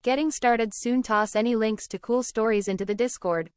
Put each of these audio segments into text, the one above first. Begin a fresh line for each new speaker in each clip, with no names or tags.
Getting started soon. Toss any links to cool stories into the Discord.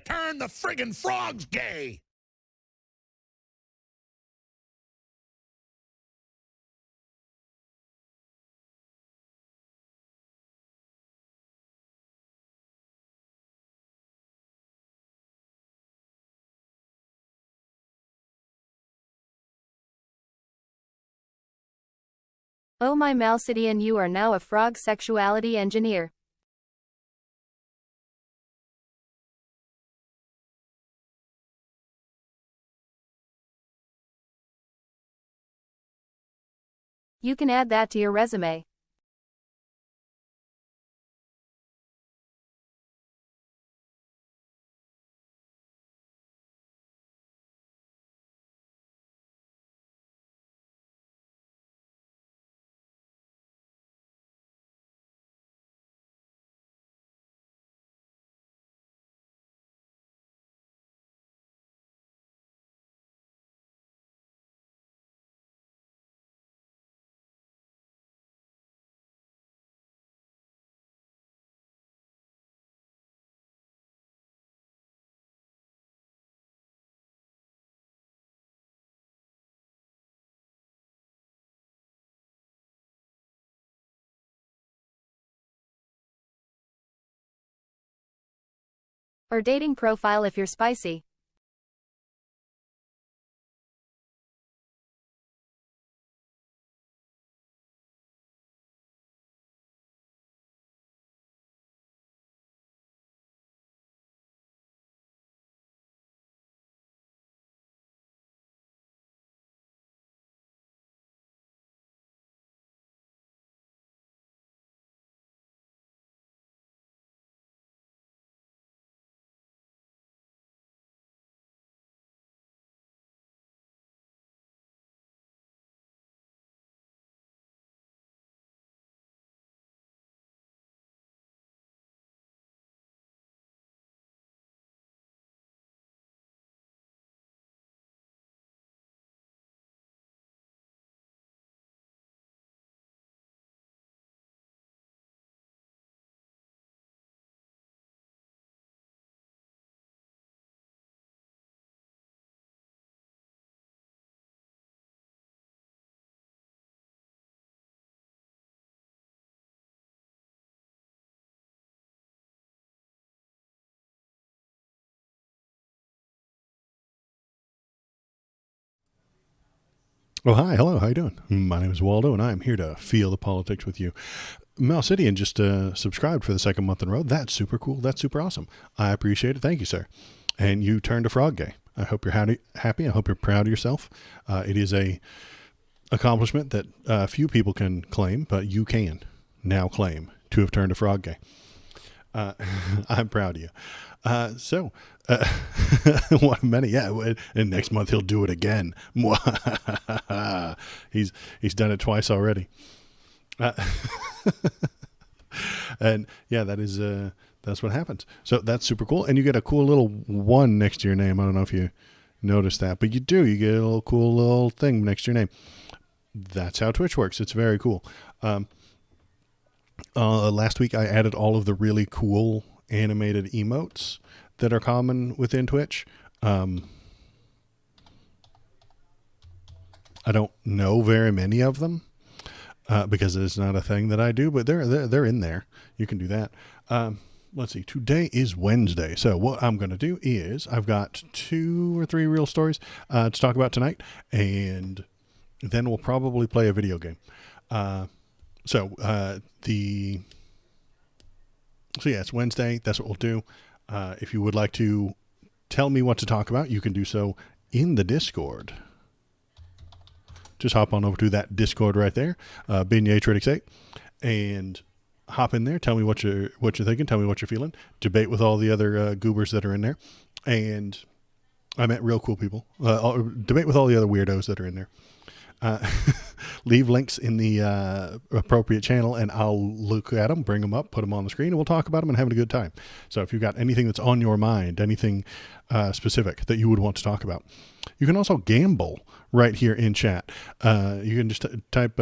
Turn the friggin' frogs gay.
Oh my Malcidian, you are now a frog sexuality engineer. You can add that to your resume. Or dating profile if you're spicy.
Oh, hi. Hello. How you doing? My name is Waldo, and I'm here to feel the politics with you. Malcidian just subscribed for the second month in a row. That's super cool. That's super awesome. I appreciate it. Thank you, sir. And you turned a frog gay. I hope you're happy. I hope you're proud of yourself. It is a accomplishment that few people can claim, but you can now claim to have turned a frog gay. I'm proud of you. One many, yeah. And next month he'll do it again. He's done it twice already. And yeah, that's what happens. So that's super cool. And you get a cool little 1 next to your name. I don't know if you noticed that, but you do. You get a little cool little thing next to your name. That's how Twitch works. It's very cool. Last week I added all of the really cool animated emotes that are common within Twitch. I don't know very many of them because it's not a thing that I do, but they're in there. You can do that. Let's see. Today is Wednesday, so what I'm going to do is I've got 2 or 3 real stories to talk about tonight, and then we'll probably play a video game. So yeah, it's Wednesday. That's what we'll do. If you would like to tell me what to talk about, you can do so in the Discord. Just hop on over to that Discord right there, BinyaTritics8, and hop in there. Tell me what you're thinking. Tell me what you're feeling. Debate with all the other goobers that are in there, and I met real cool people. Debate with all the other weirdos that are in there. Leave links in the appropriate channel, and I'll look at them, bring them up, put them on the screen, and we'll talk about them and have a good time. So if you've got anything that's on your mind, anything specific that you would want to talk about, you can also gamble right here in chat. You can just type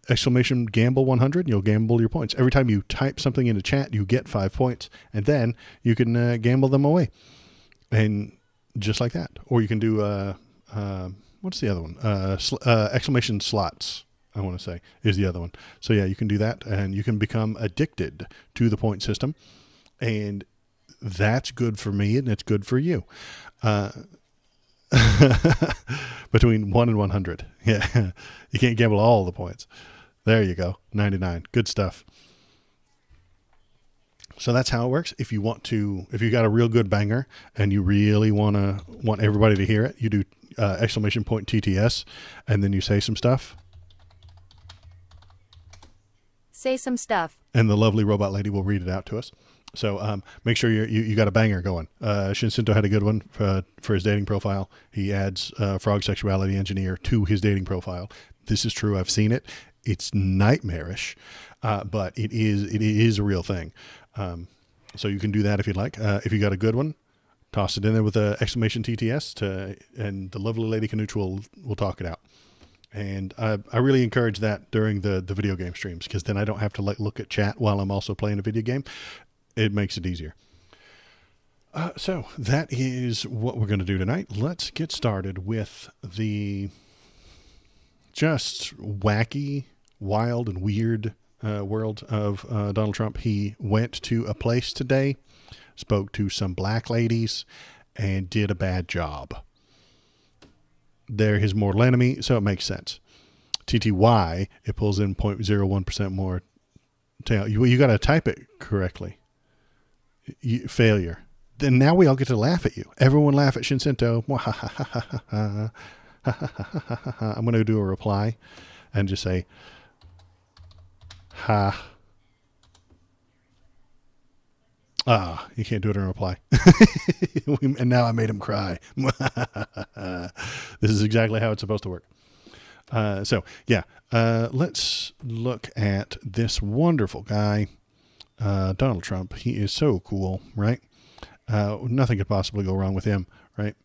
exclamation gamble 100, and you'll gamble your points. Every time you type something into chat, you get 5 points, and then you can gamble them away. And just like that. Or you can do, what's the other one? Exclamation slots, I want to say, is the other one. So yeah, you can do that, and you can become addicted to the point system. And that's good for me, and it's good for you. Between 1 and 100. Yeah. You can't gamble all the points. There you go. 99. Good stuff. So that's how it works. If you got a real good banger and you really want everybody to hear it, you do exclamation point TTS, and then you say some stuff.
Say some stuff.
And the lovely robot lady will read it out to us. So make sure you got a banger going. Shinsinto had a good one for his dating profile. He adds frog sexuality engineer to his dating profile. This is true. I've seen it. It's nightmarish, but it is a real thing. So you can do that if you'd like. If you got a good one, toss it in there with an exclamation TTS and the lovely lady Canooch will talk it out. And I really encourage that during the video game streams, because then I don't have to look at chat while I'm also playing a video game. It makes it easier. So that is what we're going to do tonight. Let's get started with the just wacky, wild, and weird world of Donald Trump. He went to a place today, spoke to some black ladies, and did a bad job. They're his mortal enemy, so it makes sense. TTY, it pulls in 0.01% more tail. You got to type it correctly. Failure. Then now we all get to laugh at you. Everyone laugh at Shinsinto. I'm going to do a reply and just say, ha. You can't do it in a reply. And now I made him cry. This is exactly how it's supposed to work. Let's look at this wonderful guy, Donald Trump. He is so cool, right? Nothing could possibly go wrong with him, right?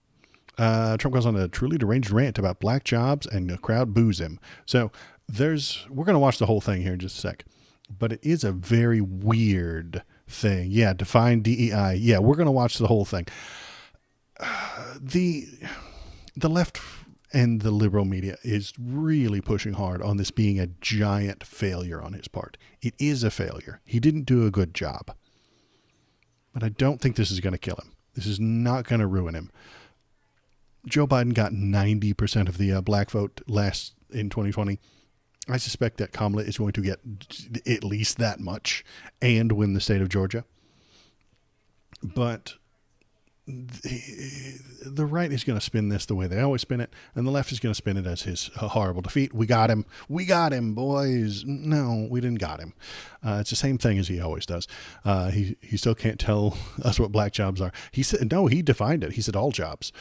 Trump goes on a truly deranged rant about black jobs, and the crowd boos him. So we're going to watch the whole thing here in just a sec, but it is a very weird thing. Yeah. Define DEI. Yeah. We're going to watch the whole thing. The left and the liberal media is really pushing hard on this being a giant failure on his part. It is a failure. He didn't do a good job, but I don't think this is going to kill him. This is not going to ruin him. Joe Biden got 90% of the black vote in 2020. I suspect that Kamala is going to get at least that much and win the state of Georgia. But the right is going to spin this the way they always spin it, and the left is going to spin it as his horrible defeat. We got him. We got him, boys. No, we didn't got him. It's the same thing as he always does. He still can't tell us what black jobs are. He said, no, he defined it. He said all jobs.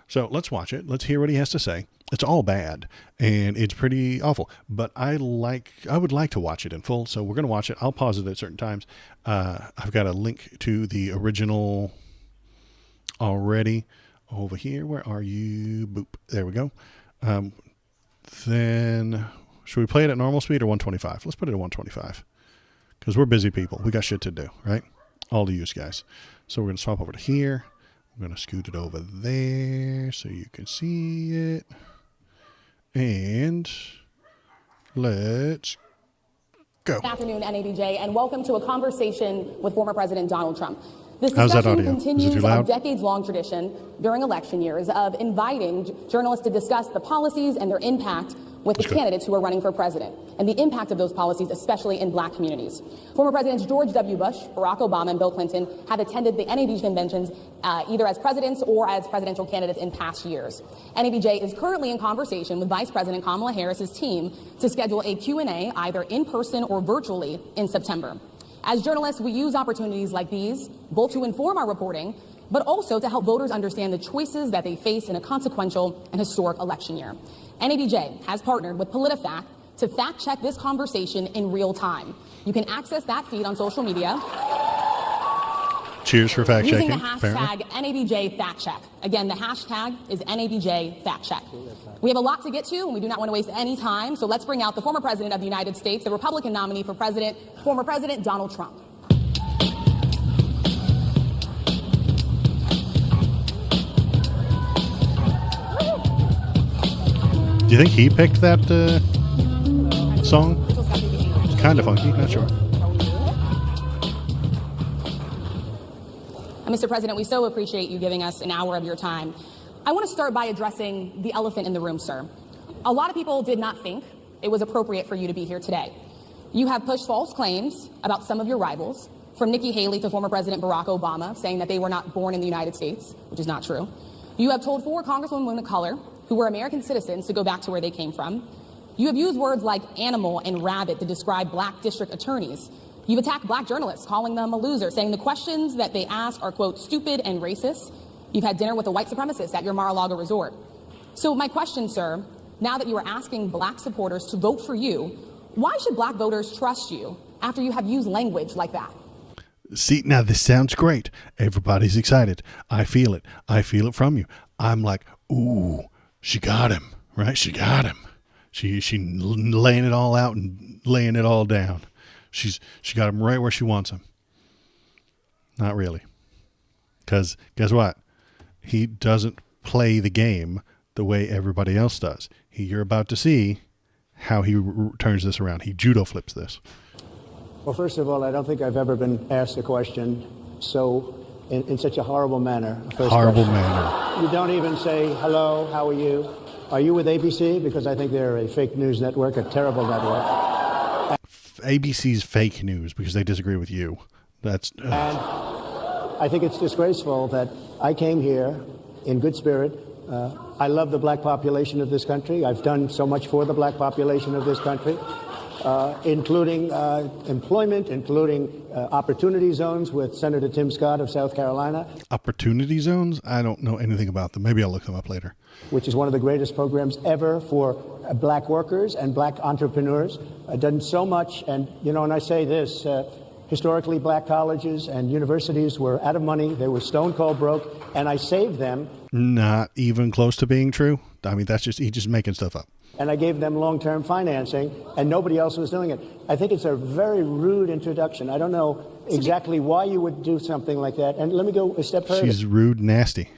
So let's watch it. Let's hear what he has to say. It's all bad, and it's pretty awful. But I would like to watch it in full, so we're going to watch it. I'll pause it at certain times. I've got a link to the original already over here. Where are you? Boop. There we go. Then should we play it at normal speed or 125? Let's put it at 125 because we're busy people. We got shit to do, right? All to use, guys. So we're going to swap over to here. I'm going to scoot it over there so you can see it. And let's go.
Good afternoon, NABJ, and welcome to a conversation with former President Donald Trump. This
How's that
discussion
audio?
continues a decades-long tradition during election years of inviting journalists to discuss the policies and their impact with the candidates who are running for president, and the impact of those policies, especially in black communities. Former Presidents George W. Bush, Barack Obama, and Bill Clinton have attended the NABJ conventions either as presidents or as presidential candidates in past years. NABJ is currently in conversation with Vice President Kamala Harris's team to schedule a Q&A either in person or virtually in September. As journalists, we use opportunities like these both to inform our reporting, but also to help voters understand the choices that they face in a consequential and historic election year. NABJ has partnered with PolitiFact to fact-check this conversation in real time. You can access that feed on social media.
Cheers for fact-checking.
Using the hashtag NABJFactCheck. Again, the hashtag is NABJFactCheck. We have a lot to get to, and we do not want to waste any time, so let's bring out the former President of the United States, the Republican nominee for president, former President Donald Trump.
Do you think he picked that song? It's kind of funky, not sure.
Mr. President, we so appreciate you giving us an hour of your time. I want to start by addressing the elephant in the room, sir. A lot of people did not think it was appropriate for you to be here today. You have pushed false claims about some of your rivals, from Nikki Haley to former President Barack Obama, saying that they were not born in the United States, which is not true. You have told 4 congresswomen of color who were American citizens to go back to where they came from. You have used words like animal and rabbit to describe black district attorneys. You've attacked black journalists, calling them a loser, saying the questions that they ask are, quote, stupid and racist. You've had dinner with a white supremacist at your Mar-a-Lago resort. So my question, sir, now that you are asking black supporters to vote for you, why should black voters trust you after you have used language like that?
See, now this sounds great. Everybody's excited. I feel it. I feel it from you. I'm like, ooh, she got him, right? She got him. She laying it all out and laying it all down. She got him right where she wants him. Not really. Because guess what? He doesn't play the game the way everybody else does. You're about to see how he turns this around. He judo flips this.
Well, first of all, I don't think I've ever been asked a question in such a horrible manner.
Horrible manner.
You don't even say, hello, how are you? Are you with ABC? Because I think they're a fake news network, a terrible network.
ABC's fake news because they disagree with you. That's.
And I think it's disgraceful that I came here in good spirit. I love the black population of this country. I've done so much for the black population of this country, including employment, including opportunity zones with Senator Tim Scott of South Carolina.
Opportunity zones? I don't know anything about them. Maybe I'll look them up later.
Which is one of the greatest programs ever for black workers and black entrepreneurs. I've done so much, and and I say this, historically black colleges and universities were out of money. They were stone cold broke, and I saved them.
Not even close to being true. I mean, he's just making stuff up.
And I gave them long-term financing, and nobody else was doing it. I think it's a very rude introduction. I don't know exactly why you would do something like that. And let me go a step further.
She's rude, nasty,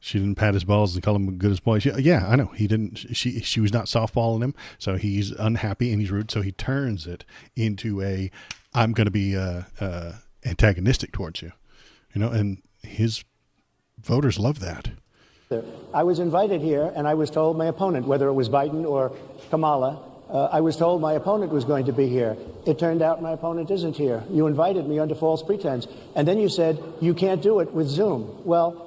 She didn't pat his balls and call him a good as boy. Yeah, I know. He didn't. She was not softballing him, so he's unhappy and he's rude. So he turns it into I'm going to be antagonistic towards you, and his voters love that.
I was invited here, and I was told my opponent, whether it was Biden or Kamala, I was told my opponent was going to be here. It turned out my opponent isn't here. You invited me under false pretense, and then you said you can't do it with Zoom. Well,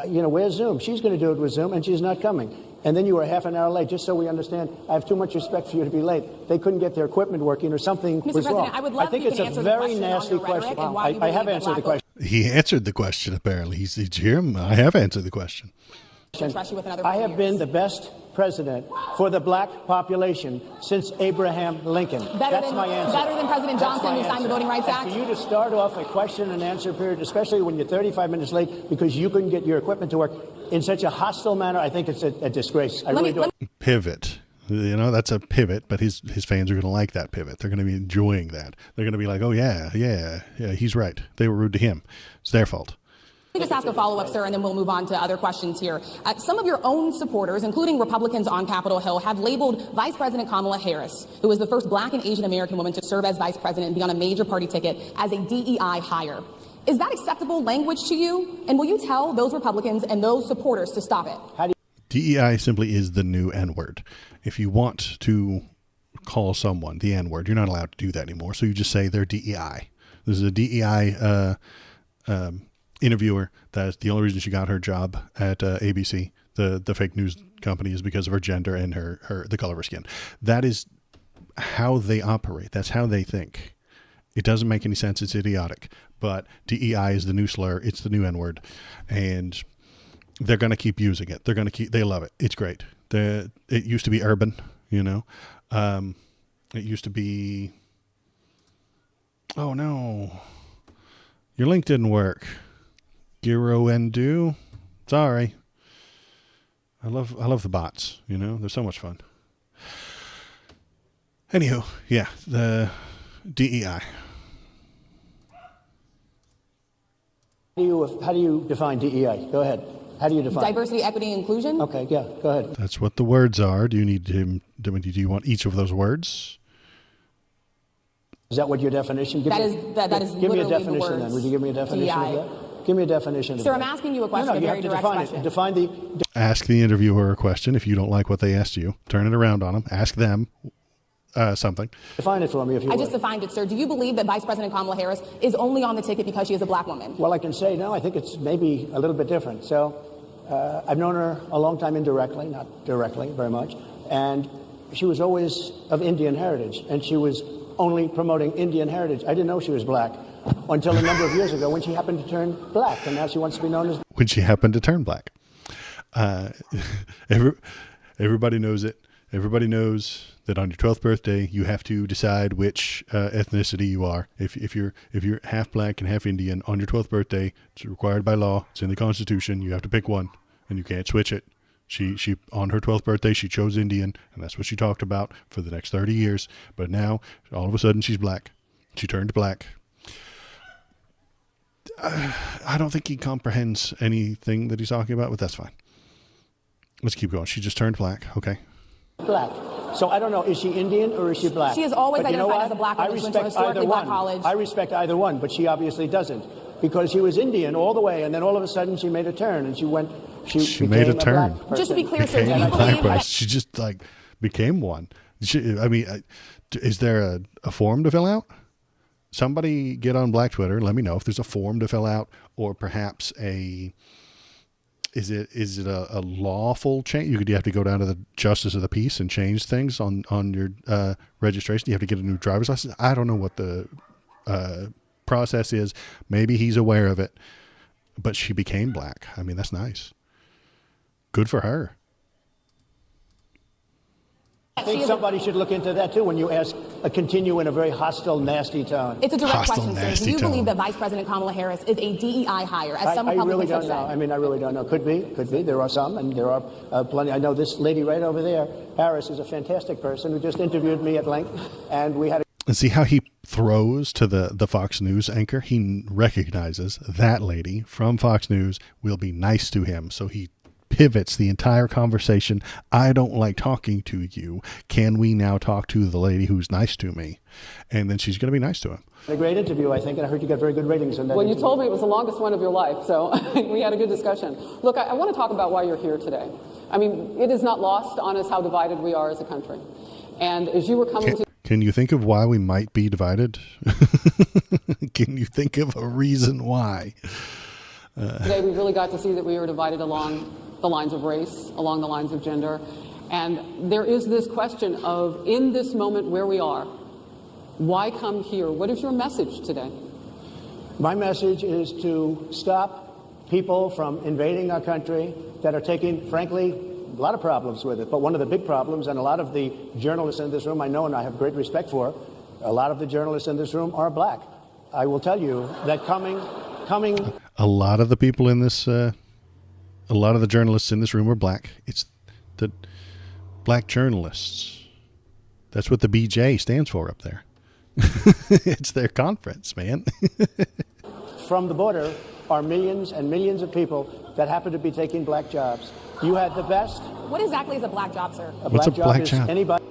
where's Zoom? She's going to do it with Zoom, and she's not coming. And then you were half an hour late, just so we understand. I have too much respect for you to be late. They couldn't get their equipment working or something was
President,
wrong.
I would love
think
you
it's
can
a
answer
very
the question
nasty
on your
question.
and why
I have answered the question.
He answered the question, apparently. Did you hear him? I have answered the question.
I have been the best president for the black population since Abraham Lincoln. That's my answer.
Better than President Johnson, who signed the Voting Rights Act?
For you to start off a question and answer period, especially when you're 35 minutes late because you couldn't get your equipment to work in such a hostile manner, I think it's a disgrace. I really do.
Pivot. That's a pivot, but his fans are going to like that pivot. They're going to be enjoying that. They're going to be like, oh, yeah, he's right. They were rude to him. It's their fault.
Let me just ask a follow-up, sir, and then we'll move on to other questions here. Some of your own supporters, including Republicans on Capitol Hill, have labeled Vice President Kamala Harris, who was the first black and Asian American woman to serve as vice president and be on a major party ticket, as a DEI hire. Is that acceptable language to you? And will you tell those Republicans and those supporters to stop it?
DEI simply is the new N-word. If you want to call someone the N-word, you're not allowed to do that anymore. So you just say they're DEI. This is a DEI interviewer. That's the only reason she got her job at ABC, the fake news company, is because of her gender and the color of her skin. That is how they operate. That's how they think. It doesn't make any sense. It's idiotic. But DEI is the new slur. It's the new N-word, and they're going to keep using it. They love it. It's great. It used to be urban, It used to be. Oh no, your link didn't work. Giro and do. Sorry. I love the bots, They're so much fun. Anywho, yeah, the DEI.
How do you define DEI? Go ahead. How do you define
Diversity, equity, inclusion?
Okay, yeah, go ahead.
That's what the words are. Do you need him? Do you want each of those words?
Is that what your definition?
That is
Give me a
literally
definition
the words
then. Would you give me a definition
DEI.
of that? Give me a definition of
Sir,
that.
I'm asking you a question,
No,
a
you
very
have to
direct
define
question.
it. Define the...
Ask the interviewer a question. If you don't like what they asked you, turn it around on them. Ask them something.
Define it for me if you
I
would.
just defined it, sir. Do you believe that Vice President Kamala Harris is only on the ticket because she is a black woman?
Well, I can say no. I think it's maybe a little bit different. So I've known her a long time indirectly, not directly very much. And she was always of Indian heritage. And she was only promoting Indian heritage. I didn't know she was black until a number of years ago when she happened to turn black. And now she wants to be known as...
When she happened to turn black. Everybody knows it. Everybody knows that on your 12th birthday, you have to decide which ethnicity you are. If you're half black and half Indian, on your 12th birthday, it's required by law. It's in the Constitution. You have to pick one, and you can't switch it. She on her 12th birthday, she chose Indian, and that's what she talked about for the next 30 years. But now, all of a sudden, she's black. She turned black. I don't think he comprehends anything that he's talking about, but that's fine. Let's keep going. She just turned black. Okay.
Black. So I don't know, is she Indian or is she black?
She has always
But you know
identified
what?
as a black
I
woman. She went to a
respect
historically
either
black
one.
college.
I respect either one, but she obviously doesn't. Because she was Indian all the way, and then all of a sudden she made a turn, and she
made a turn.
black person.
Just to be clear, sir, do you
Became a black
believe
person.
that...
She just became one. Is there a form to fill out? Somebody get on Black Twitter. Let me know if there's a form to fill out, or perhaps is it a lawful change? You have to go down to the Justice of the Peace and change things on your registration. You have to get a new driver's license. I don't know what the process is. Maybe he's aware of it, but she became black. I mean, that's nice. Good for her.
I think somebody should look into that too when you continue in a very hostile, nasty tone.
It's a direct
Hostile,
question, sir.
nasty
Do you believe
tone.
that Vice President Kamala Harris is a DEI hire, as some
I really
Republicans
don't
have
know.
said?
I mean, I really don't know. Could be. There are some, and there are plenty. I know this lady right over there, Harris, is a fantastic person who just interviewed me at length, and we had a...
And see how he throws to the Fox News anchor? He recognizes that lady from Fox News will be nice to him. So he pivots the entire conversation. I don't like talking to you. Can we now talk to the lady who's nice to me? And then she's going to be nice to him.
A great interview, I think, and I heard you got very good ratings in that
Well, you
interview.
told me it was the longest one of your life, so we had a good discussion. Look, I want to talk about why you're here today. I mean, it is not lost on us how divided we are as a country. And as you were coming to...
Can you think of why we might be divided? Can you think of a reason why?
Today, we really got to see that we were divided along the lines of race, along the lines of gender. And there is this question of, in this moment where we are, why come here? What is your message today?
My message is to stop people from invading our country that are taking, frankly, a lot of problems with it. But one of the big problems, and a lot of the journalists in this room I know and I have great respect for, a lot of the journalists in this room are black. I will tell you that coming.
A lot of the people in this, a lot of the journalists in this room are black. It's the black journalists. That's what the BJ stands for up there. It's their conference, man.
From the border are millions and millions of people that happen to be taking black jobs. You had the best.
What exactly is a black job, sir?
What's a black
is
job?
Anybody.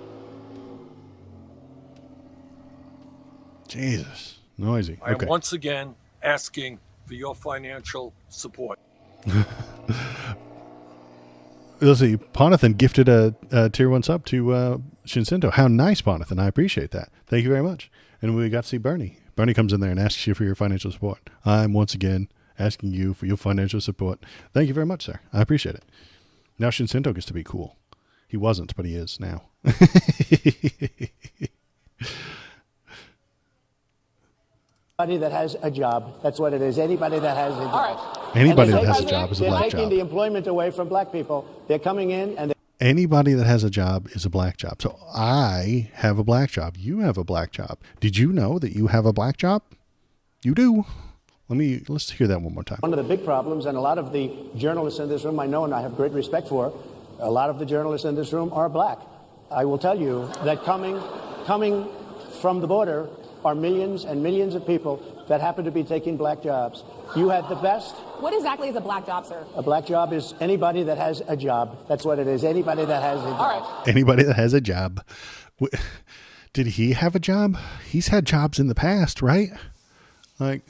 Jesus. Noisy.
I am
Okay.
once again asking for your financial support.
Let's see. Ponathan gifted a tier 1 sub to Shinsinto. How nice, Ponathan. I appreciate that. Thank you very much. And we got to see Bernie. Bernie comes in there and asks you for your financial support. I'm once again asking you for your financial support. Thank you very much, sir. I appreciate it. Now Shinsinto gets to be cool. He wasn't, but he is now.
Anybody that has a job. That's what it is. Anybody that has a job.
All right.
Anybody
And
that has a
they're
job is a
They're
black
taking
job.
the employment away from black people. They're coming in and
Anybody that has a job is a black job. So I have a black job. You have a black job. Did you know that you have a black job? You do. Let's hear that one more time.
one of the big problems, and a lot of the journalists in this room I know and I have great respect for, a lot of the journalists in this room are black. I will tell you that coming from the border are millions and millions of people that happen to be taking black jobs. You had the best.
What exactly is a black job, sir?
A black job is anybody that has a job. That's what it is. Anybody that has a job.
All right.
Anybody that has a job. Did he have a job? He's had jobs in the past, right? Like,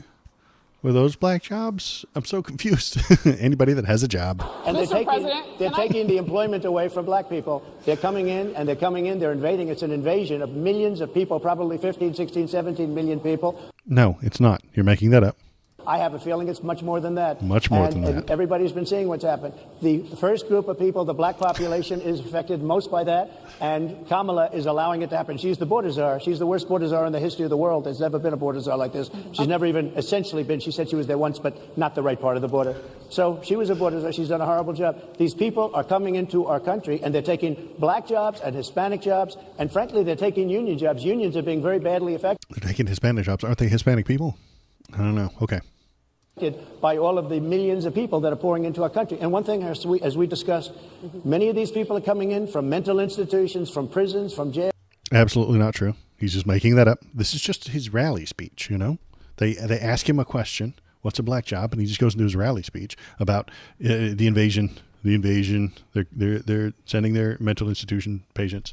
were those black jobs? I'm so confused. Anybody that has a job.
And
Mr.
they're taking the employment away from black people. They're coming in, they're invading. It's an invasion of millions of people, probably 15, 16, 17 million people.
No, it's not. You're making that up.
I have a feeling it's much more than that.
Much more than that.
And everybody's been seeing what's happened. The first group of people, the black population, is affected most by that, and Kamala is allowing it to happen. She's the border czar. She's the worst border czar in the history of the world. There's never been a border czar like this. She's never even essentially been. She said she was there once, but not the right part of the border. So she was a border czar. She's done a horrible job. These people are coming into our country, and they're taking black jobs and Hispanic jobs, and frankly, they're taking union jobs. Unions are being very badly affected.
They're taking Hispanic jobs. Aren't they Hispanic people? I don't know. Okay.
By all of the millions of people that are pouring into our country. And one thing, as we discussed, many of these people are coming in from mental institutions, from prisons, from jail.
Absolutely not true. He's just making that up. This is just his rally speech, you know? They ask him a question, what's a black job? And he just goes into his rally speech about the invasion. They're sending their mental institution patients.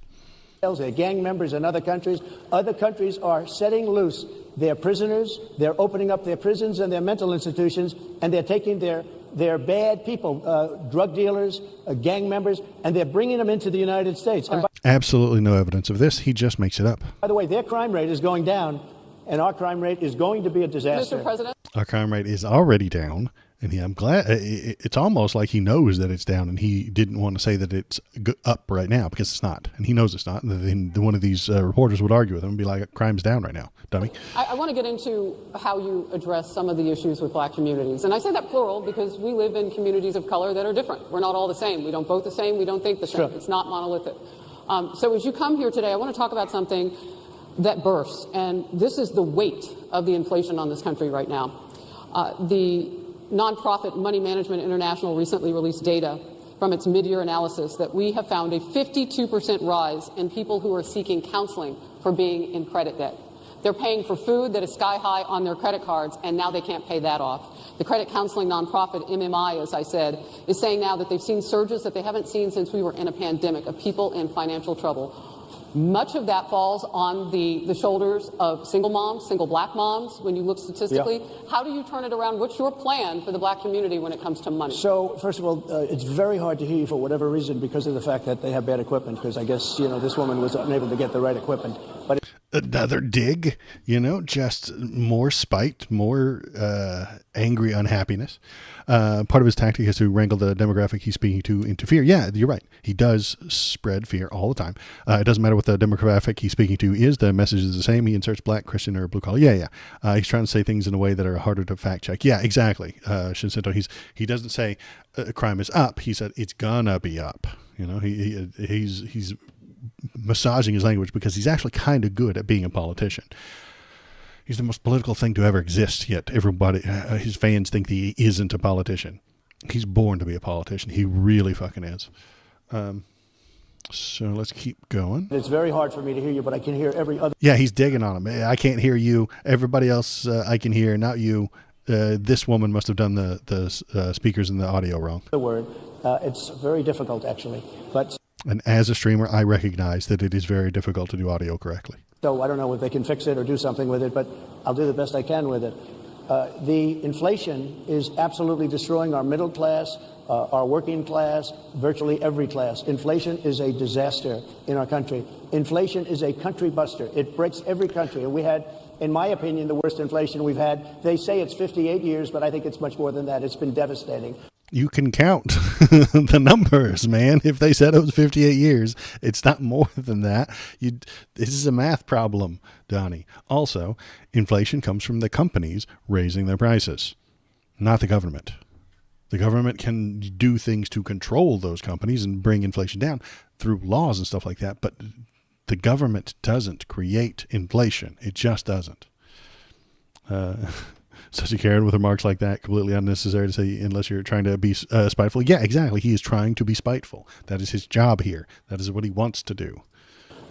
They're gang members in other countries. Other countries are setting loose their prisoners. They're opening up their prisons and their mental institutions, and they're taking their bad people, drug dealers, gang members, and they're bringing them into the United States. And
Absolutely no evidence of this. He just makes it up.
by the way, their crime rate is going down, and our crime rate is going to be a disaster.
Mr. President?
Our crime rate is already down, and I'm glad. It's almost like he knows that it's down, and he didn't want to say that it's up right now because it's not, and he knows it's not. And then one of these reporters would argue with him and be like, "Crime's down right now, dummy."
I want to get into how you address some of the issues with black communities. And I say that plural because we live in communities of color that are different. We're not all the same. We don't vote the same. We don't think the same.
Sure.
It's not monolithic. So as you come here today, I want to talk about something that bursts. And this is the weight of the inflation on this country right now. The nonprofit Money Management International recently released data from its mid-year analysis that we have found a 52% rise in people who are seeking counseling for being in credit debt. They're paying for food that is sky high on their credit cards, and now they can't pay that off. The credit counseling nonprofit MMI, as I said, is saying now that they've seen surges that they haven't seen since we were in a pandemic of people in financial trouble. Much of that falls on the shoulders of single moms, single black moms, when you look statistically. Yeah. How do you turn it around? What's your plan for the black community when it comes to money?
So, first of all, it's very hard to hear you for whatever reason because of the fact that they have bad equipment, because I guess, this woman was unable to get the right equipment. But
Another dig, just more spite, more angry unhappiness. Part of his tactic is to wrangle the demographic he's speaking to into fear. Yeah, you're right. He does spread fear all the time. It doesn't matter what the demographic he's speaking to is. The message is the same. He inserts black, Christian, or blue collar. Yeah. He's trying to say things in a way that are harder to fact check. Yeah, exactly. Shinseto, he doesn't say crime is up. He said it's gonna be up. He's massaging his language because he's actually kind of good at being a politician. He's the most political thing to ever exist, yet everybody, his fans think that he isn't a politician. He's born to be a politician. He really fucking is. So let's keep going.
it's very hard for me to hear you, but I can hear every other
Yeah, he's digging on him. I can't hear you. Everybody else I can hear, not you. This woman must have done the speakers and the audio wrong.
word. It's very difficult, actually. But
And as a streamer, I recognize that it is very difficult to do audio correctly.
so I don't know if they can fix it or do something with it, but I'll do the best I can with it. The inflation is absolutely destroying our middle class, our working class, virtually every class. Inflation is a disaster in our country. Inflation is a country buster. It breaks every country. And we had, in my opinion, the worst inflation we've had. They say it's 58 years, but I think it's much more than that. It's been devastating.
You can count the numbers, man. If they said it was 58 years, it's not more than that. This is a math problem, Donnie. Also, inflation comes from the companies raising their prices, not the government. The government can do things to control those companies and bring inflation down through laws and stuff like that, but the government doesn't create inflation. It just doesn't. Such a Karen with remarks like that, completely unnecessary to say unless you're trying to be spiteful. Yeah, exactly. He is trying to be spiteful. That is his job here. That is what he wants to do.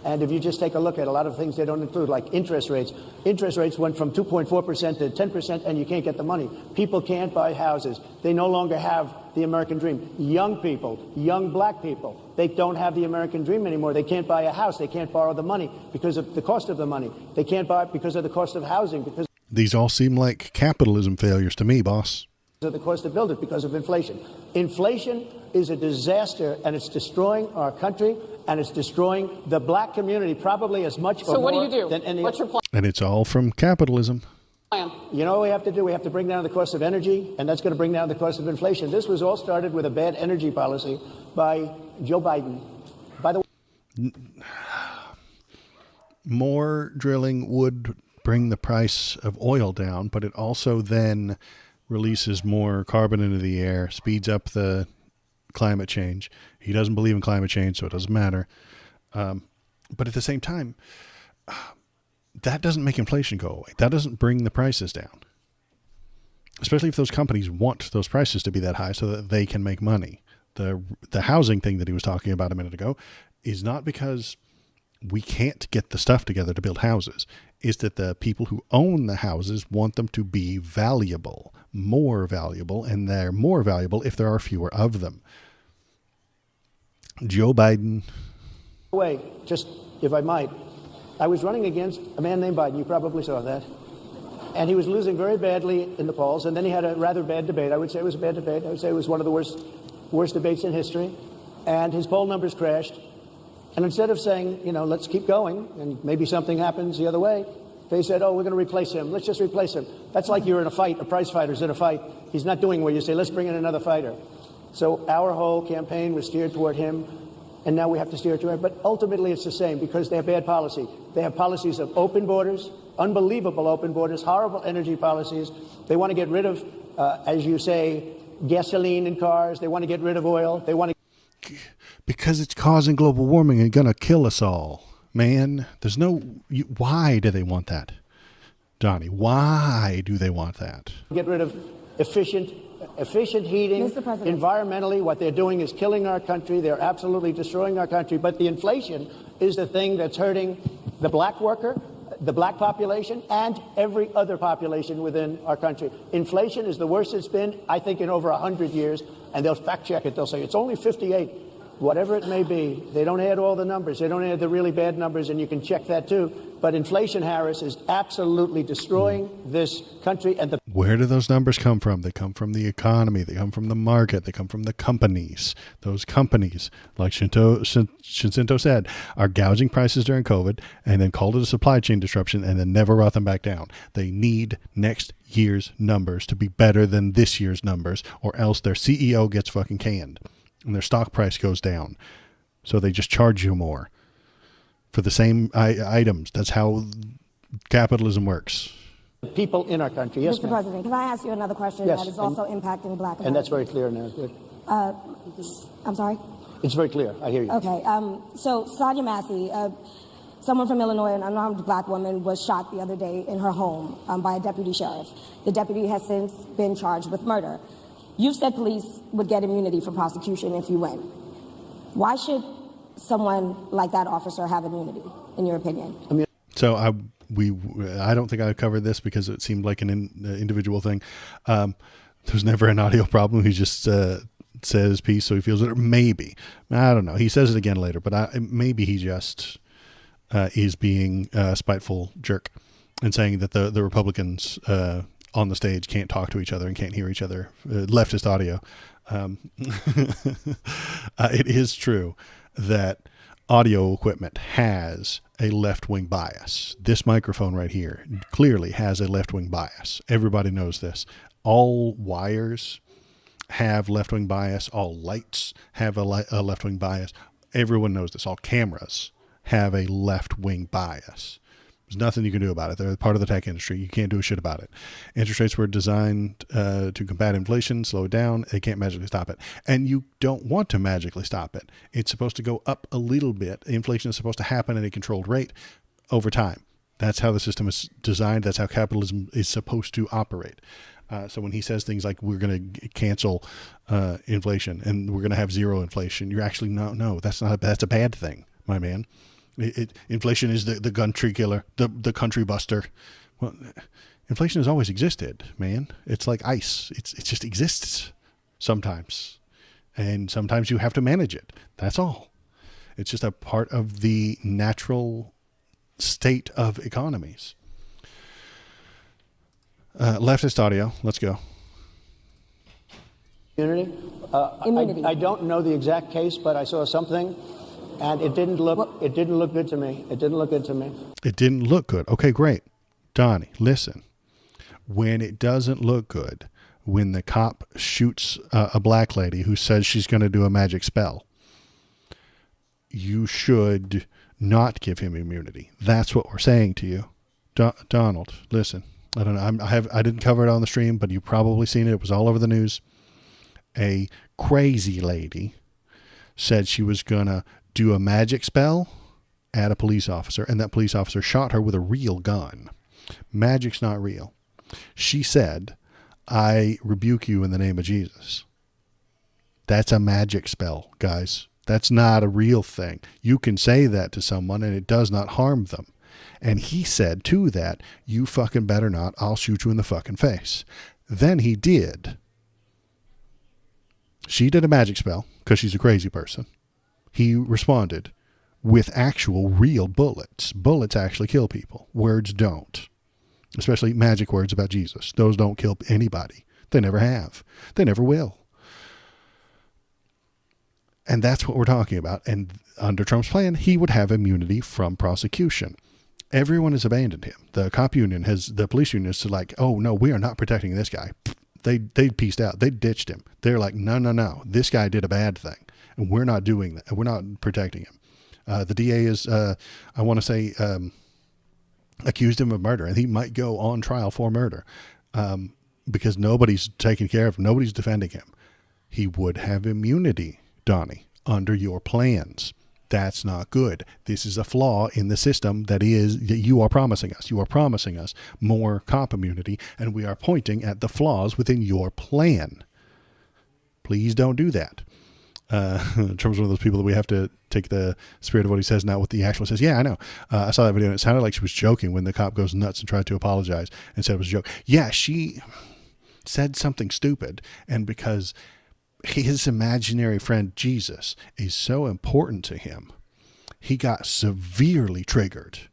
And if you just take a look at a lot of things they don't include, like interest rates. Interest rates went from 2.4% to 10%, and you can't get the money. People can't buy houses. They no longer have the American dream. Young people, young black people, they don't have the American dream anymore. They can't buy a house. They can't borrow the money because of the cost of the money. They can't buy it because of the cost of housing, because
These all seem like capitalism failures to me, boss.
of the cost to build it, because of inflation. Inflation is a disaster, and it's destroying our country, and it's destroying the black community probably as much or
So what do
more
you do?
than any
What's your
And it's all from capitalism.
plan?
You know what we have to do? We have to bring down the cost of energy, and that's going to bring down the cost of inflation. This was all started with a bad energy policy by Joe Biden. By the way,
More drilling would bring the price of oil down, but it also then releases more carbon into the air, speeds up the climate change. He doesn't believe in climate change, so it doesn't matter. But at the same time, that doesn't make inflation go away. That doesn't bring the prices down. Especially if those companies want those prices to be that high so that they can make money. The housing thing that he was talking about a minute ago is not because we can't get the stuff together to build houses. It's that the people who own the houses want them to be valuable, more valuable, and they're more valuable if there are fewer of them. Joe Biden.
way, just if I might, I was running against a man named Biden. You probably saw that. And he was losing very badly in the polls. And then he had a rather bad debate. I would say it was a bad debate. I would say it was one of the worst debates in history. And his poll numbers crashed. And instead of saying, you know, let's keep going and maybe something happens the other way, they said, oh, we're going to replace him. Let's just replace him. That's like you're in a fight. A prize fighter's in a fight. He's not doing well. You say, let's bring in another fighter. So our whole campaign was steered toward him. And now we have to steer it to him. But ultimately, it's the same because they have bad policy. They have policies of open borders, unbelievable open borders, horrible energy policies. They want to get rid of, as you say, gasoline in cars. They want to get rid of oil. They want to.
Because it's causing global warming and going to kill us all. Man, there's no... Why do they want that? Donnie, why do they want that?
Get rid of efficient heating.
Mr. President.
Environmentally, what they're doing is killing our country. They're absolutely destroying our country. But the inflation is the thing that's hurting the black worker, the black population, and every other population within our country. Inflation is the worst it's been, I think, in over 100 years. And they'll fact check it. They'll say it's only 58. Whatever it may be, they don't add all the numbers. They don't add the really bad numbers, and you can check that too. But inflation, Harris, is absolutely destroying this country. And
where do those numbers come from? They come from the economy. They come from the market. They come from the companies. Those companies, like Shinsinto said, are gouging prices during COVID and then called it a supply chain disruption and then never brought them back down. They need next year's numbers to be better than this year's numbers, or else their CEO gets fucking canned and their stock price goes down. So they just charge you more for the same items. That's how capitalism works.
people in our country. Yes,
Mr.
ma'am.
President, can I ask you another question
Yes,
that is also impacting black Americans?
And that's very clear now. Good.
I'm sorry?
It's very clear. I hear you.
Okay. So Sonia Massey, someone from Illinois, an unarmed black woman, was shot the other day in her home by a deputy sheriff. The deputy has since been charged with murder. You've said police would get immunity for prosecution if you win. Why should someone like that officer have immunity, in your opinion?
So I don't think I covered this because it seemed like an individual thing. There's never an audio problem. He just said his piece, so he feels it. Or maybe, I don't know. He says it again later, but maybe he just is being a spiteful jerk and saying that the Republicans on the stage can't talk to each other and can't hear each other. Leftist audio. It is true that audio equipment has a left-wing bias. This microphone right here clearly has a left-wing bias. Everybody knows this. All wires have left-wing bias. All lights have a left-wing bias. Everyone knows this. All cameras have a left-wing bias. There's nothing you can do about it. They're part of the tech industry. You can't do a shit about it. Interest rates were designed to combat inflation, slow it down. They can't magically stop it. And you don't want to magically stop it. It's supposed to go up a little bit. Inflation is supposed to happen at a controlled rate over time. That's how the system is designed. That's how capitalism is supposed to operate. So when he says things like we're going to cancel inflation and we're going to have zero inflation, you're actually, no, that's a bad thing, my man. Inflation is the country killer, the country buster. Well, inflation has always existed, man. It's like ice. It just exists sometimes. And sometimes you have to manage it. That's all. It's just a part of the natural state of economies. Leftist audio. Let's go.
Immunity?
Immunity.
I don't know the exact case, but I saw something, and it didn't look good to me. It didn't look good to me.
It didn't look good. Okay, great. Donnie, listen. When it doesn't look good, when the cop shoots a black lady who says she's going to do a magic spell, you should not give him immunity. That's what we're saying to you. Donald, listen. I don't know. I didn't cover it on the stream, but you've probably seen it. It was all over the news. A crazy lady said she was going to do a magic spell at a police officer, and that police officer shot her with a real gun. Magic's not real. She said, "I rebuke you in the name of Jesus." That's a magic spell, guys. That's not a real thing. You can say that to someone and it does not harm them. And he said to that, "You fucking better not. I'll shoot you in the fucking face." Then he did. She did a magic spell because she's a crazy person. He responded with actual real bullets. Bullets actually kill people. Words don't. Especially magic words about Jesus. Those don't kill anybody. They never have. They never will. And that's what we're talking about. And under Trump's plan, he would have immunity from prosecution. Everyone has abandoned him. The cop union the police union is like, "Oh no, we are not protecting this guy." They pieced out. They ditched him. They're like, no. This guy did a bad thing, and we're not doing that. We're not protecting him. The DA is, I want to say, accused him of murder, and he might go on trial for murder because nobody's taking care of him. Nobody's defending him. He would have immunity, Donnie, under your plans. That's not good. This is a flaw in the system that you are promising us. You are promising us more cop immunity, and we are pointing at the flaws within your plan. Please don't do that. Trump's one of those people that we have to take the spirit of what he says, not what the actual says. Yeah, I know. I saw that video, and it sounded like she was joking when the cop goes nuts and tried to apologize and said it was a joke. Yeah, she said something stupid, and because his imaginary friend Jesus is so important to him, he got severely triggered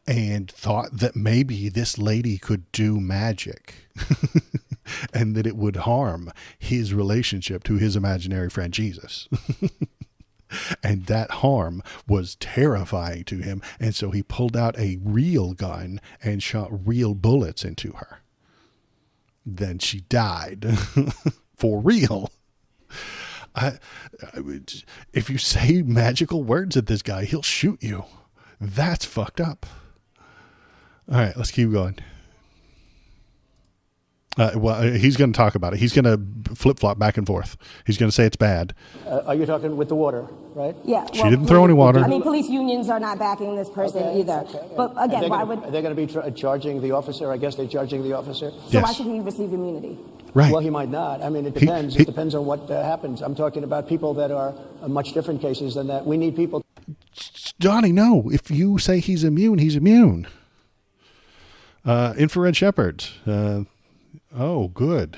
and thought that maybe this lady could do magic and that it would harm his relationship to his imaginary friend Jesus. And that harm was terrifying to him. And so he pulled out a real gun and shot real bullets into her. Then she died for real. If you say magical words at this guy, he'll shoot you. That's fucked up. All right, let's keep going. He's going to talk about it. He's going to flip-flop back and forth. He's going to say it's bad.
Are you talking with the water, right?
Yeah.
She didn't throw any water.
I mean, police unions are not backing this person either. Okay. But again, why would...
Are they going to be charging the officer? I guess they're charging the officer.
So
Yes.
why should he receive immunity?
Right.
Well, he might not. I mean, it depends. It depends on what happens. I'm talking about people that are much different cases than that. We need people.
Johnny, no. If you say he's immune, he's immune. Infrared shepherds. Oh, good.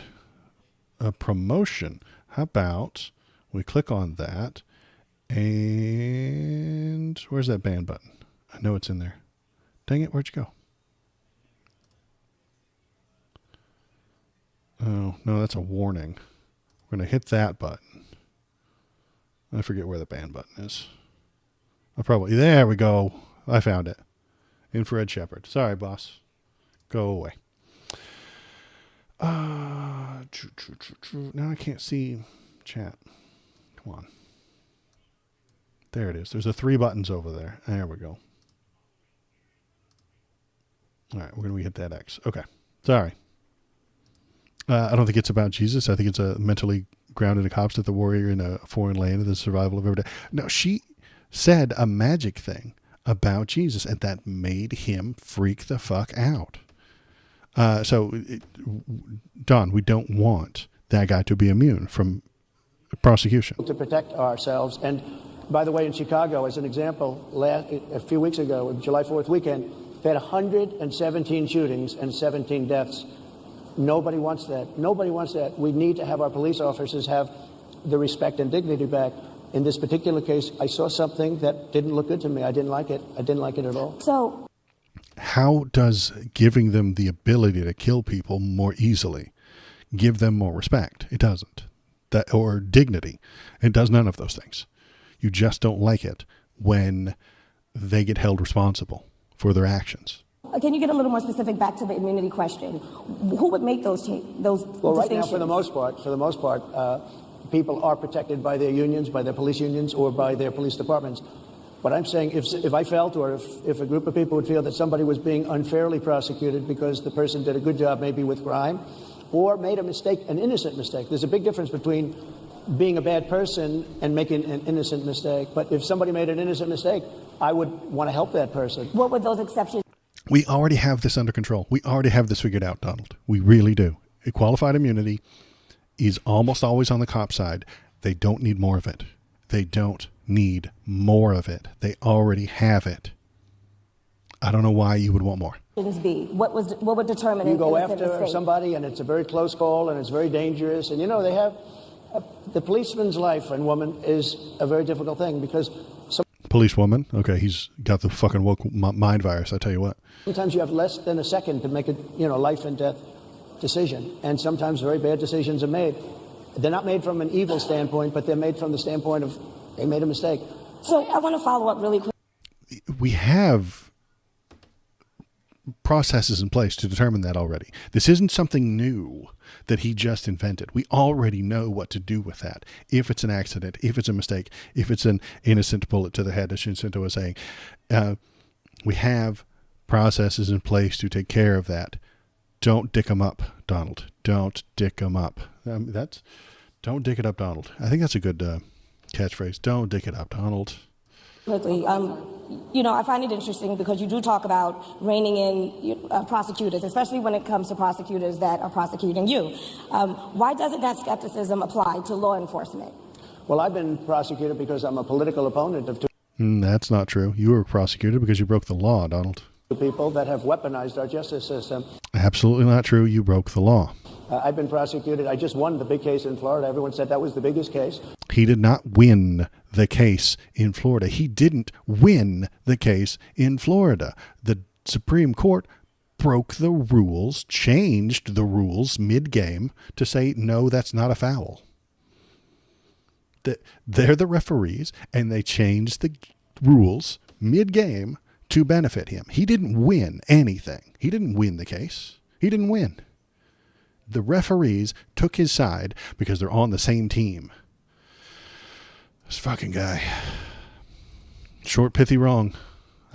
A promotion. How about we click on that and where's that ban button? I know it's in there. Dang it. Where'd you go? Oh, no, that's a warning. We're going to hit that button. I forget where the ban button is. There we go. I found it. Infrared shepherd. Sorry, boss. Go away. Now I can't see chat. Come on. There it is. There's 3 buttons over there. There we go. All right, we're going to hit that X. Okay. Sorry. I don't think it's about Jesus. I think it's a mentally grounded cops at the warrior in a foreign land, the survival of every day. No, she said a magic thing about Jesus, and that made him freak the fuck out. Don, we don't want that guy to be immune from prosecution.
To protect ourselves. And By the way, in Chicago, as an example, a few weeks ago, July 4th weekend, they had 117 shootings and 17 deaths. Nobody wants that. Nobody wants that. We need to have our police officers have the respect and dignity back. In this particular case, I saw something that didn't look good to me. I didn't like it. I didn't like it at all.
So,
how does giving them the ability to kill people more easily give them more respect? It doesn't. That, or dignity. It does none of those things. You just don't like it when they get held responsible for their actions.
can you get a little more specific back to the immunity question? Who would make those
Well, right now, for the most part, people are protected by their unions, by their police unions, or by their police departments. But I'm saying if I felt, or if a group of people would feel that somebody was being unfairly prosecuted because the person did a good job maybe with crime, or made a mistake, an innocent mistake. There's a big difference between being a bad person and making an innocent mistake. But if somebody made an innocent mistake, I would want to help that person.
What would those exceptions?
We already have this under control. We already have this figured out, Donald. We really do. Qualified immunity is almost always on the cop side. They don't need more of it. They don't need more of it. They already have it. I don't know why you would want more.
Be? What would determine
you go after somebody and it's a very close call and it's very dangerous, and you know they have the policeman's life and woman is a very difficult thing because
policewoman, okay, he's got the fucking woke mind virus. I tell you what. Sometimes
you have less than a second to make a life and death decision, and sometimes very bad decisions are made. They're not made from an evil standpoint, but they're made from the standpoint of they made a mistake.
So I want to follow up really quick.
We have processes in place to determine that already. This isn't something new that he just invented. We already know what to do with that. If it's an accident, if it's a mistake, if it's an innocent bullet to the head, as Shinsinto was saying, we have processes in place to take care of that. Don't dick them up, Donald. Don't dick them up. Don't dick it up, Donald. I think that's a good catchphrase. Don't dick it up, Donald.
Quickly, I find it interesting because you do talk about reining in prosecutors, especially when it comes to prosecutors that are prosecuting you. Why doesn't that skepticism apply to law enforcement?
Well, I've been prosecuted because I'm a political opponent of two
that's not true. You were prosecuted because you broke the law, Donald.
People that have weaponized our justice system.
Absolutely not true. You broke the law.
I've been prosecuted. I just won the big case in Florida. Everyone said that was the biggest case.
He did not win the case in Florida. He didn't win the case in Florida. The Supreme Court broke the rules, changed the rules mid-game to say, no, that's not a foul. They're the referees, and they changed the rules mid-game to benefit him. He didn't win anything. He didn't win the case. He didn't win. The referees took his side because they're on the same team. This fucking guy. Short, pithy, wrong.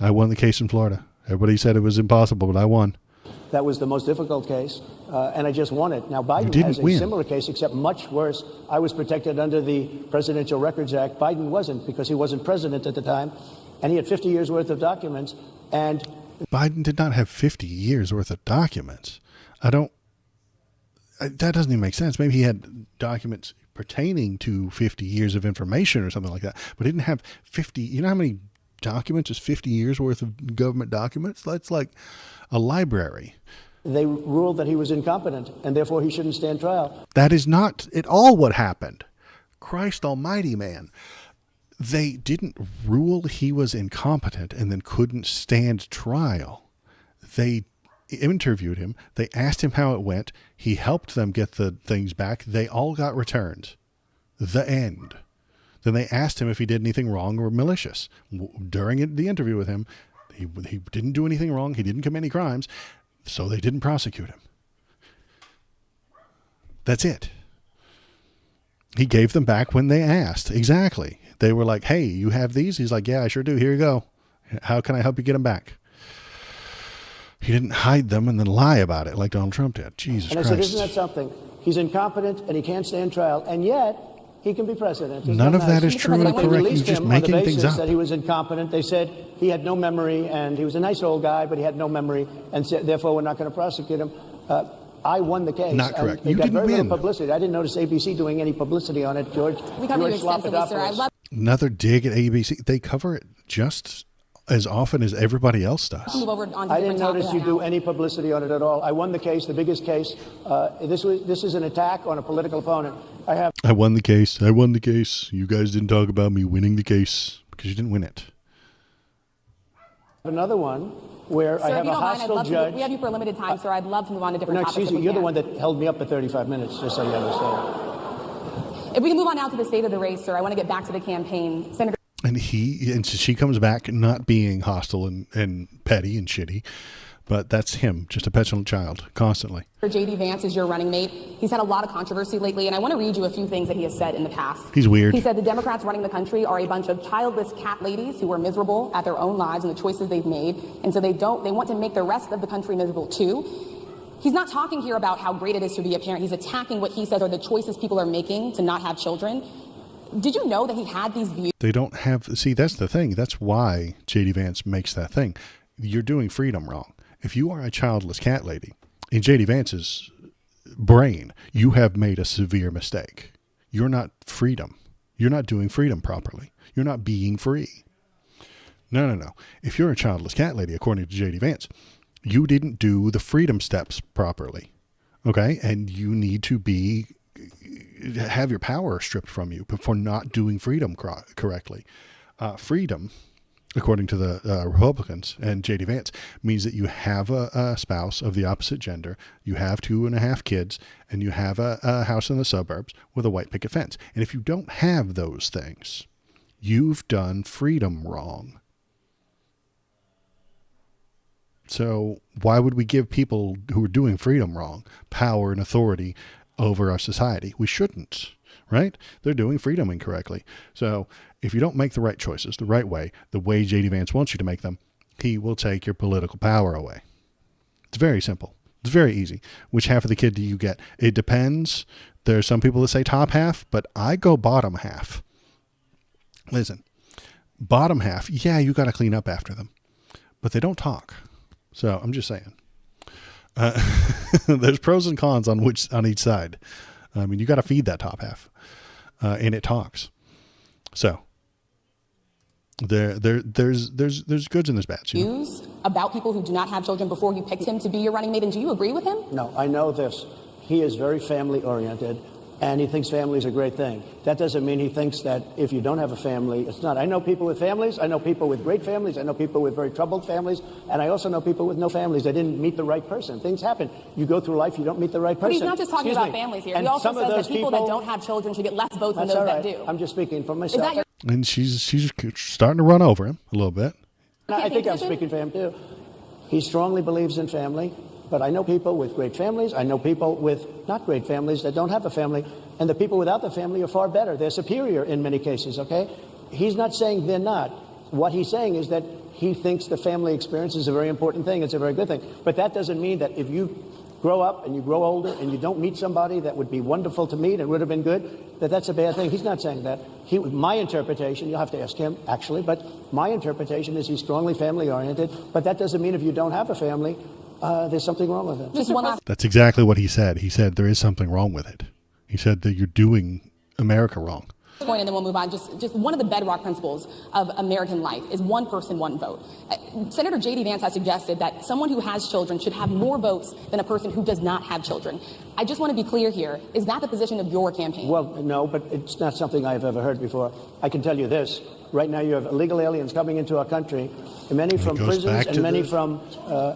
I won the case in Florida. Everybody said it was impossible, but I won.
That was the most difficult case, and I just won it. Now, Biden has a similar case, except much worse. I was protected under the Presidential Records Act. Biden wasn't because he wasn't president at the time, and he had 50 years' worth of documents. And
Biden did not have 50 years' worth of documents. That doesn't even make sense. Maybe he had documents pertaining to 50 years of information or something like that, but he didn't have 50. You know how many documents is 50 years worth of government documents? That's like a library.
They ruled that he was incompetent and therefore he shouldn't stand trial.
That is not at all what happened. Christ almighty, man. They didn't rule he was incompetent and then couldn't stand trial. They interviewed him. They asked him how it went. He helped them get the things back. They all got returned. The end. Then they asked him if he did anything wrong or malicious. During the interview with him, he didn't do anything wrong. He didn't commit any crimes. So they didn't prosecute him. That's it. He gave them back when they asked. Exactly. They were like, hey, you have these? He's like, yeah, I sure do. Here you go. How can I help you get them back? He didn't hide them and then lie about it like Donald Trump did. Jesus Christ.
And I said, isn't that something? He's incompetent and he can't stand trial, and yet he can be president.
None of that is true or correct. He's just making things up.
That he was incompetent. They said he had no memory, and he was a nice old guy, but he had no memory, and therefore we're not going to prosecute him. I won the case.
Not correct.
You
didn't
got very
win.
little publicity. I didn't notice ABC doing any publicity on it, George.
We covered you extensively, sir.
Another dig at ABC. They cover it just as often as everybody else does.
Move over on
I didn't
different
notice you
topics
do
now.
any publicity on it at all. I won the case, the biggest case. This is an attack on a political opponent.
I won the case. I won the case. You guys didn't talk about me winning the case because you didn't win it.
Another one where I
Sir, if
have
you
a
don't mind, I'd
hostile
love
judge.
to. We have you for a limited time, sir. I'd love to move on to different
No,
topics.
excuse
if
me.
we
You're the
can.
one that held me up for 35 minutes, just so you understand.
If we can move on now to the state of the race, sir, I want to get back to the campaign. Senator
And she comes back not being hostile and petty and shitty, but that's him, just a petulant child, constantly.
J.D. Vance is your running mate. He's had a lot of controversy lately, and I want to read you a few things that he has said in the past.
He's weird.
He said the Democrats running the country are a bunch of childless cat ladies who are miserable at their own lives and the choices they've made, and so they want to make the rest of the country miserable too. He's not talking here about how great it is to be a parent. He's attacking what he says are the choices people are making to not have children. Did you know that he had these views?
They don't have, see, that's the thing. That's why J.D. Vance makes that thing. You're doing freedom wrong. If you are a childless cat lady, in J.D. Vance's brain, you have made a severe mistake. You're not freedom. You're not doing freedom properly. You're not being free. No. If you're a childless cat lady, according to J.D. Vance, you didn't do the freedom steps properly. Okay? And you need to have your power stripped from you for not doing freedom correctly. Freedom, according to the Republicans and J.D. Vance, means that you have a spouse of the opposite gender, you have 2.5 kids, and you have a house in the suburbs with a white picket fence. And if you don't have those things, you've done freedom wrong. So why would we give people who are doing freedom wrong power and authority over our society? We shouldn't, right? They're doing freedom incorrectly. So if you don't make the right choices the right way, the way J.D. Vance wants you to make them, he will take your political power away. It's very simple. It's very easy. Which half of the kid do you get? It depends. There are some people that say top half, but I go bottom half. Listen, bottom half, yeah, you got to clean up after them, but they don't talk. So I'm just saying, there's pros and cons on each side. I mean, you got to feed that top half, and it talks. So there's goods and there's bads. You know?
Views about people who do not have children before you picked him to be your running mate, and do you agree with him?
No, I know this. He is very family oriented, and he thinks family is a great thing. That doesn't mean he thinks that if you don't have a family, it's not. I know people with families. I know people with great families. I know people with very troubled families. And I also know people with no families. They didn't meet the right person. Things happen. You go through life, you don't meet the right person.
But he's not just talking about families here. He also says that people that don't have children should get less votes than those that do.
I'm just speaking for myself.
Is that your
And she's starting to run over him a little bit.
I think I'm speaking for him, too. He strongly believes in family. But I know people with great families. I know people with not great families that don't have a family. And the people without the family are far better. They're superior in many cases, okay? He's not saying they're not. What he's saying is that he thinks the family experience is a very important thing. It's a very good thing. But that doesn't mean that if you grow up and you grow older and you don't meet somebody that would be wonderful to meet and would have been good, that's a bad thing. He's not saying that. My interpretation, you'll have to ask him, actually, but my interpretation is he's strongly family-oriented. But that doesn't mean if you don't have a family, there's something wrong with it.
just one last
That's exactly what he said. He said there is something wrong with it. He said that you're doing America wrong.
point, and then we'll move on. Just one of the bedrock principles of American life is one person, one vote. Senator J.D. Vance has suggested that someone who has children should have more votes than a person who does not have children. I just want to be clear here. Is that the position of your campaign?
Well, no, but it's not something I've ever heard before. I can tell you this. Right now you have illegal aliens coming into our country, many from prisons and many from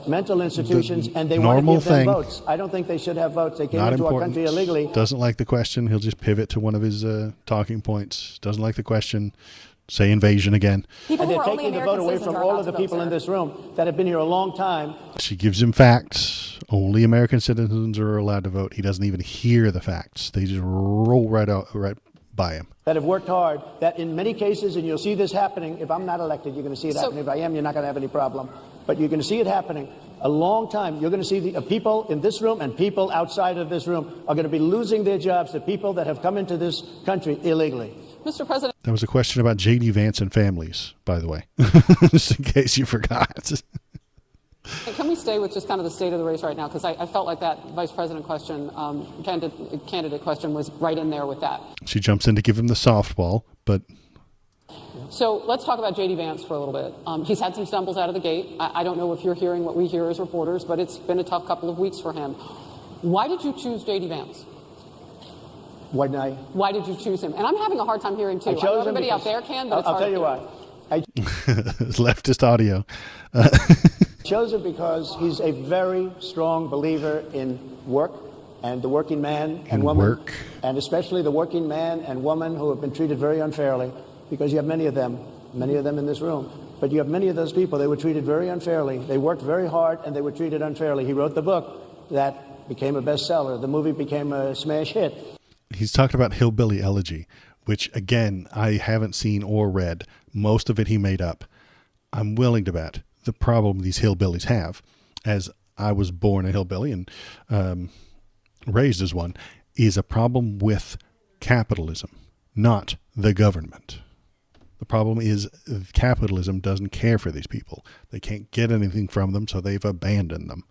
mental institutions, and they want to give them votes. I don't think they should have votes. They came into our country illegally.
Doesn't like the question. He'll just pivot to one of his talking points. Doesn't like the question. Say invasion again.
And they're taking the vote away from all of the people in this room that have been here a long time.
She gives him facts. Only American citizens are allowed to vote. He doesn't even hear the facts. They just roll right by him.
That have worked hard, that in many cases, and you'll see this happening, if I'm not elected, you're going to see it happening. If I am, you're not going to have any problem. But you're going to see it happening a long time. You're going to see the people in this room and people outside of this room are going to be losing their jobs to people that have come into this country illegally.
Mr. President.
That was a question about J.D. Vance and families, by the way, just in case you forgot.
Can we stay with just kind of the state of the race right now? Because I felt like that vice president question, candidate question was right in there with that.
She jumps in to give him the softball, but
So let's talk about J.D. Vance for a little bit. He's had some stumbles out of the gate. I don't know if you're hearing what we hear as reporters, but it's been a tough couple of weeks for him. Why did you choose J.D. Vance?
Why didn't I?
Why did you choose him? And I'm having a hard time hearing, too. I know everybody out there can, but it's
I'll
hard
tell you why.
It's leftist audio.
Chose him because he's a very strong believer in work and the working man and woman. And especially the working man and woman who have been treated very unfairly, because you have many of them in this room. But you have many of those people, they were treated very unfairly. They worked very hard and they were treated unfairly. He wrote the book that became a bestseller. The movie became a smash hit.
He's talking about Hillbilly Elegy, which, again, I haven't seen or read. Most of it he made up. I'm willing to bet the problem these hillbillies have, as I was born a hillbilly and raised as one, is a problem with capitalism, not the government. The problem is capitalism doesn't care for these people. They can't get anything from them, so they've abandoned them.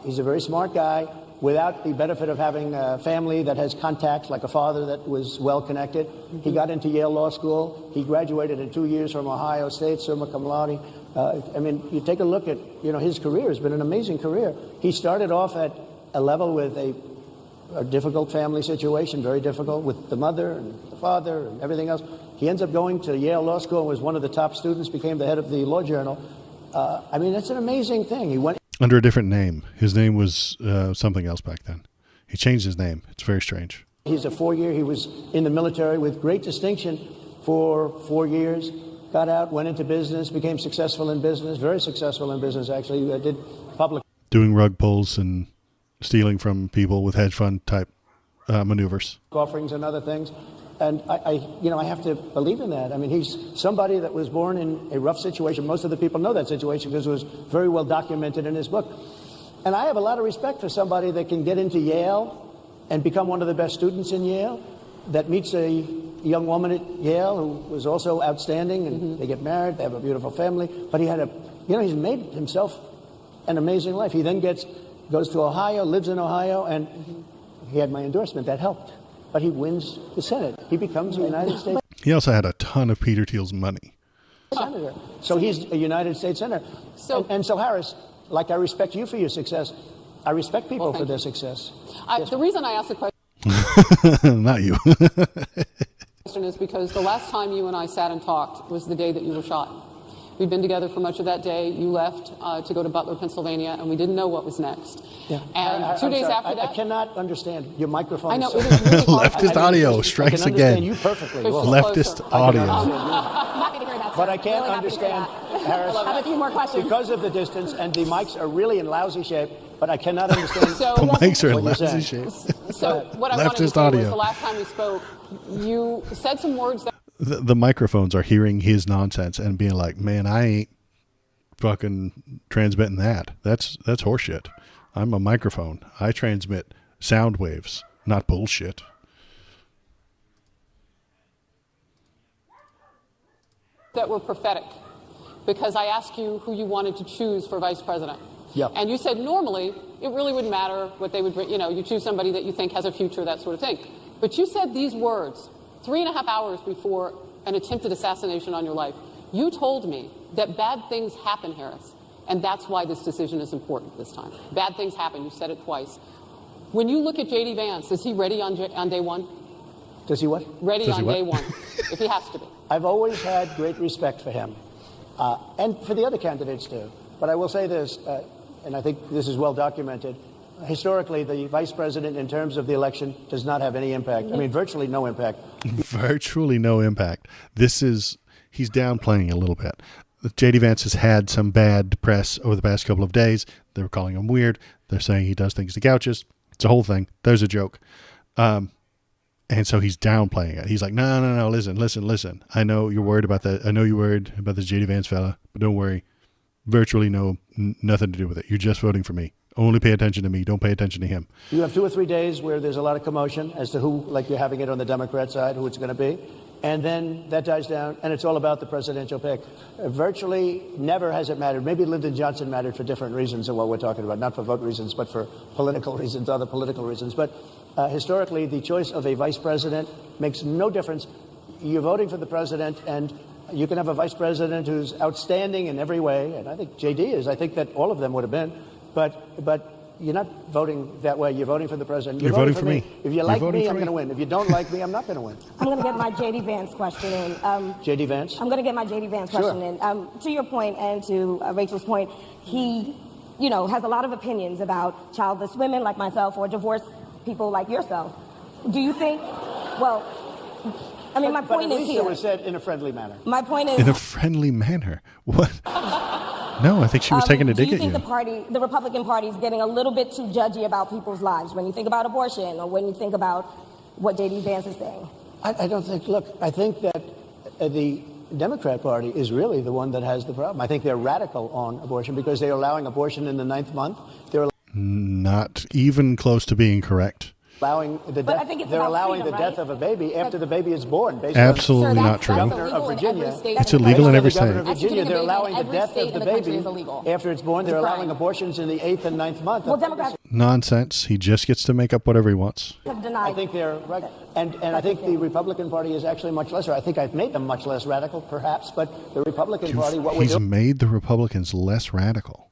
He's a very smart guy. Without the benefit of having a family that has contacts, like a father that was well-connected. He got into Yale Law School. He graduated in 2 years from Ohio State, summa cum laude. I mean, you take a look at, his career has been an amazing career. He started off at a level with a difficult family situation, very difficult, with the mother and the father and everything else. He ends up going to Yale Law School and was one of the top students, became the head of the Law Journal. I mean, it's an amazing thing. He went
under a different name. His name was something else back then. He changed his name. It's very strange.
He's a 4-year. He was in the military with great distinction for 4 years. Got out, went into business, became successful in business, very successful in business, actually. Did public...
Doing rug pulls and stealing from people with hedge fund type maneuvers.
Offerings and other things. And I have to believe in that. I mean, he's somebody that was born in a rough situation. Most of the people know that situation because it was very well documented in his book. And I have a lot of respect for somebody that can get into Yale and become one of the best students in Yale, that meets a young woman at Yale who was also outstanding, and they get married, they have a beautiful family. But he had he's made himself an amazing life. He then goes to Ohio, lives in Ohio, and he had my endorsement. That helped. But he wins the Senate. He becomes a United States.
He also had a ton of Peter Thiel's money.
Senator. So he's a United States Senator. And so, Harris, like I respect you for your success, I respect people for their success.
The reason I asked the question...
Not you.
...is because the last time you and I sat and talked was the day that you were shot. We've been together for much of that day. You left to go to Butler, Pennsylvania, and we didn't know what was next.
Yeah.
And 2 days after that...
I cannot understand your microphone.
I know, it is really hard.
Leftist audio strikes again.
I can understand you perfectly.
Leftist audio.
I'm happy to hear that.
But I can't understand, Harris,
I have a few more questions.
because of the distance, and the mics are really in lousy shape, but I cannot understand.
The mics are in
what you're
lousy
saying.
shape.
So what I wanted to
Leftist
say
audio.
was the last time we spoke, you said some words that...
The microphones are hearing his nonsense and being like, man, I ain't fucking transmitting that. That's horseshit. I'm a microphone. I transmit sound waves, not bullshit.
that were prophetic, because I asked you who you wanted to choose for vice president.
Yep.
And you said normally it really wouldn't matter what they would bring. You choose somebody that you think has a future, that sort of thing. But you said these words 3.5 hours before an attempted assassination on your life. You told me that bad things happen, Harris, and that's why this decision is important this time. Bad things happen. You said it twice. When you look at J.D. Vance, is he ready on day one?
Does he what?
Ready on day one, if he has to be.
I've always had great respect for him, and for the other candidates too. But I will say this, and I think this is well documented. Historically, the vice president, in terms of the election, does not have any impact. I mean, virtually no impact.
Virtually no impact. He's downplaying a little bit. J.D. Vance has had some bad press over the past couple of days. They were calling him weird. They're saying he does things to couches. It's a whole thing. There's a joke. And so he's downplaying it. He's like, no, listen. I know you're worried about that. I know you're worried about this J.D. Vance fella, but don't worry. Virtually nothing to do with it. You're just voting for me. Only pay attention to me. Don't pay attention to him.
You have 2 or 3 days where there's a lot of commotion as to who, like you're having it on the Democrat side, who it's going to be. And then that dies down, and it's all about the presidential pick. Virtually never has it mattered. Maybe Lyndon Johnson mattered for different reasons than what we're talking about, not for vote reasons, but for political reasons, other political reasons. But historically, the choice of a vice president makes no difference. you're voting for the president, and you can have a vice president who's outstanding in every way, and I think JD is. I think that all of them would have been, but you're not voting that way. You're voting for the president.
You're voting for me.
If you like me, I'm going to win. If you don't like me, I'm not going to win.
I'm going to get my JD Vance question in.
JD Vance?
I'm going to get my JD Vance question in. To your point and to Rachel's point, he, has a lot of opinions about childless women like myself or divorced people like yourself. Do you think, well, I mean, my point is here.
But it was said in a friendly manner.
My point is...
In a friendly manner? What? No, I think she was taking a dig at you.
Do you think the Republican Party is getting a little bit too judgy about people's lives when you think about abortion or when you think about what J.D. Vance is saying?
I don't think, look, I think that the Democrat Party is really the one that has the problem. I think they're radical on abortion because they're allowing abortion in the 9th month. They're
not even close to being correct.
Allowing the death, they're allowing the death of a baby after the baby is born.
Absolutely not true.
Governor of Virginia.
It's illegal in every state.
Governor of Virginia, they're allowing the death of the baby after it's born. They're allowing abortions in the 8th and 9th month.
Well, Democrats...
Nonsense. He just gets to make up whatever he wants.
I think they're right. And I think the Republican Party is actually much less. I think I've made them much less radical, perhaps, but the Republican Party, what we're doing...
He's made the Republicans less radical.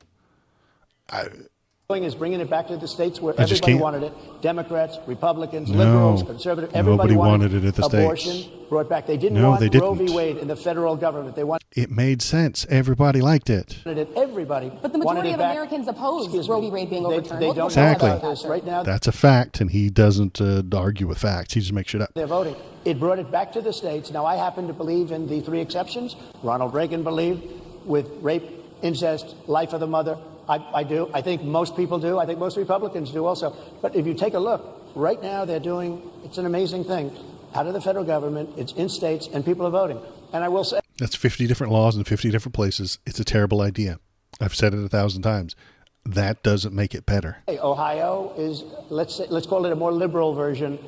Is bringing it back to the states where everybody wanted it. Democrats, Republicans, liberals, conservatives, everybody
wanted it at the
abortion
states.
Brought back. They didn't want Roe v. Wade in the federal government. They wanted
it made sense. Everybody liked it.
Everybody.
But the majority of Americans oppose Roe v. Wade being overturned.
They don't
exactly.
know about this right now.
That's a fact, and he doesn't argue with facts. He just makes shit up.
They're voting. It brought it back to the states. Now, I happen to believe in the 3 exceptions. Ronald Reagan believed with rape, incest, life of the mother. I do. I think most people do. I think most Republicans do also. But if you take a look, right now they're doing, it's an amazing thing. Out of the federal government, it's in states, and people are voting. And I will say...
That's 50 different laws in 50 different places. It's a terrible idea. I've said it 1,000 times. That doesn't make it better.
Ohio is, let's call it a more liberal version,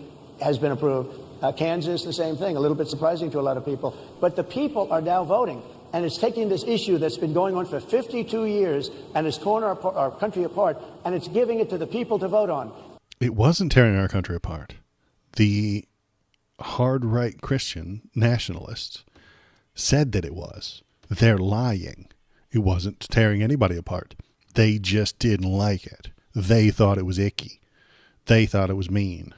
has been approved. Kansas, the same thing. A little bit surprising to a lot of people. But the people are now voting. And it's taking this issue that's been going on for 52 years and has torn our country apart, and it's giving it to the people to vote on.
It wasn't tearing our country apart. The hard right Christian nationalists said that it was. They're lying. It wasn't tearing anybody apart. They just didn't like it. They thought it was icky. They thought it was mean.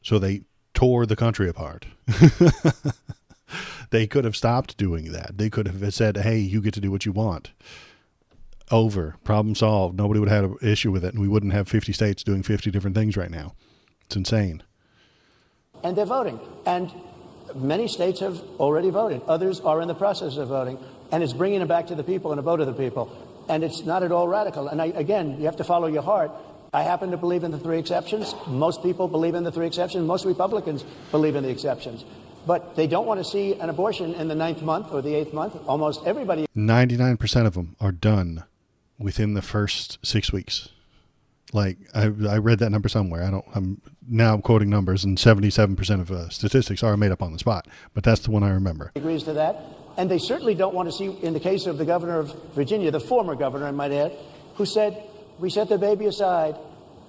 So they tore the country apart. They could have stopped doing that. They could have said, hey, you get to do what you want. Over. Problem solved. Nobody would have had an issue with it, and we wouldn't have 50 states doing 50 different things right now. It's insane.
And they're voting. And many states have already voted. Others are in the process of voting. And it's bringing it back to the people and a vote of the people. And it's not at all radical. And again, you have to follow your heart. I happen to believe in the 3 exceptions. Most people believe in the 3 exceptions. Most Republicans believe in the exceptions. But they don't want to see an abortion in the 9th month or the 8th month. Almost everybody.
99% of them are done within the first 6 weeks. Like I read that number somewhere. I'm now quoting numbers, and 77% of statistics are made up on the spot. But that's the one I remember.
Agrees to that, and they certainly don't want to see. In the case of the governor of Virginia, the former governor, I might add, who said we set the baby aside,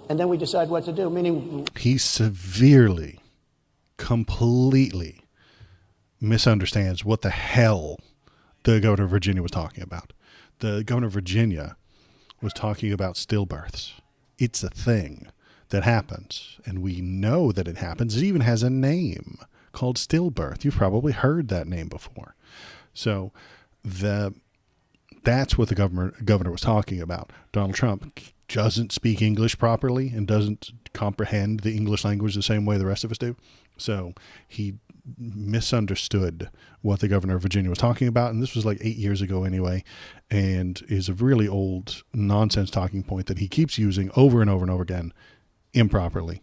and then we decide what to do. Meaning
he severely, completely misunderstands what the hell the governor of Virginia was talking about. The governor of Virginia was talking about stillbirths. It's a thing that happens, and we know that it happens. It even has a name called stillbirth. You've probably heard that name before. So that's what the governor was talking about. Donald Trump doesn't speak English properly and doesn't comprehend the English language the same way the rest of us do. So he misunderstood what the governor of Virginia was talking about. And this was like 8 years ago anyway, and is a really old nonsense talking point that he keeps using over and over and over again improperly.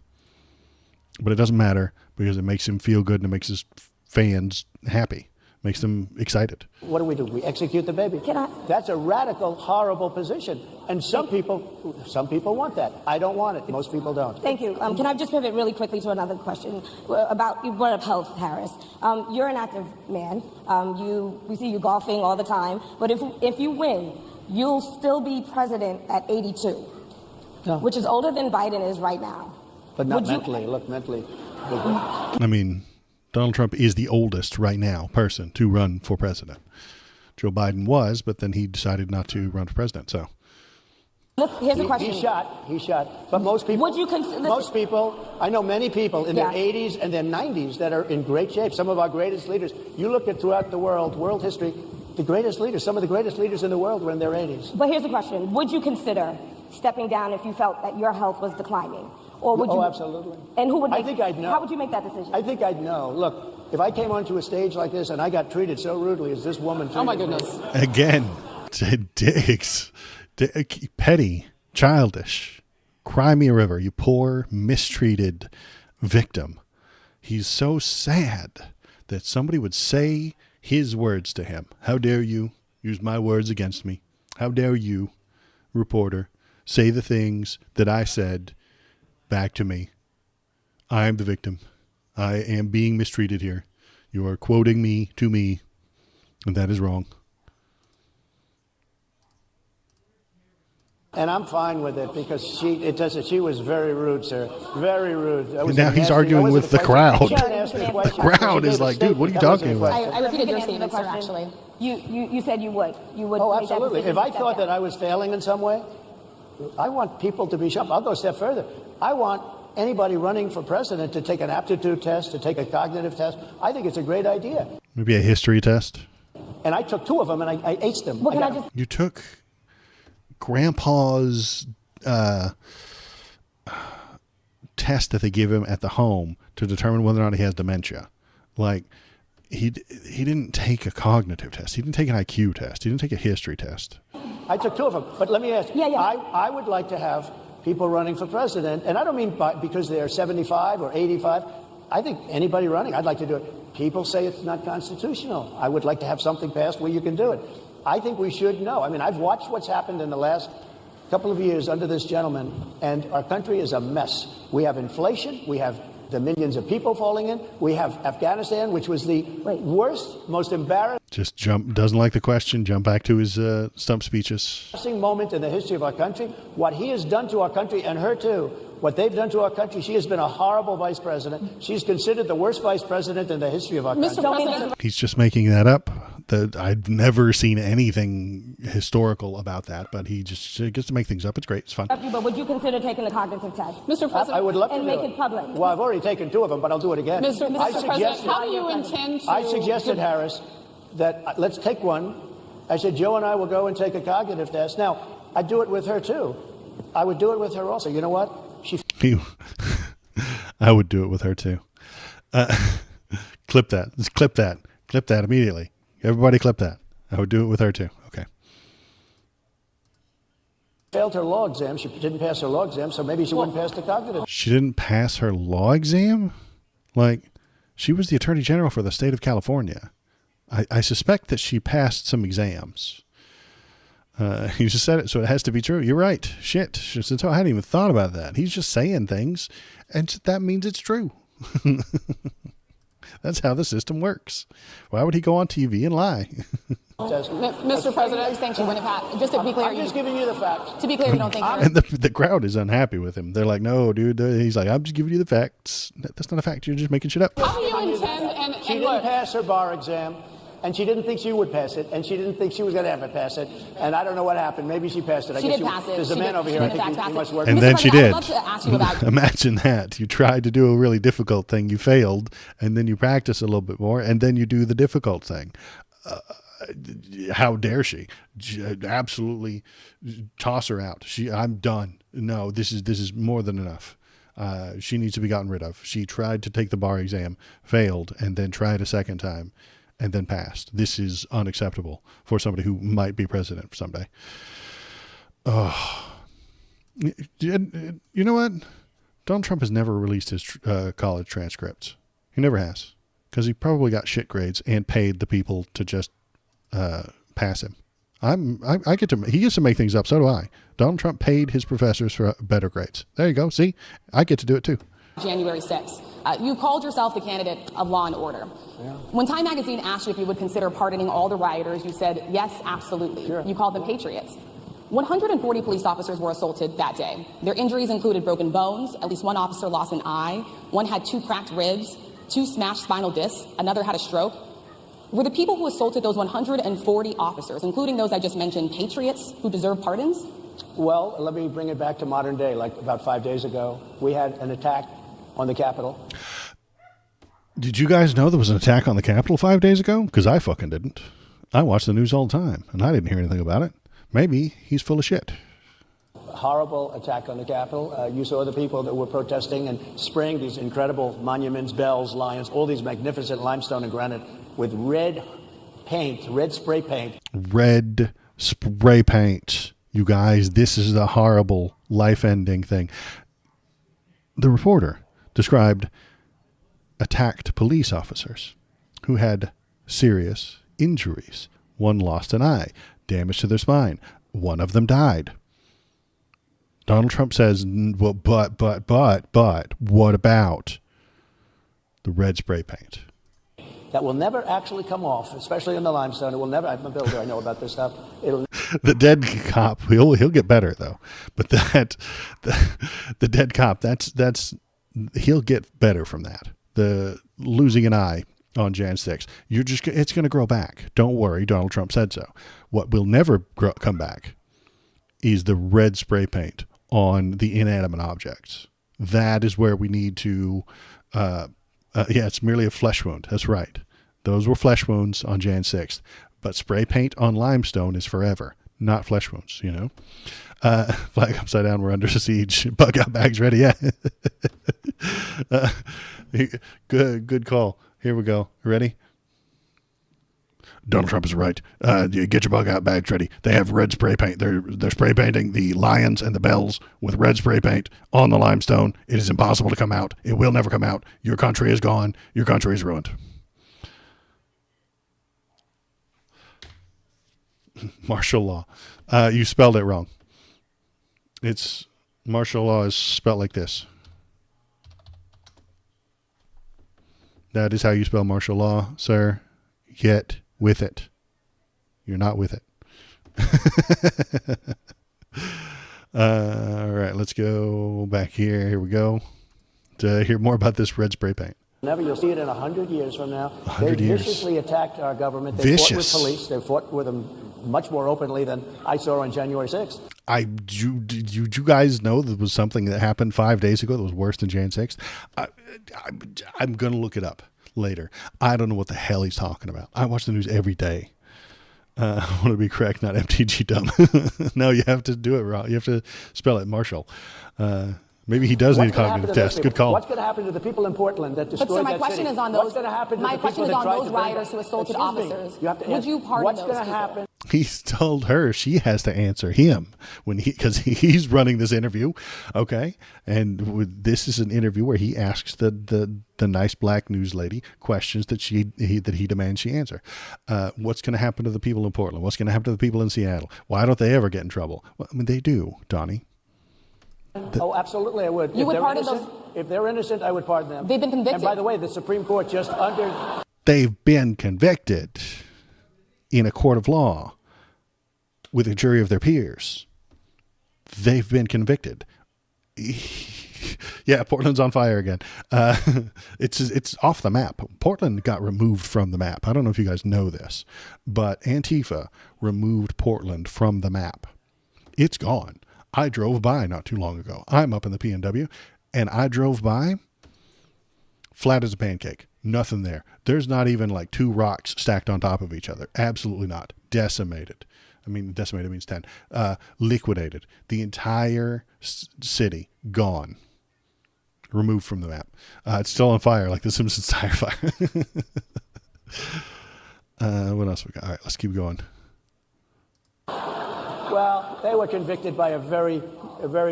But it doesn't matter because it makes him feel good and it makes his fans happy. Makes them excited.
What do? We execute the baby. That's a radical, horrible position. And some people want that. I don't want it. Most people don't.
Thank you. Can I just pivot really quickly to another question about, you brought up health, Harris. You're an active man. We see you golfing all the time. But if you win, you'll still be president at 82, which is older than Biden is right now.
But not mentally. Look, mentally.
I mean, Donald Trump is the oldest right now person to run for president. Joe Biden was, but then he decided not to run for president. So
Here's a question.
He shot. But most people, I know many people in their 80s and their 90s that are in great shape. Some of our greatest leaders. You look at throughout the world history, the greatest leaders, some of the greatest leaders in the world were in their 80s.
But here's a question. Would you consider stepping down if you felt that your health was declining? Or would you?
Absolutely.
And who would
I think I'd know.
How would you make that decision?
I think I'd know. Look, if I came onto a stage like this and I got treated so rudely as this woman treated
Oh, my goodness.
me.
again, Diggs, petty, childish, cry me a river, you poor, mistreated victim. He's so sad that somebody would say his words to him. How dare you use my words against me? How dare you, reporter, say the things that I said back to me? I am the victim. I am being mistreated here. You are quoting me to me, and that is wrong.
And I'm fine with it because she was very rude, sir. Very rude.
And now he's arguing with the crowd. The crowd is like, dude, what are you talking about?
I repeated your statement, sir, actually.
You said you would. You would.
Oh,
make that
absolutely.
decision
If I
to step
thought
down.
that I was failing in some way, I want people to be shocked. I'll go a step further. I want anybody running for president to take an aptitude test, to take a cognitive test. I think it's a great idea.
Maybe a history test.
And I took 2 of them, and I aced them.
Well, can I just?
You took Grandpa's test that they give him at the home to determine whether or not he has dementia. Like, he didn't take a cognitive test. He didn't take an IQ test. He didn't take a history test.
I took 2 of them. But let me ask you,
Yeah.
I would like to have people running for president, and I don't mean because they're 75 or 85. I think anybody running, I'd like to do it. People say it's not constitutional. I would like to have something passed where you can do it. I think we should know. I mean, I've watched what's happened in the last couple of years under this gentleman, and our country is a mess. We have inflation. We have the millions of people falling in. We have Afghanistan, which was the worst, most embarrassing
Just doesn't like the question, jump back to his stump speeches.
moment in the history of our country. What he has done to our country, and her too, what they've done to our country, she has been a horrible vice president. She's considered the worst vice president in the history of our country.
Mr. President,
He's just making that up. I've never seen anything historical about that, but he just gets to make things up. It's great. It's fun.
But would you consider taking the cognitive test?
Mr. President,
I would love to
And
do
make it public.
Well, I've already taken 2 of them, but I'll do it again.
Mr. President, how do you intend to?
I suggested, Harris, that let's take one. I said, Joe and I will go and take a cognitive test. Now, I'd do it with her, too. I would do it with her also. You know what?
I would do it with her, too. Clip that. Just clip that. Clip that immediately. Everybody clip that. I would do it with her, too. Okay.
Failed her law exam. She didn't pass her law exam, so maybe she wouldn't pass the cognitive.
She didn't pass her law exam? Like, she was the Attorney General for the state of California. I suspect that she passed some exams. You just said it, so it has to be true. You're right. Shit. She said, I hadn't even thought about that. He's just saying things, and that means it's true. That's how the system works. Why would he go on TV and lie?
Mr. President,
I just think she wouldn't have had. Just to be clear,
I'm just giving you the facts.
to be clear, you don't think.
And the crowd is unhappy with him. They're like, no, dude. He's like, I'm just giving you the facts. That's not a fact. You're just making shit up.
how do you intend?
She didn't pass her bar exam, and she didn't think she would pass it, and she didn't think she was going to ever pass it. And I don't know what happened. Maybe she passed it. I
She
guess
did pass it.
There's a
She
man
did-
over
she
here. I
did in
think
fact
he
pass
must
it.
work.
And
Mr.
then she
President,
did.
I would love to ask you about.
Imagine that. You tried to do a really difficult thing. You failed. And then you practice a little bit more. And then you do the difficult thing. How dare she? Absolutely toss her out. I'm done. No, this is more than enough. She needs to be gotten rid of. She tried to take the bar exam, failed, and then tried a second time, and then passed. This is unacceptable for somebody who might be president someday. Oh, you know what? Donald Trump has never released his college transcripts. He never has, because he probably got shit grades and paid the people to just pass him. He gets to make things up. So do I. Donald Trump paid his professors for better grades. There you go. See, I get to do it too.
January 6th. You called yourself the candidate of law and order. Yeah. When Time Magazine asked you if you would consider pardoning all the rioters, you said, yes, absolutely. Sure. You called them patriots. 140 police officers were assaulted that day. Their injuries included broken bones. At least one officer lost an eye. One had 2 cracked ribs. 2 smashed spinal discs, another had a stroke. Were the people who assaulted those 140 officers, including those I just mentioned, patriots who deserve pardons?
Well, let me bring it back to modern day. Like about 5 days ago, we had an attack on the Capitol.
Did you guys know there was an attack on the Capitol 5 days ago? Because I fucking didn't. I watch the news all the time, and I didn't hear anything about it. Maybe he's full of shit.
Horrible attack on the Capitol. You saw the people that were protesting and spraying these incredible monuments, bells, lions, all these magnificent limestone and granite with red paint, red spray paint.
Red spray paint. You guys, this is a horrible, life-ending thing. The reporter described attacked police officers who had serious injuries. One lost an eye, damage to their spine. One of them died. Donald Trump says, well, but, what about the red spray paint?
That will never actually come off, especially in the limestone. It will never. I'm a builder. I know about this stuff.
The dead cop, he'll get better though. But the dead cop, that's he'll get better from that. The losing an eye on Jan 6th, it's going to grow back. Don't worry, Donald Trump said so. What will never come back is the red spray paint on the inanimate objects. That is where we need to. It's merely a flesh wound. That's right. Those were flesh wounds on Jan 6th. But spray paint on limestone is forever, not flesh wounds, you know. Flag upside down, we're under siege. Bug out bags ready, yeah. Good call. Here we go. Ready? Donald Trump is right. Get your bug out bags ready. They have red spray paint. They're spray painting the lions and the bells with red spray paint on the limestone. It is impossible to come out. It will never come out. Your country is gone. Your country is ruined. Martial law. You spelled it wrong. It's martial law is spelled like this. That is how you spell martial law, sir. Get with it. You're not with it. All right, let's go back here. Here we go. To hear more about this red spray paint.
Never, you'll see it in 100 years from now.
100
They
years.
viciously attacked our government. They fought with police. They fought with them much more openly than I saw on January 6th.
Did you guys know there was something that happened 5 days ago that was worse than Jan 6th? I'm going to look it up later. I don't know what the hell he's talking about. I watch the news every day. I want to be correct, not MTG dumb. No, you have to do it wrong. You have to spell it Marshall. Maybe he does need a cognitive test. Good call.
What's going to happen to the people in Portland that destroyed that city?
But so my question is on those.
What's going to happen to
my
the
question
people
is
that
on
tried
those
to bring
rioters who assaulted
Excuse me.
officers.
You have to
Would
ask,
you pardon
what's
those
going to
people?
happen?
He's told her she has to answer him because he's running this interview, okay? And this is an interview where he asks the nice black news lady questions that he demands she answer. What's going to happen to the people in Portland? What's going to happen to the people in Seattle? Why don't they ever get in trouble? Well, I mean, they do, Donnie.
Oh, absolutely, I would.
You would pardon those?
If they're innocent, I would pardon them.
They've been convicted.
And by the way, the Supreme Court just
They've been convicted in a court of law with a jury of their peers. They've been convicted. Yeah, Portland's on fire again. It's off the map. Portland got removed from the map. I don't know if you guys know this, but Antifa removed Portland from the map. It's gone. I drove by not too long ago. I'm up in the PNW, and I drove by flat as a pancake. Nothing there. There's not even like 2 rocks stacked on top of each other. Absolutely not. Decimated. I mean, decimated means 10. Liquidated. The entire city gone. Removed from the map. It's still on fire, like the Simpsons tire fire. What else we got? All right, let's keep going.
Well, they were convicted by a very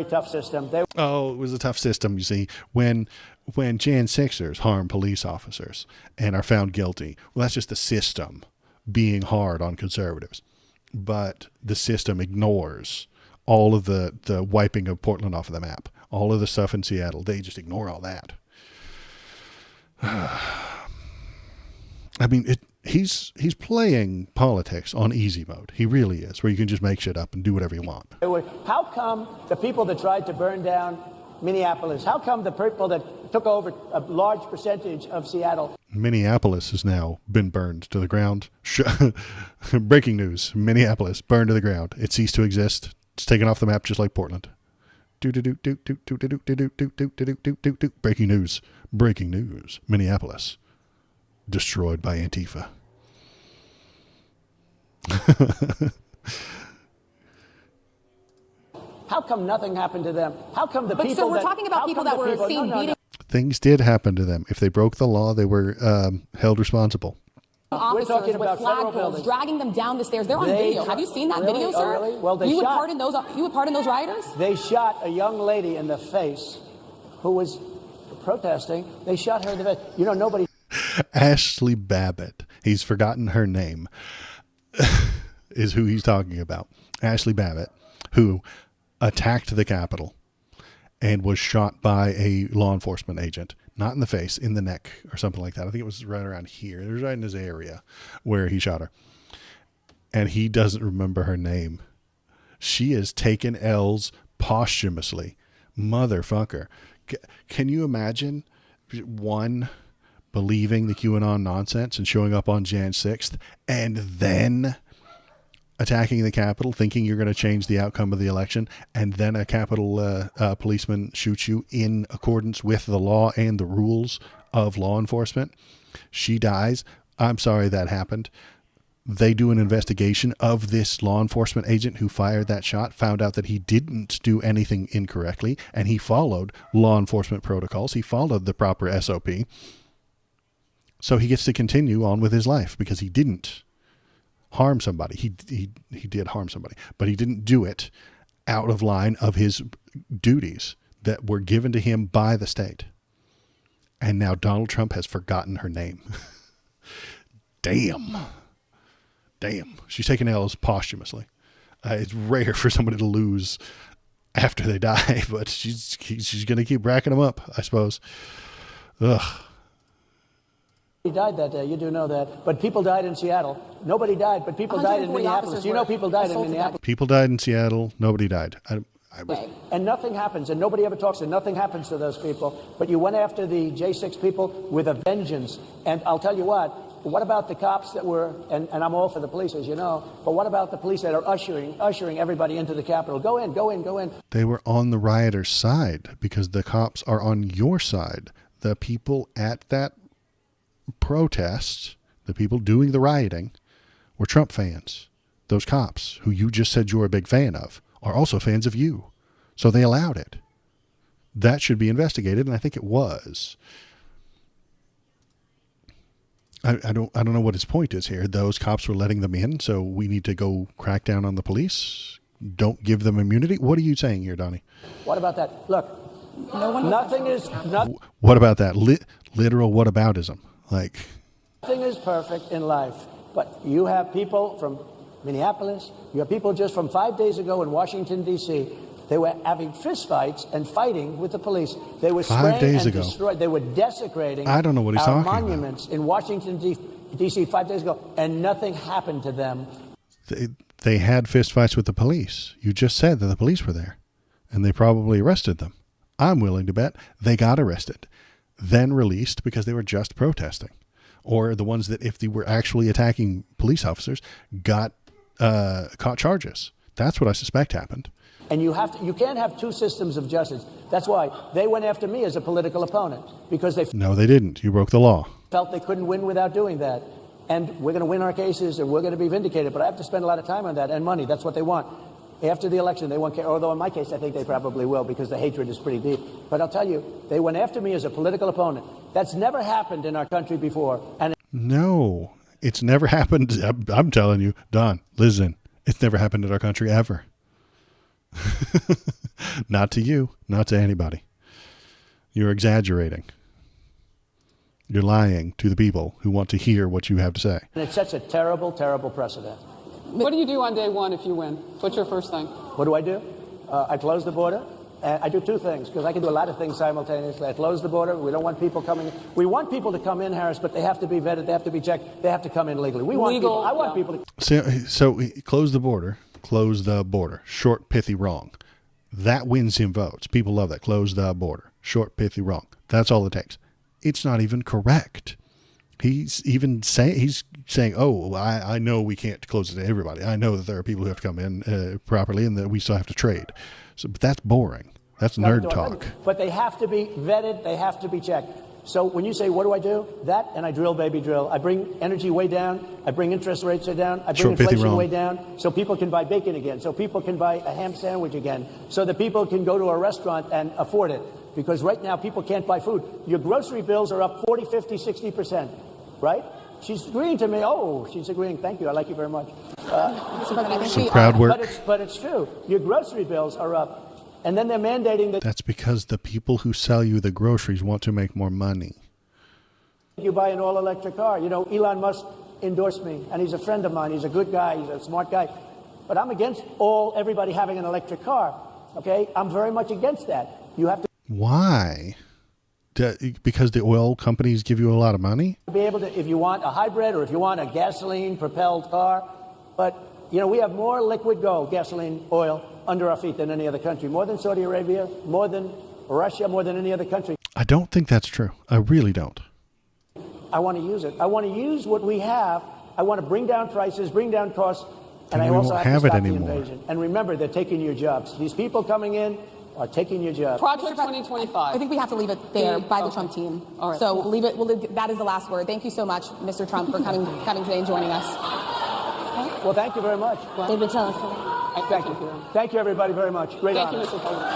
tough system. It
was a tough system, you see. When Jan 6ers harm police officers and are found guilty, well, that's just the system being hard on conservatives. But the system ignores all of the wiping of Portland off of the map, all of the stuff in Seattle. They just ignore all that. I mean, he's playing politics on easy mode. He really is, where you can just make shit up and do whatever you want.
How come the people that tried to burn down Minneapolis? How come the people that took over a large percentage of Seattle?
Minneapolis has now been burned to the ground. Breaking news. Minneapolis burned to the ground. It ceased to exist. It's taken off the map just like Portland. Breaking news. Breaking news. Minneapolis destroyed by Antifa.
How come nothing happened to them? How come the
But
people
so we're talking about people that were seen beating
Things did happen to them. If they broke the law, they were held responsible.
officers
talking about
with
federal
flagpoles,
buildings.
dragging them down the stairs. They're on
They
video. Have you seen that
really?
video,
Oh,
sir?
really? Well, they
you would
shot-
pardon those. You would pardon those rioters?
They shot a young lady in the face who was protesting. They shot her in the face. You know, nobody.
Ashley Babbitt. He's forgotten her name. Is who he's talking about. Ashley Babbitt, who attacked the Capitol and was shot by a law enforcement agent. Not in the face, in the neck or something like that. I think it was right around here. It was right in his area where he shot her. And he doesn't remember her name. She has taken L's posthumously. Motherfucker. Can you imagine one believing the QAnon nonsense and showing up on Jan 6th and then attacking the Capitol, thinking you're going to change the outcome of the election, and then a Capitol policeman shoots you in accordance with the law and the rules of law enforcement? She dies. I'm sorry that happened. They do an investigation of this law enforcement agent who fired that shot, found out that he didn't do anything incorrectly, and he followed law enforcement protocols. He followed the proper SOP. So he gets to continue on with his life because he didn't harm somebody. He did harm somebody, but he didn't do it out of line of his duties that were given to him by the state. And now Donald Trump has forgotten her name. Damn. She's taken L's posthumously. It's rare for somebody to lose after they die, but she's going to keep racking them up, I suppose. Ugh.
He died that day. You do know that. But people died in Seattle. Nobody died, but people died in
140
Minneapolis.
officers
You know
were
people died in
assaulted
Minneapolis.
People died in Seattle. Nobody died.
And nothing happens, and nobody ever talks, and nothing happens to those people. But you went after the J6 people with a vengeance. And I'll tell you what about the cops that were, and I'm all for the police, as you know, but what about the police that are ushering everybody into the Capitol? Go in.
They were on the rioters' side because the cops are on your side. The people at that protest, the people doing the rioting, were Trump fans. Those cops, who you just said you're a big fan of, are also fans of you. So they allowed it. That should be investigated, and I think it was. I don't know what his point is here. Those cops were letting them in, so we need to go crack down on the police. Don't give them immunity. What are you saying here, Donnie?
What about that? Look, nothing is
What about that? Literal whataboutism. Like,
nothing is perfect in life, but you have people from Minneapolis. You have people just from 5 days ago in Washington, D.C. They were having fistfights and fighting with the police. They were
5 days
spraying and
ago.
destroying. They were desecrating
I don't know what he's
our
talking
monuments
about.
in Washington, D.C. 5 days ago, and nothing happened to them.
They had fistfights with the police. You just said that the police were there, and they probably arrested them. I'm willing to bet they got arrested, then released because they were just protesting. Or the ones that, if they were actually attacking police officers, got caught charges. That's what I suspect happened.
And you can't have two systems of justice. That's why they went after me as a political opponent, because they
No, they didn't. You broke the law.
felt they couldn't win without doing that. And we're going to win our cases, and we're going to be vindicated. But I have to spend a lot of time on that and money. That's what they want. After the election, they won't care. Although in my case, I think they probably will, because the hatred is pretty deep. But I'll tell you, they went after me as a political opponent. That's never happened in our country before. And
No, it's never happened. I'm telling you, Don, listen, it's never happened in our country ever. Not to you, not to anybody. You're exaggerating. You're lying to the people who want to hear what you have to say.
it sets a terrible, terrible precedent.
What do you do on day one if you win? What's your first thing?
What do? I close the border. And I do two things, because I can do a lot of things simultaneously. I close the border. We don't want people coming in. We want people to come in, Harris, but they have to be vetted. They have to be checked. They have to come in legally. I want people to.
So close the border. Close the border. Short, pithy, wrong. That wins him votes. People love that. Close the border. Short, pithy, wrong. That's all it takes. It's not even correct. He's saying, oh, I know we can't close it to everybody. I know that there are people who have to come in properly and that we still have to trade. So, but that's boring. That's nerd talk.
But they have to be vetted. They have to be checked. So when you say, what do I do? That, and I drill, baby, drill. I bring energy way down. I bring interest rates down. I bring inflation way down so people can buy bacon again, so people can buy a ham sandwich again, so that people can go to a restaurant and afford it. Because right now people can't buy food. Your grocery bills are up 40, 50, 60%, right? She's agreeing to me. Oh, she's agreeing. Thank you. I like you very much.
Some crowd work.
But it's true. Your grocery bills are up. And then they're mandating that.
That's because the people who sell you the groceries want to make more money.
You buy an all-electric car. You know, Elon Musk endorsed me, and he's a friend of mine. He's a good guy. He's a smart guy. But I'm against everybody having an electric car. Okay? I'm very much against that. You have to.
Why? Because the oil companies give you a lot of money?
Be able to, if you want a hybrid or if you want a gasoline-propelled car. But, you know, we have more liquid gold, gasoline, oil, under our feet than any other country. More than Saudi Arabia, more than Russia, more than any other country.
I don't think that's true. I really don't.
I want to use it. I want to use what we have. I want to bring down prices, bring down costs, and I also have to stop the invasion. And remember, they're taking your jobs. These people coming in are taking your jobs.
Project 2025.
I think we have to leave it there by the Trump team.
All right.
So leave it. That is the last word. Thank you so much, Mr. Trump, for coming today and joining us.
Well, thank you very much.
They've been telling us.
Thank you. Thank you, everybody, very much. Great honor.
Thank you, Mr. President.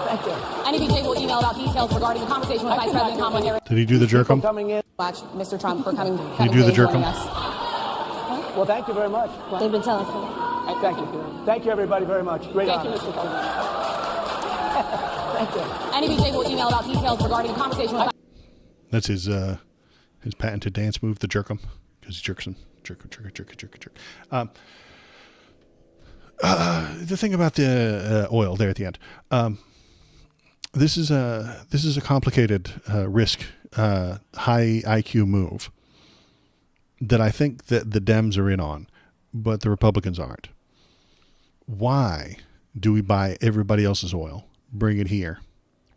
Thank you.
NBJ will email about details regarding the conversation with Vice President Kamala Harris.
Did he do the jerkum?
Coming in.
Much, Mr. Trump, for coming
Did he do the
today and joining
jerkum?
us.
Well, thank you very much.
They've been telling us.
Thank you. Thank you, everybody, very much. Great
Thank you,
honor.
Mr. President.
Thank you.
NBJ will email about details regarding the conversation with.
That's his patented dance move, the jerkum, because he jerks him. Jerk. The thing about the oil there at the end, this is a complicated risk, high IQ move that I think that the Dems are in on, but the Republicans aren't. Why do we buy everybody else's oil, bring it here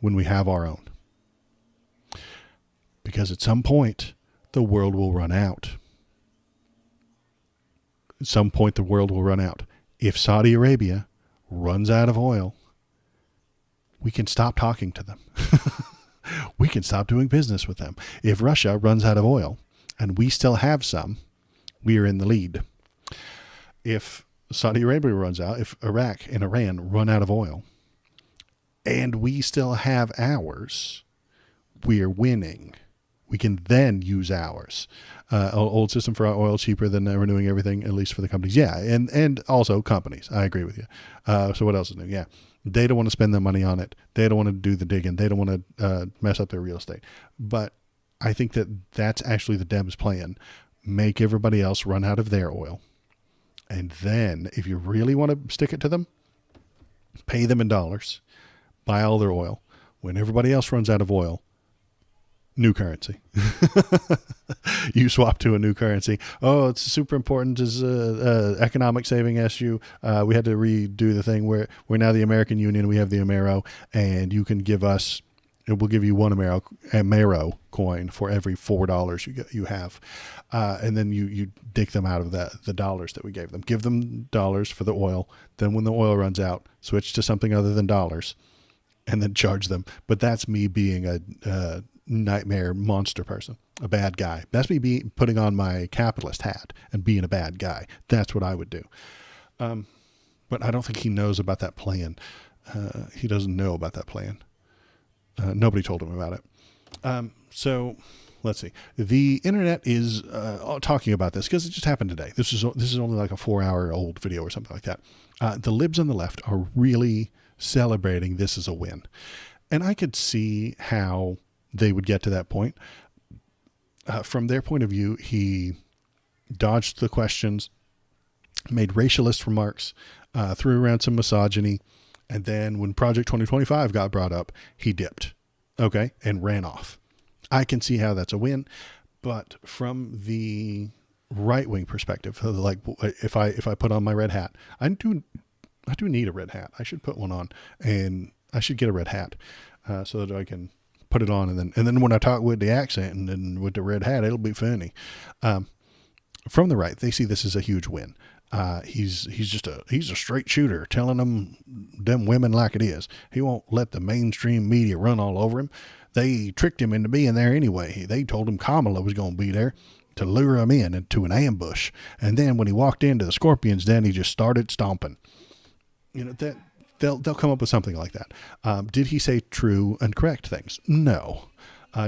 when we have our own? Because at some point the world will run out. At some point the world will run out. If Saudi Arabia runs out of oil, we can stop talking to them. We can stop doing business with them. If Russia runs out of oil and we still have some, we are in the lead. If Saudi Arabia runs out, if Iraq and Iran run out of oil and we still have ours, we are winning. We can then use ours. Old system for oil cheaper than renewing everything, at least for the companies. Yeah, and also companies. I agree with you. So what else is new? Yeah, they don't want to spend their money on it. They don't want to do the digging. They don't want to mess up their real estate. But I think that that's actually the Dems' plan. Make everybody else run out of their oil. And then, if you really want to stick it to them, pay them in dollars, buy all their oil. When everybody else runs out of oil, new currency. You swap to a new currency. Oh, it's super important as economic saving issue. We had to redo the thing where we're now the American Union. We have the Amero, and you can give us. We'll give you one Amero coin for every $4 you have, and then you dig them out of the dollars that we gave them. Give them dollars for the oil. Then when the oil runs out, switch to something other than dollars, and then charge them. But that's me being a nightmare monster person, a bad guy. That's me putting on my capitalist hat and being a bad guy. That's what I would do. But I don't think he knows about that plan. He doesn't know about that plan. Nobody told him about it. So let's see. The internet is talking about this because it just happened today. This is only like a 4-hour old video or something like that. The libs on the left are really celebrating this as a win. And I could see how they would get to that point. From their point of view, he dodged the questions, made racialist remarks, threw around some misogyny, and then when Project 2025 got brought up, he dipped, okay, and ran off. I can see how that's a win, but from the right-wing perspective, like if I put on my red hat, I do I do need a red hat. I should put one on, and I should get a red hat so that I can put it on, and then when I talk with the accent and then with the red hat, it'll be funny. From the right, they see this as a huge win. He's a straight shooter, telling them women like it is. He won't let the mainstream media run all over him. They tricked him into being there anyway. They told him Kamala was going to be there to lure him into an ambush. And then when he walked into the Scorpion's den, he just started stomping. That they'll come up with something like that. Did he say true and correct things? No.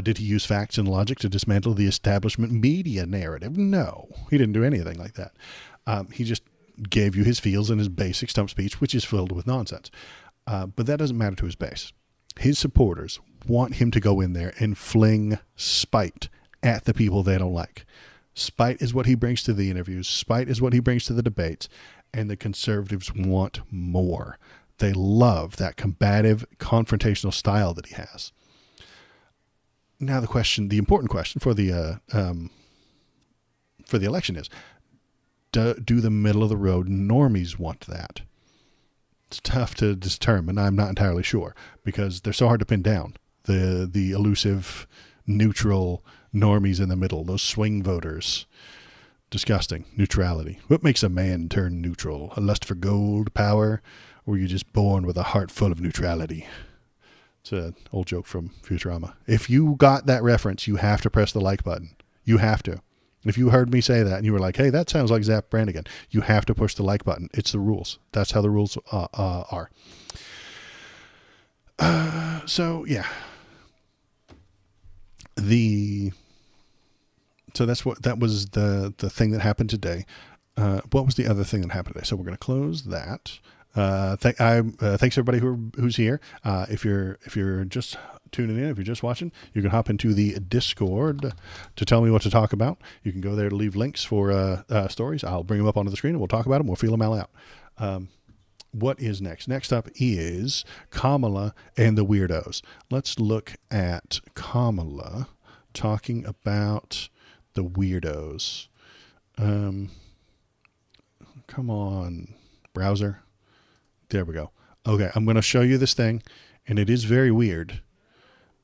Did he use facts and logic to dismantle the establishment media narrative? No. He didn't do anything like that. He just gave you his feels and his basic stump speech, which is filled with nonsense. But that doesn't matter to his base. His supporters want him to go in there and fling spite at the people they don't like. Spite is what he brings to the interviews. Spite is what he brings to the debates. And the conservatives want more. They love that combative, confrontational style that he has. Now the important question for the election is, do the middle of the road normies want that? It's tough to determine. I'm not entirely sure because they're so hard to pin down. The elusive, neutral normies in the middle, those swing voters. Disgusting. Neutrality. What makes a man turn neutral? A lust for gold, power, or were you just born with a heart full of neutrality? It's an old joke from Futurama. If you got that reference, you have to press the like button. You have to. If you heard me say that and you were like, hey, that sounds like Zap Brannigan, you have to push the like button. It's the rules. That's how the rules are. So, yeah. So that was the thing that happened today. What was the other thing that happened today? So we're going to close that. Thanks everybody who's here. If you're just tuning in, if you're just watching, you can hop into the Discord to tell me what to talk about. You can go there to leave links for stories. I'll bring them up onto the screen and we'll talk about them. We'll feel them all out. What is next? Next up is Kamala and the Weirdos. Let's look at Kamala talking about the Weirdos. Come on, browser. There we go. Okay, I'm going to show you this thing, and it is very weird,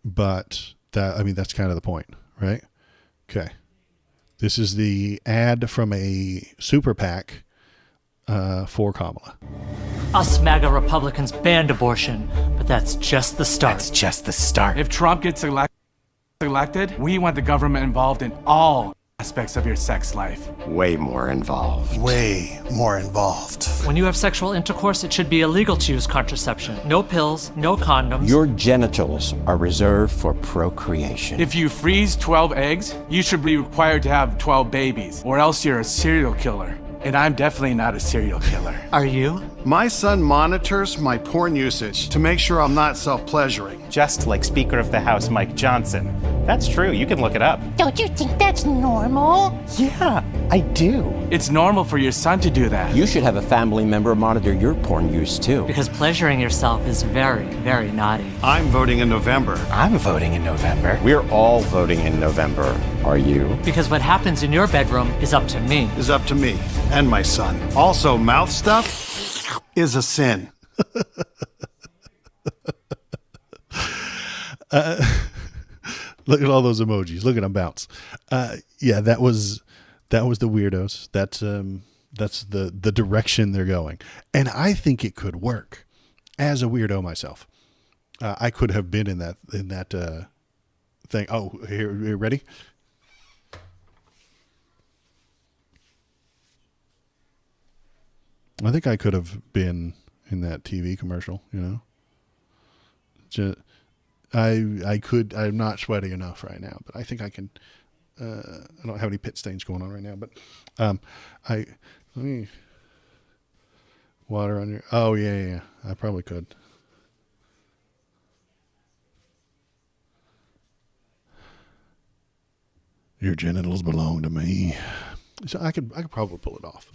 but that's kind of the point, right? Okay. This is the ad from a super PAC for Kamala.
Us MAGA Republicans banned abortion, but that's just the start.
That's just the start.
If Trump gets elected, we want the government involved in all aspects of your sex life.
Way more involved.
Way more involved.
When you have sexual intercourse, it should be illegal to use contraception. No pills, no condoms.
Your genitals are reserved for procreation.
If you freeze 12 eggs, you should be required to have 12 babies, or else you're a serial killer. And I'm definitely not a serial killer.
Are you?
My son monitors my porn usage to make sure I'm not self-pleasuring.
Just like Speaker of the House Mike Johnson. That's true, you can look it up.
Don't you think that's normal?
Yeah, I do.
It's normal for your son to do that.
You should have a family member monitor your porn use too.
Because pleasuring yourself is very, very naughty.
I'm voting in November.
I'm voting in November.
We're all voting in November. Are you?
Because what happens in your bedroom is up to me.
Is up to me and my son. Also, mouth stuff is a sin.
Look at all those emojis. Look at them bounce. Yeah, that was the Weirdos. That's the direction they're going, and I think it could work. As a weirdo myself, I could have been in that thing. Oh, here, ready? I think I could have been in that TV commercial, I could. I'm not sweaty enough right now, but I think I can. I don't have any pit stains going on right now, but let me water on your. Oh yeah. I probably could. Your genitals belong to me, so I could probably pull it off.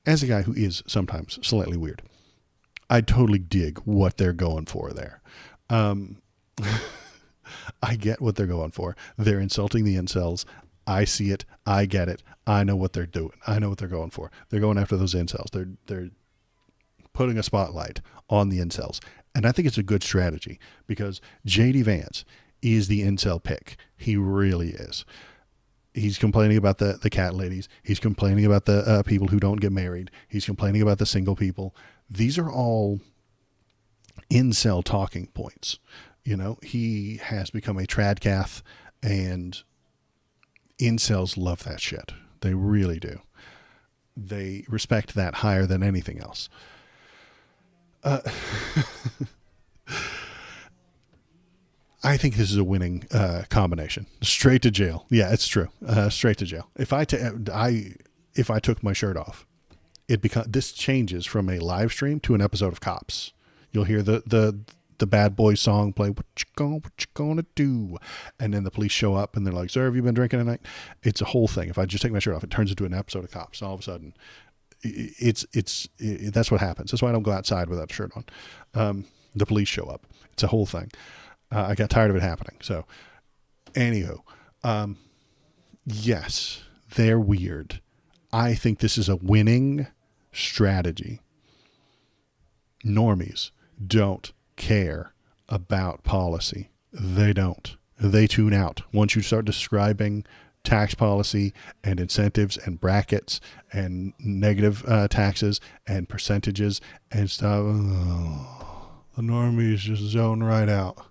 As a guy who is sometimes slightly weird, I totally dig what they're going for there. I get what they're going for. They're insulting the incels. I see it. I get it. I know what they're doing. I know what they're going for. They're going after those incels. They're putting a spotlight on the incels. And I think it's a good strategy because J.D. Vance is the incel pick. He really is. He's complaining about the cat ladies. He's complaining about the people who don't get married. He's complaining about the single people. These are all incel talking points. You know, he has become a tradcath, and incels love that shit. They really do. They respect that higher than anything else. I think this is a winning combination. Straight to jail. Yeah, it's true. Straight to jail. If I took my shirt off, this changes from a live stream to an episode of Cops. You'll hear the Bad Boys song play. What you gonna do? And then the police show up and they're like, "Sir, have you been drinking tonight?" It's a whole thing. If I just take my shirt off, it turns into an episode of Cops. And all of a sudden, that's what happens. That's why I don't go outside without a shirt on. The police show up. It's a whole thing. I got tired of it happening. So, anywho, yes, they're weird. I think this is a winning strategy. Normies don't care about policy. They don't. They tune out. Once you start describing tax policy and incentives and brackets and negative taxes and percentages and stuff, the normies just zone right out.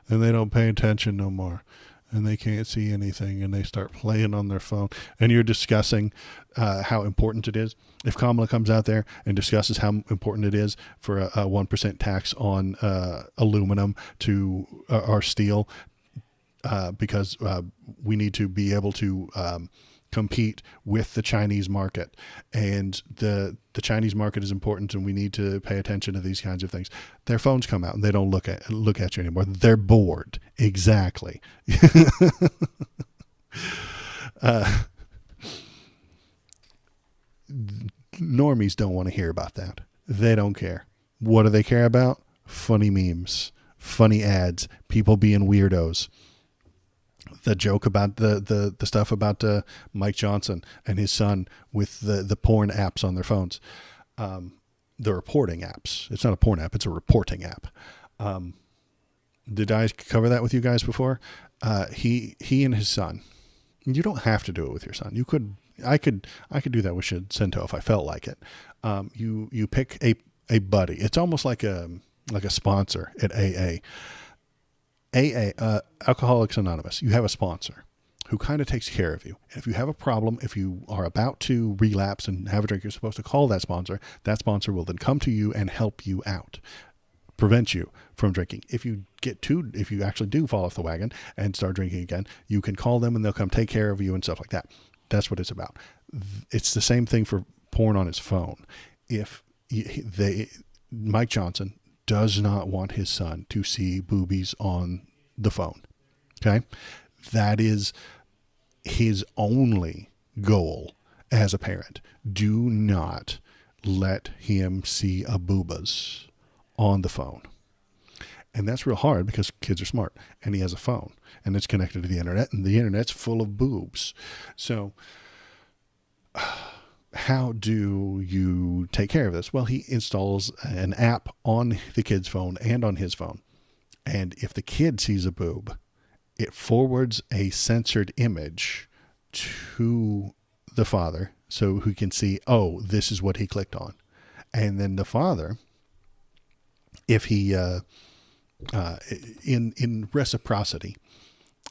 And they don't pay attention no more. And they can't see anything. And they start playing on their phone. And you're discussing how important it is. If Kamala comes out there and discusses how important it is for a 1% tax on aluminum or steel, because we need to be able to compete with the Chinese market, and the Chinese market is important, and we need to pay attention to these kinds of things. Their phones come out and they don't look at you anymore. They're bored. Exactly. Normies don't want to hear about that. They don't care. What do they care about? Funny memes, funny ads, people being weirdos. The joke about the stuff about Mike Johnson and his son with the porn apps on their phones, the reporting apps. It's not a porn app; it's a reporting app. Did I cover that with you guys before? He and his son. You don't have to do it with your son. You could. I could do that with Shinto if I felt like it. You pick a buddy. It's almost like a sponsor at AA. Alcoholics Anonymous, you have a sponsor who kind of takes care of you. And if you have a problem, if you are about to relapse and have a drink, you're supposed to call that sponsor. That sponsor will then come to you and help you out, prevent you from drinking. If you actually do fall off the wagon and start drinking again, you can call them and they'll come take care of you and stuff like that. That's what it's about. It's the same thing for porn on his phone. Mike Johnson does not want his son to see boobies on the phone. Okay? That is his only goal as a parent. Do not let him see a boobas on the phone. And that's real hard because kids are smart and he has a phone and it's connected to the internet and the internet's full of boobs. So how do you take care of this? Well, he installs an app on the kid's phone and on his phone. And if the kid sees a boob, it forwards a censored image to the father so he can see, oh, this is what he clicked on. And then the father, if he, in reciprocity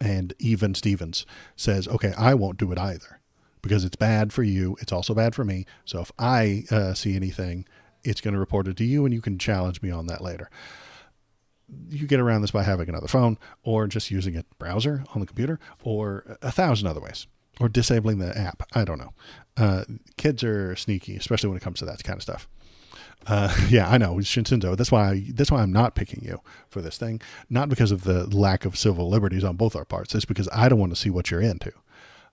and even Stevens says, okay, I won't do it either, because it's bad for you. It's also bad for me. So if I see anything, it's going to report it to you and you can challenge me on that later. You get around this by having another phone or just using a browser on the computer or 1,000 other ways or disabling the app. I don't know. Kids are sneaky, especially when it comes to that kind of stuff. Yeah, I know. Shinsundo. That's why I'm not picking you for this thing. Not because of the lack of civil liberties on both our parts. It's because I don't want to see what you're into.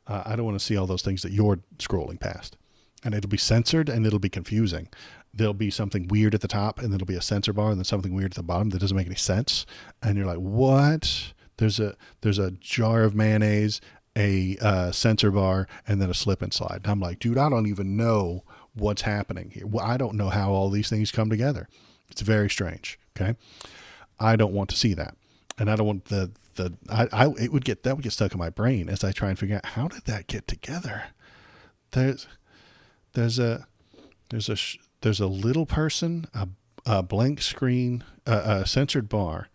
I don't want to see all those things that you're scrolling past. And it'll be censored and it'll be confusing. There'll be something weird at the top and there'll be a censor bar and then something weird at the bottom that doesn't make any sense. And you're like, what? There's a jar of mayonnaise a sensor bar, and then a slip and slide. And I'm like, dude, I don't even know what's happening here. Well, I don't know how all these things come together. It's very strange. Okay. I don't want to see that. And I don't want that would get stuck in my brain as I try and figure out, how did that get together? There's a little person, a blank screen, a censored bar,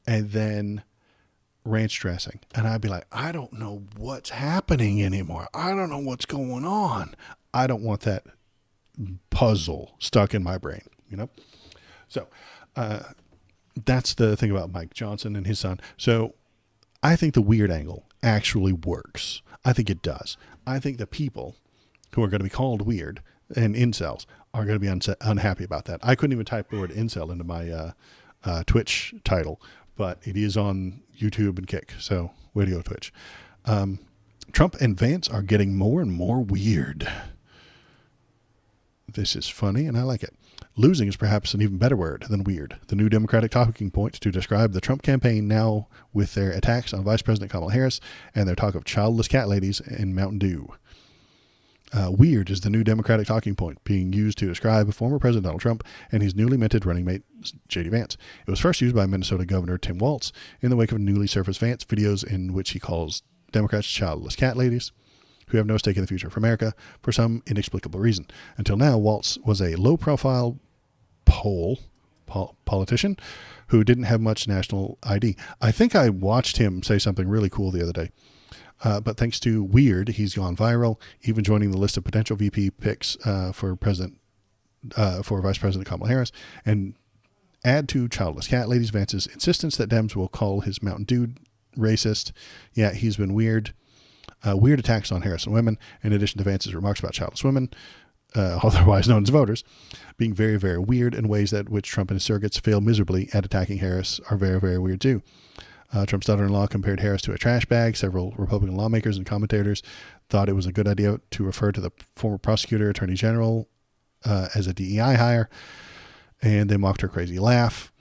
and then ranch dressing. And I'd be like, I don't know what's happening anymore. I don't know what's going on. I don't want that puzzle stuck in my brain, So, that's the thing about Mike Johnson and his son. So I think the weird angle actually works. I think it does. I think the people who are going to be called weird and incels are going to be unhappy about that. I couldn't even type the word incel into my Twitch title, but it is on YouTube and Kick. So way to go, Twitch. Trump and Vance are getting more and more weird. This is funny and I like it. Losing is perhaps an even better word than weird. The new Democratic talking points to describe the Trump campaign now with their attacks on Vice President Kamala Harris and their talk of childless cat ladies and Mountain Dew. Weird is the new Democratic talking point being used to describe former President Donald Trump and his newly minted running mate, J.D. Vance. It was first used by Minnesota Governor Tim Walz in the wake of newly surfaced Vance videos in which he calls Democrats childless cat ladies who have no stake in the future of America for some inexplicable reason. Until now, Walz was a low-profile politician who didn't have much national ID. I think I watched him say something really cool the other day. But thanks to Weird, he's gone viral, even joining the list of potential VP picks for Vice President Kamala Harris. And add to childless cat ladies Vance's insistence that Dems will call his Mountain Dew racist. Yeah, he's been weird. Weird attacks on Harris and women, in addition to Vance's remarks about childless women, otherwise known as voters, being very, very weird, in ways that which Trump and his surrogates fail miserably at attacking Harris are very, very weird too. Trump's daughter-in-law compared Harris to a trash bag. Several Republican lawmakers and commentators thought it was a good idea to refer to the former prosecutor, attorney general, as a DEI hire, and they mocked her crazy laugh.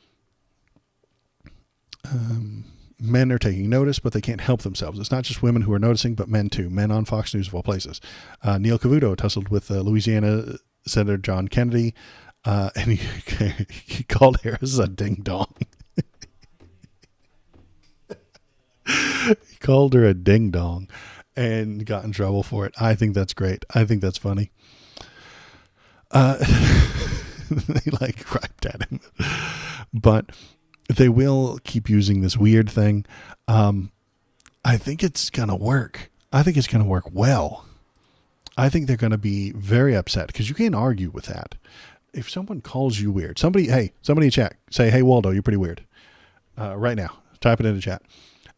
Men are taking notice, but they can't help themselves. It's not just women who are noticing, but men too. Men on Fox News of all places. Neil Cavuto tussled with Louisiana Senator John Kennedy, and he called Harris a ding-dong. He called her a ding-dong and got in trouble for it. I think that's great. I think that's funny. They griped at him. But they will keep using this weird thing. I think it's going to work. I think it's going to work well. I think they're going to be very upset because you can't argue with that. If someone calls you weird, somebody in chat, say, hey, Waldo, you're pretty weird. Right now, type it into chat.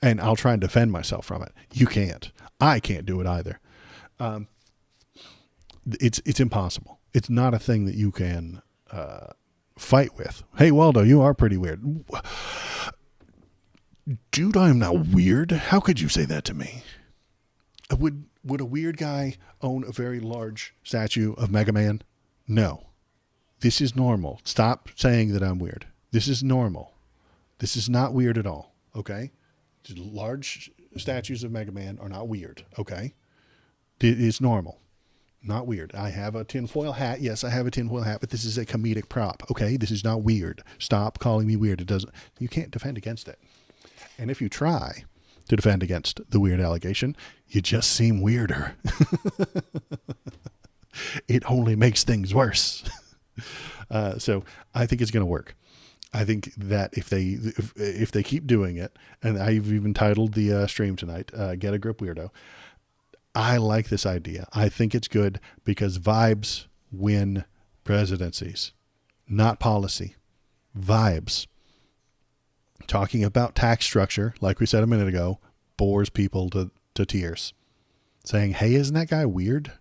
And I'll try and defend myself from it. You can't. I can't do it either. It's impossible. It's not a thing that you can fight with. Hey, Waldo, you are pretty weird. Dude, I am not weird. How could you say that to me? Would a weird guy own a very large statue of Mega Man? No. This is normal. Stop saying that I'm weird. This is normal. This is not weird at all. Okay? Large statues of Mega Man are not weird. Okay? It's normal. Not weird. I have a tinfoil hat. Yes, I have a tinfoil hat, but this is a comedic prop. Okay? This is not weird. Stop calling me weird. You can't defend against it. And if you try to defend against the weird allegation, you just seem weirder. It only makes things worse. So I think it's going to work. I think that if they keep doing it, and I've even titled the stream tonight, Get a Grip Weirdo. I like this idea. I think it's good because vibes win presidencies, not policy. Vibes. Talking about tax structure, like we said a minute ago, bores people to tears. Saying, hey, isn't that guy weird?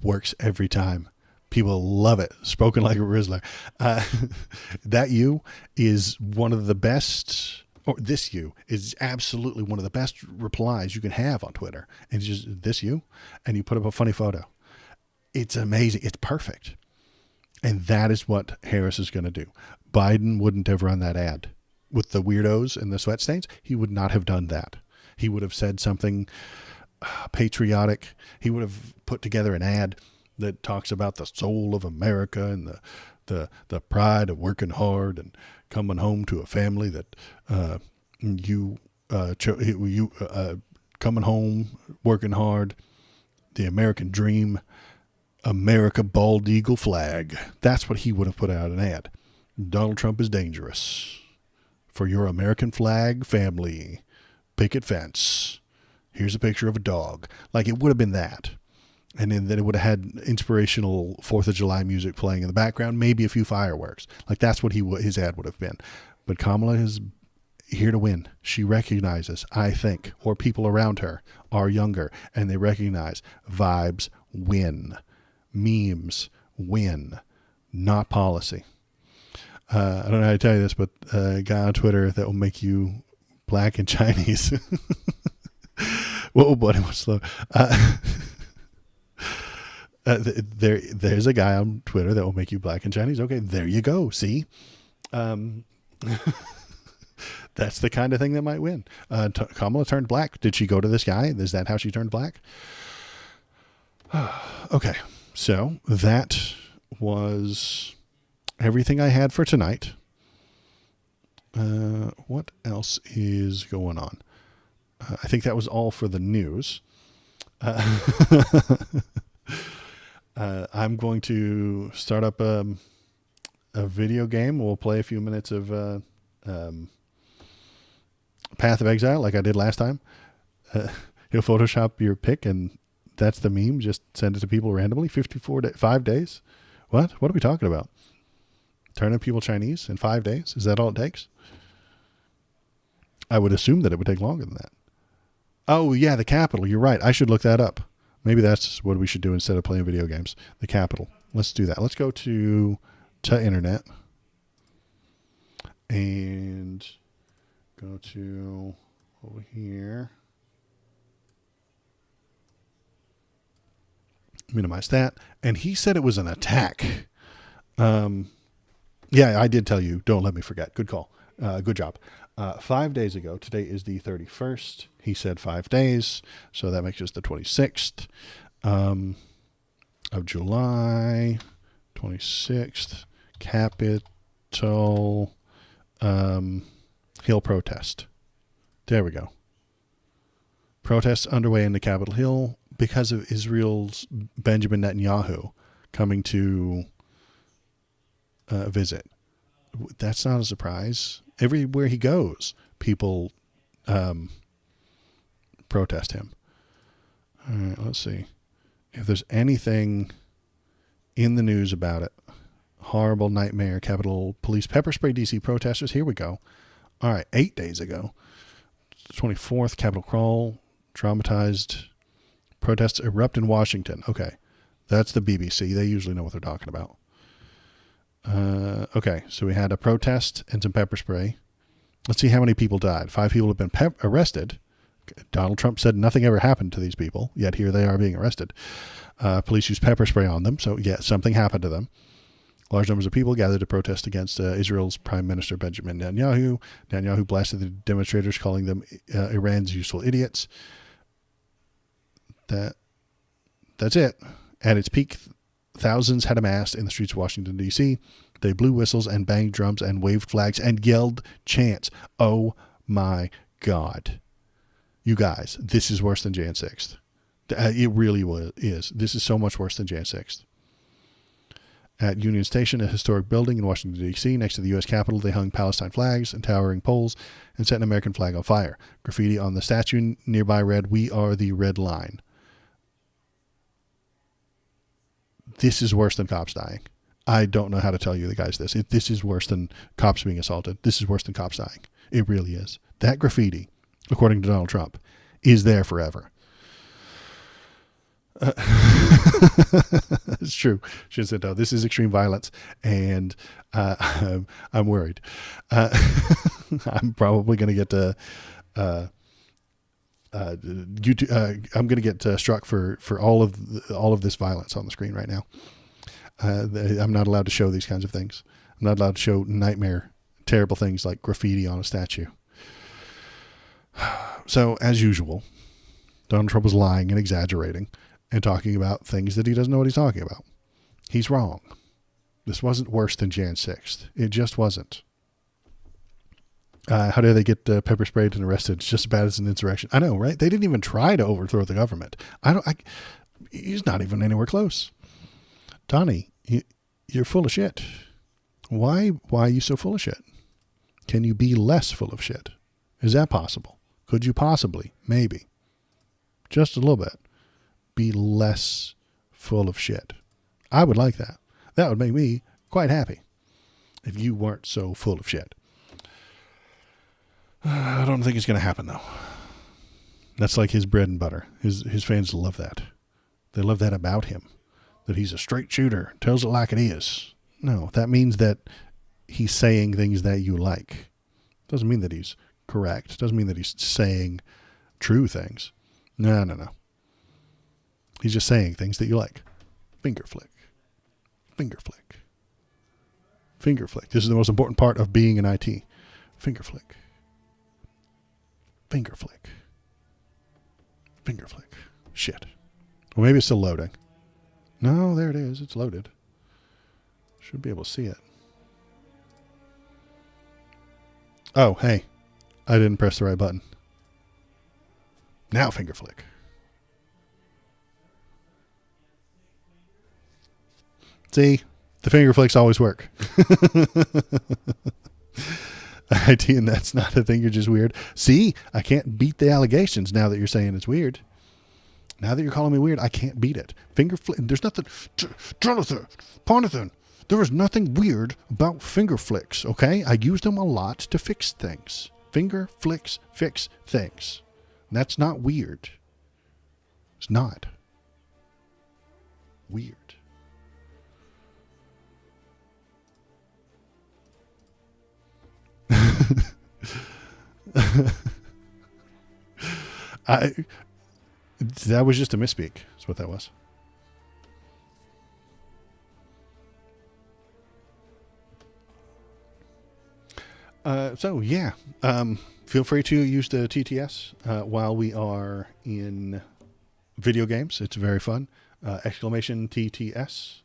Works every time. People love it. Spoken like a Rizzler. That you is one of the best, or this you is absolutely one of the best replies you can have on Twitter. And it's just this you, and you put up a funny photo. It's amazing. It's perfect. And that is what Harris is going to do. Biden wouldn't have run that ad with the weirdos and the sweat stains. He would not have done that. He would have said something patriotic. He would have put together an ad that talks about the soul of America and the pride of working hard and coming home to a family that coming home, working hard, the American dream, America bald eagle flag. That's what he would have put out an ad. Donald Trump is dangerous. For your American flag family, picket fence. Here's a picture of a dog. Like, it would have been that. And then it would have had inspirational 4th of July music playing in the background, maybe a few fireworks. Like, that's what his ad would have been. But Kamala is here to win. She recognizes, I think, or people around her are younger, and they recognize vibes win. Memes win, not policy. I don't know how to tell you this, but a guy on Twitter that will make you black and Chinese. Whoa, buddy, what's slow? There's a guy on Twitter that will make you black and Chinese. Okay, there you go. See, that's the kind of thing that might win. Kamala turned black. Did she go to this guy? Is that how she turned black? Okay, so that was everything I had for tonight. What else is going on? I think that was all for the news. I'm going to start up a video game. We'll play a few minutes of Path of Exile like I did last time. He'll Photoshop your pic and that's the meme. Just send it to people randomly. 5 days. What are we talking about? Turning people Chinese in 5 days? Is that all it takes? I would assume that it would take longer than that. Oh, yeah, the Capitol. You're right. I should look that up. Maybe that's what we should do instead of playing video games. The Capitol. Let's do that. Let's go to internet and go to over here. Minimize that. And he said it was an attack. Yeah, I did tell you. Don't let me forget. Good call. Good job. 5 days ago, today is the 31st. He said 5 days, so that makes us the 26th of July. 26th, Capitol Hill protest. There we go. Protests underway in the Capitol Hill because of Israel's Benjamin Netanyahu coming to visit. That's not a surprise. Everywhere he goes, people protest him. All right, let's see if there's anything in the news about it. Horrible nightmare. Capitol Police pepper spray DC protesters. Here we go. All right, 8 days ago, 24th, Capitol crawl. Traumatized protests erupt in Washington. Okay, that's the BBC. They usually know what they're talking about. Okay, so we had a protest and some pepper spray. Let's see how many people died. 5 people have been arrested. Donald Trump said nothing ever happened to these people, yet here they are being arrested. Police used pepper spray on them, so yeah, something happened to them. Large numbers of people gathered to protest against Israel's Prime Minister Benjamin Netanyahu. Netanyahu blasted the demonstrators, calling them Iran's useful idiots. That's it. At its peak, thousands had amassed in the streets of Washington, D.C. They blew whistles and banged drums and waved flags and yelled chants. Oh, my God. You guys, this is worse than Jan 6th. It really is. This is so much worse than Jan 6th. At Union Station, a historic building in Washington, D.C., next to the U.S. Capitol, they hung Palestine flags and towering poles and set an American flag on fire. Graffiti on the statue nearby read, "We are the red line." This is worse than cops dying. I don't know how to tell you guys this. This is worse than cops being assaulted. This is worse than cops dying. It really is. That graffiti, according to Donald Trump, is there forever. It's true. She said, "No, this is extreme violence," and I'm worried. I'm probably going to get YouTube. I'm going to get struck for all of this violence on the screen right now. I'm not allowed to show these kinds of things. I'm not allowed to show nightmare, terrible things like graffiti on a statue. So, as usual, Donald Trump was lying and exaggerating and talking about things that he doesn't know what he's talking about. He's wrong. This wasn't worse than Jan 6th. It just wasn't. How dare they get pepper sprayed and arrested? It's just as bad as an insurrection. I know, right? They didn't even try to overthrow the government. He's not even anywhere close. Donnie, you're full of shit. Why are you so full of shit? Can you be less full of shit? Is that possible? Could you possibly, maybe, just a little bit, be less full of shit? I would like that. That would make me quite happy if you weren't so full of shit. I don't think it's going to happen, though. That's like his bread and butter. His fans love that. They love that about him, that he's a straight shooter, tells it like it is. No, that means that he's saying things that you like. Doesn't mean that he's correct. Doesn't mean that he's saying true things. No. He's just saying things that you like. Finger flick. Finger flick. Finger flick. This is the most important part of being in IT. Finger flick. Finger flick. Finger flick. Shit. Well, maybe it's still loading. No, there it is. It's loaded. Should be able to see it. Oh, hey. I didn't press the right button. Now finger flick. See? The finger flicks always work. IT, and that's not a thing. You're just weird. See? I can't beat the allegations now that you're saying it's weird. Now that you're calling me weird, I can't beat it. Finger flick. There's nothing. Jonathan, there is nothing weird about finger flicks, okay? I use them a lot to fix things. Finger flicks fix things. And that's not weird. It's not weird. That was just a misspeak. That's what that was. So yeah, feel free to use the TTS while we are in video games. It's very fun. Exclamation TTS,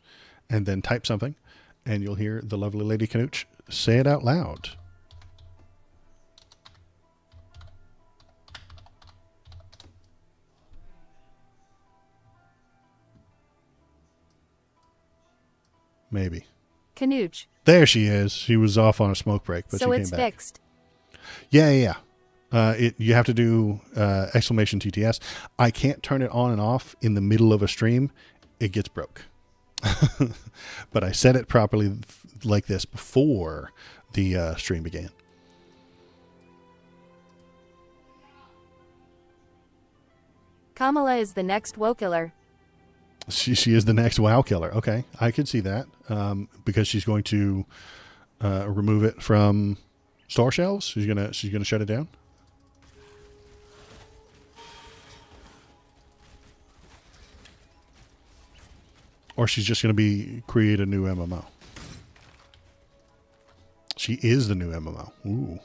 and then type something, and you'll hear the lovely Lady Canooch say it out loud. Maybe.
Canooch.
There she is. She was off on a smoke break, but
so
she came
it's
back.
Fixed.
Yeah. You have to do exclamation TTS. I can't turn it on and off in the middle of a stream. It gets broke. But I said it properly like this before the stream began.
Kamala is the next WoW killer.
She is the next WoW killer. Okay, I could see that because she's going to remove it from store shelves. She's gonna shut it down. Or she's just gonna create a new MMO. She is the new MMO. Ooh.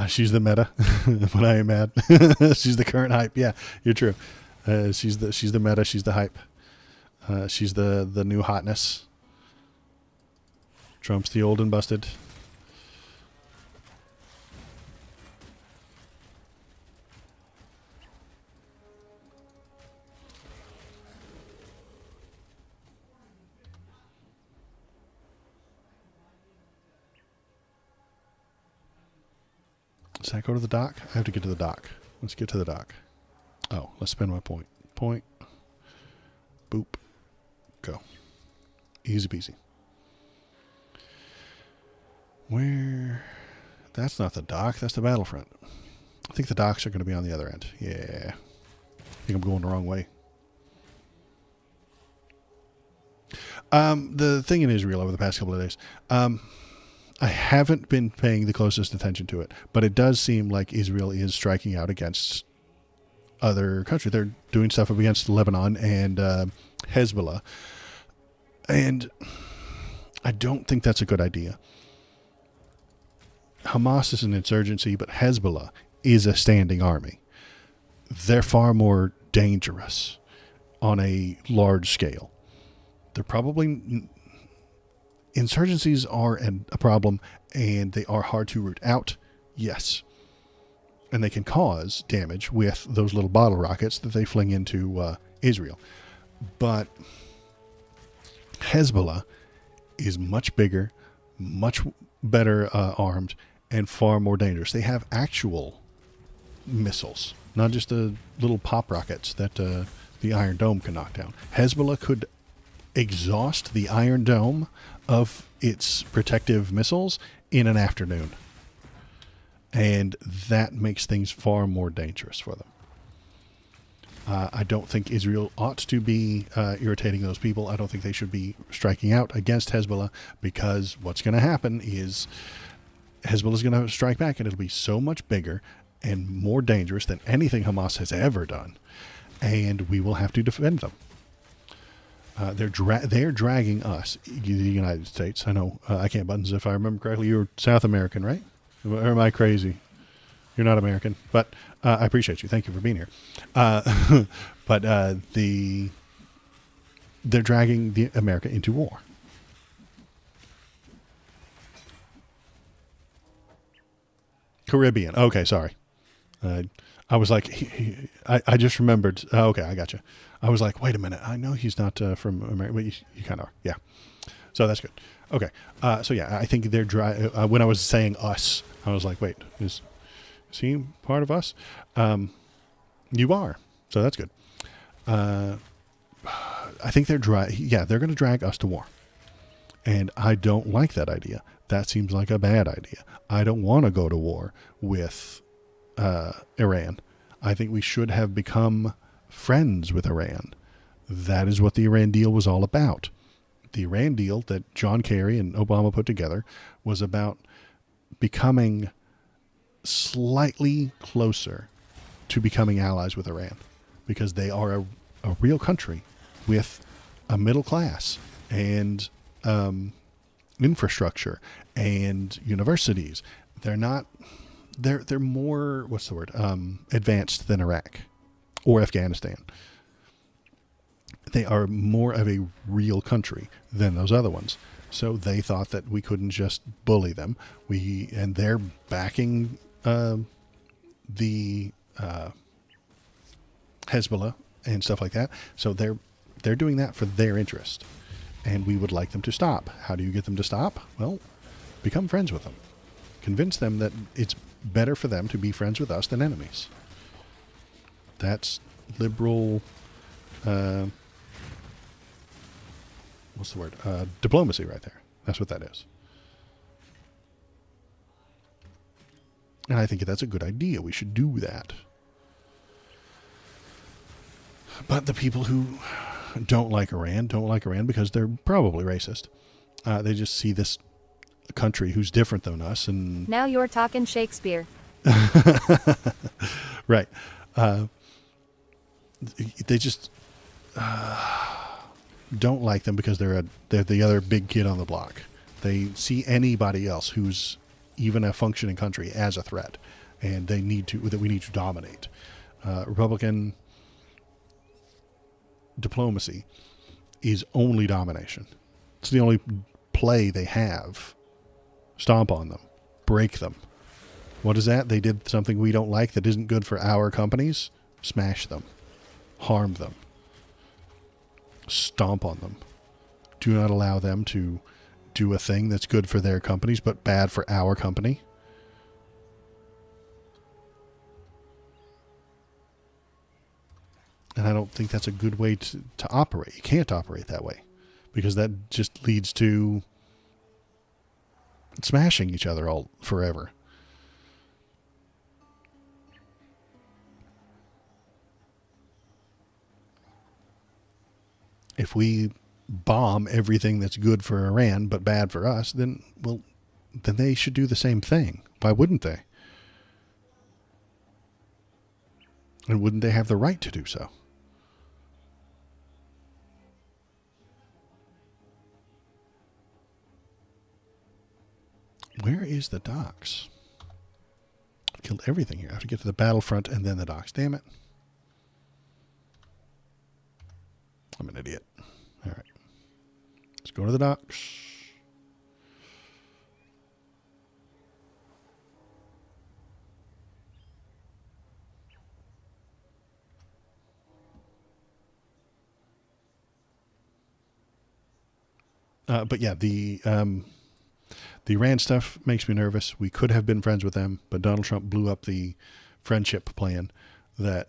She's the meta when I am mad. She's the current hype. Yeah, you're true. She's the meta. She's the hype. She's the new hotness. Trump's the old and busted. Does that go to the dock? I have to get to the dock. Let's get to the dock. Oh, let's spend my point. Point. Boop. Go. Easy peasy. Where? That's not the dock. That's the battlefront. I think the docks are going to be on the other end. Yeah. I think I'm going the wrong way. The thing in Israel over the past couple of days, I haven't been paying the closest attention to it, but it does seem like Israel is striking out against other countries. They're doing stuff up against Lebanon and Hezbollah, and I don't think that's a good idea. Hamas is an insurgency, but Hezbollah is a standing army. They're far more dangerous on a large scale. They're probably... Insurgencies are a problem, and they are hard to root out, yes. And they can cause damage with those little bottle rockets that they fling into Israel. But Hezbollah is much bigger, much better armed, and far more dangerous. They have actual missiles, not just the little pop rockets that the Iron Dome can knock down. Hezbollah could exhaust the Iron Dome of its protective missiles in an afternoon. And that makes things far more dangerous for them. I don't think Israel ought to be irritating those people. I don't think they should be striking out against Hezbollah, because what's going to happen is Hezbollah is going to strike back, and it'll be so much bigger and more dangerous than anything Hamas has ever done. And we will have to defend them. They're dragging us, the United States. I know I can't buttons. If I remember correctly, you're South American, right? Or am I crazy? You're not American, but I appreciate you. Thank you for being here. But they're dragging America into war. Caribbean. Okay, sorry. I was like, I just remembered. Okay, I got you. I was like, wait a minute. I know he's not from America, but you kind of are. Yeah. So that's good. Okay. So yeah, I think they're when I was saying us, I was like, wait, is he part of us? You are. So that's good. I think they're they're going to drag us to war. And I don't like that idea. That seems like a bad idea. I don't want to go to war with Iran. I think we should have become friends with Iran. That is what the Iran deal was all about. The Iran deal that John Kerry and Obama put together was about becoming slightly closer to becoming allies with Iran, because they are a real country with a middle class and infrastructure and universities. They're more, what's the word, advanced than Iraq or Afghanistan. They are more of a real country than those other ones. So they thought that we couldn't just bully them. And they're backing the Hezbollah and stuff like that. So they're doing that for their interest. And we would like them to stop. How do you get them to stop? Well, become friends with them. Convince them that it's better for them to be friends with us than enemies. That's liberal, what's the word? Diplomacy right there. That's what that is. And I think that's a good idea. We should do that. But the people who don't like Iran because they're probably racist. They just see this country who's different than us. And
now you're talking Shakespeare.
Right. They just don't like them because they're the other big kid on the block. They see anybody else who's even a functioning country as a threat, and we need to dominate. Republican diplomacy is only domination. It's the only play they have. Stomp on them, break them. What is that? They did something we don't like that isn't good for our companies. Smash them. Harm them. Stomp on them. Do not allow them to do a thing that's good for their companies but bad for our company. And I don't think that's a good way to operate. You can't operate that way, because that just leads to smashing each other all forever. If we bomb everything that's good for Iran but bad for us, then they should do the same thing. Why wouldn't they? And wouldn't they have the right to do so? Where is the docks? I've killed everything here. I have to get to the battlefront and then the docks. Damn it. I'm an idiot. All right. Let's go to the docks. But yeah, the Iran stuff makes me nervous. We could have been friends with them, but Donald Trump blew up the friendship plan that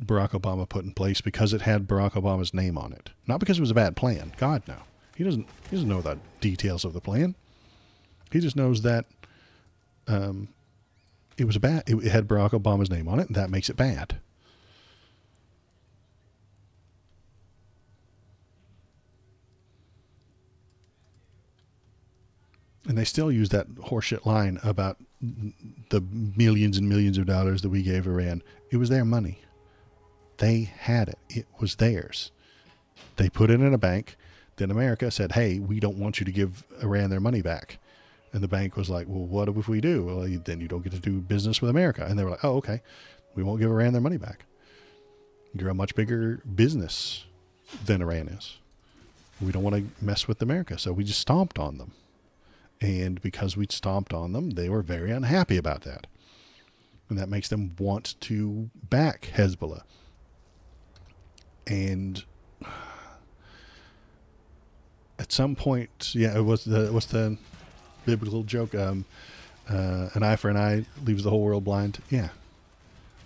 Barack Obama put in place because it had Barack Obama's name on it. Not because it was a bad plan. God, no. He doesn't know the details of the plan. He just knows that it was it had Barack Obama's name on it, and that makes it bad. And they still use that horseshit line about the millions and millions of dollars that we gave Iran. It was their money. They had it. It was theirs. They put it in a bank. Then America said, hey, we don't want you to give Iran their money back. And the bank was like, well, what if we do? Well, then you don't get to do business with America. And they were like, oh, okay. We won't give Iran their money back. You're a much bigger business than Iran is. We don't want to mess with America. So we just stomped on them. And because we stomped on them, they were very unhappy about that. And that makes them want to back Hezbollah. And at some point, yeah, what's the biblical joke? An eye for an eye leaves the whole world blind. Yeah.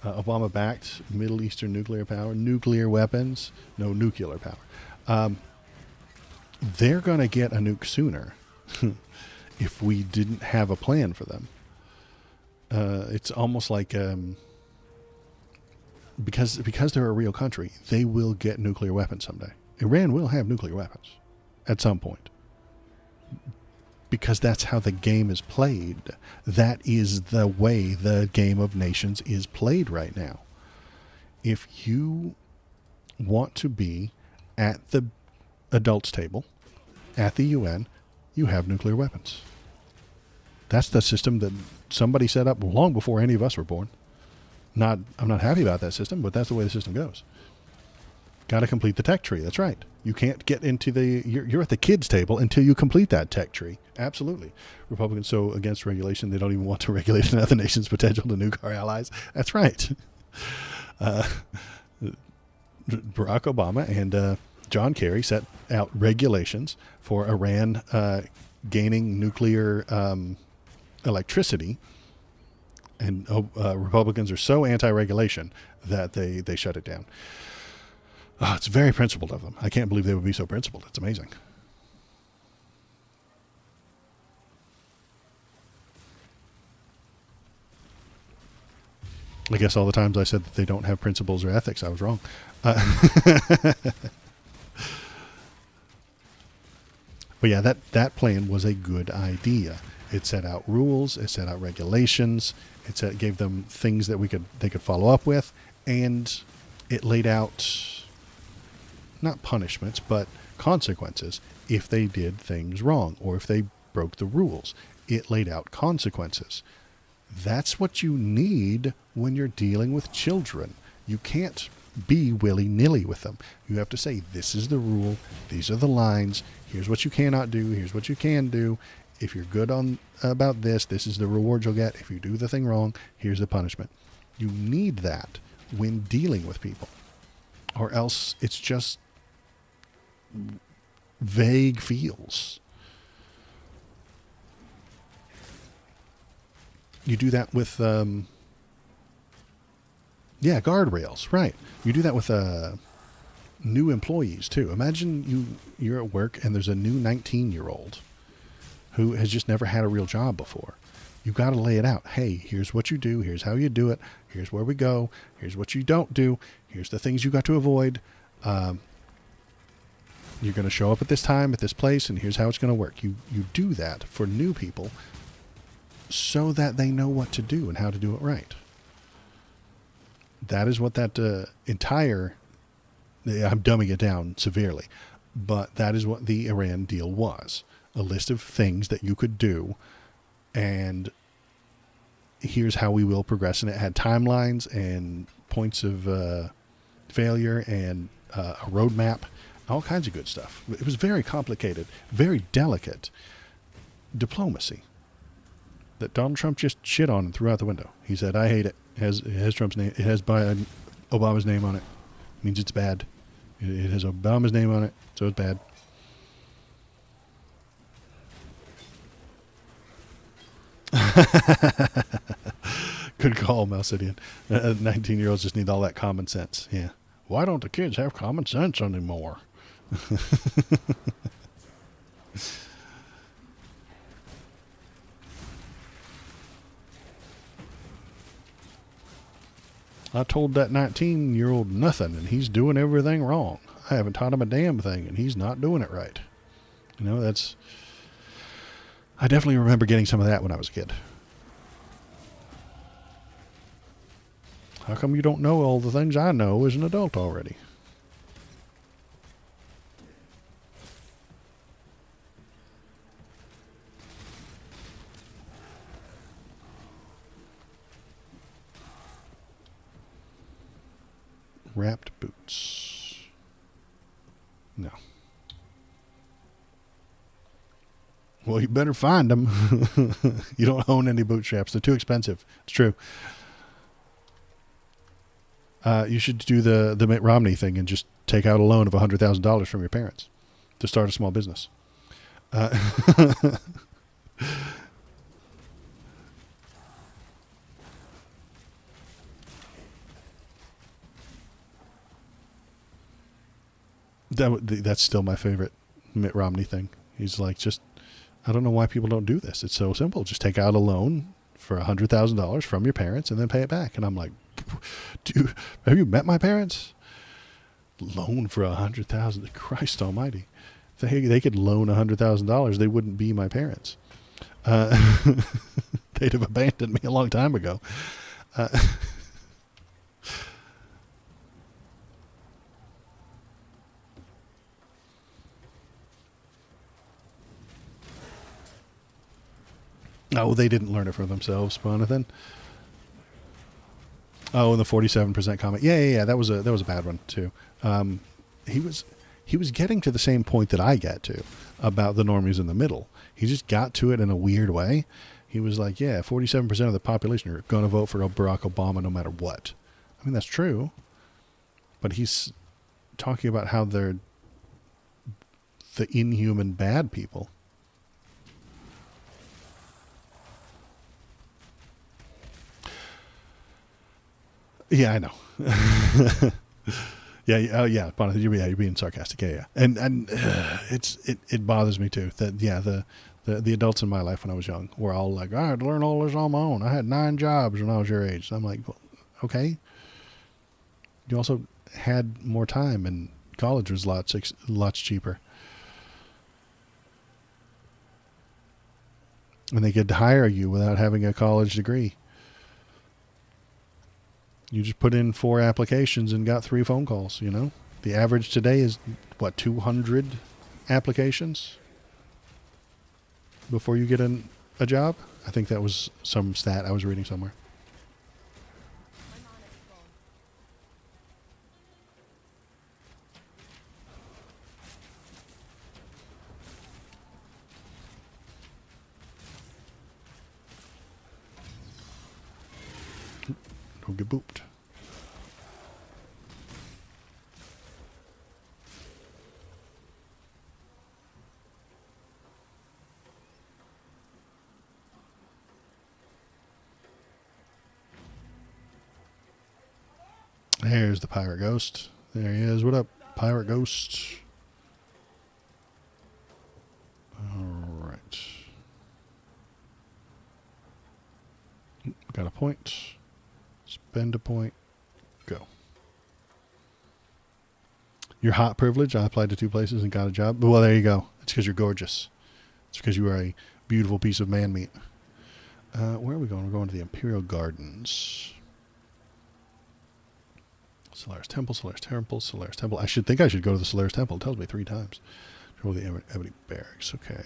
Obama backed Middle Eastern nuclear power, nuclear weapons, no nuclear power. They're going to get a nuke sooner. If we didn't have a plan for them. It's almost like because they're a real country, they will get nuclear weapons someday. Iran will have nuclear weapons at some point. Because that's how the game is played. That is the way the game of nations is played right now. If you want to be at the adults table, at the UN, you have nuclear weapons. That's the system that somebody set up long before any of us were born. I'm not happy about that system, but that's the way the system goes. Got to complete the tech tree. That's right. You can't get into you're at the kids table until you complete that tech tree. Absolutely. Republicans so against regulation, they don't even want to regulate another nation's potential to nuke our allies. That's right. Barack Obama and John Kerry set out regulations for Iran gaining nuclear electricity, and Republicans are so anti-regulation that they shut it down. It's very principled of them. I can't believe they would be so principled. It's amazing. I guess all the times I said that they don't have principles or ethics, I was wrong. But yeah, that plan was a good idea. It set out rules, it set out regulations, it gave them things that they could follow up with, and it laid out not punishments, but consequences if they did things wrong or if they broke the rules. It laid out consequences. That's what you need when you're dealing with children. You can't be willy-nilly with them. You have to say, this is the rule, these are the lines, here's what you cannot do, here's what you can do. If you're good about this, this is the reward you'll get. If you do the thing wrong, here's the punishment. You need that when dealing with people. Or else it's just vague feels. You do that with guardrails, right. You do that with new employees too. Imagine you're at work and there's a new 19-year-old who has just never had a real job before. You've got to lay it out. Hey, here's what you do. Here's how you do it. Here's where we go. Here's what you don't do. Here's the things you got to avoid. You're going to show up at this time, at this place, and here's how it's going to work. You do that for new people so that they know what to do and how to do it right. That is what that entire... I'm dumbing it down severely, but that is what the Iran deal was. A list of things that you could do, and here's how we will progress. And it had timelines and points of failure and a roadmap, all kinds of good stuff. It was very complicated, very delicate diplomacy that Donald Trump just shit on and threw out the window. He said, I hate it. It has Trump's name. It has Obama's name on it. It means it's bad. It has Obama's name on it, so it's bad. Good call, Malcidian. 19-year-olds just need all that common sense. Yeah. Why don't the kids have common sense anymore? I told that 19-year-old nothing, and he's doing everything wrong. I haven't taught him a damn thing, and he's not doing it right. You know, that's... I definitely remember getting some of that when I was a kid. How come you don't know all the things I know as an adult already? Wrapped boots. No. Well, you better find them. You don't own any bootstraps. They're too expensive. It's true. You should do the Mitt Romney thing and just take out a loan of $100,000 from your parents to start a small business. That's still my favorite Mitt Romney thing. He's like, I don't know why people don't do this. It's so simple. Just take out a loan for $100,000 from your parents and then pay it back. And I'm like, dude, have you met my parents? Loan for $100,000. Christ almighty. If they could loan $100,000, they wouldn't be my parents. They'd have abandoned me a long time ago. Oh, they didn't learn it for themselves, Jonathan. Oh, and the 47% comment. Yeah. That was a bad one too. He was getting to the same point that I get to about the normies in the middle. He just got to it in a weird way. He was like, yeah, 47% of the population are going to vote for Barack Obama no matter what. I mean, that's true. But he's talking about how they're the inhuman bad people. Yeah, I know. Yeah, Bonnie, you're being sarcastic. Yeah. And it bothers me too that the adults in my life when I was young were all like, I had to learn all this on my own. I had 9 jobs when I was your age. I'm like, well, okay. You also had more time, and college was lots cheaper. And they could hire you without having a college degree. You just put in 4 applications and got 3 phone calls, you know? The average today is, 200 applications before you get a job? I think that was some stat I was reading somewhere. Don't get booped. There's the pirate ghost. There he is. What up, pirate ghost? All right. Got a point. Spend a point. Go. Your hot privilege. I applied to 2 places and got a job. Well, there you go. It's because you're gorgeous. It's because you are a beautiful piece of man meat. Where are we going? We're going to the Imperial Gardens. Solaris Temple, Solaris Temple, Solaris Temple. I should think I should go to the Solaris Temple. It tells me 3 times. Go to the Ebony Barracks. Okay.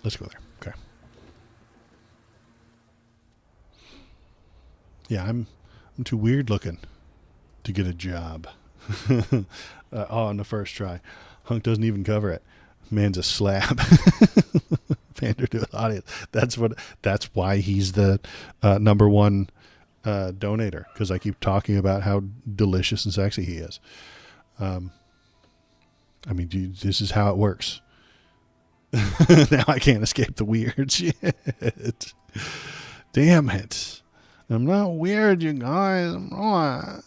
Let's go there. Okay. Yeah, I'm too weird looking to get a job. On the first try. Hunk doesn't even cover it. Man's a slab. Pander to the audience. That's why he's the number 1 donator, because I keep talking about how delicious and sexy he is. I mean, this is how it works. Now I can't escape the weird shit. Damn it. I'm not weird, you guys. I'm not.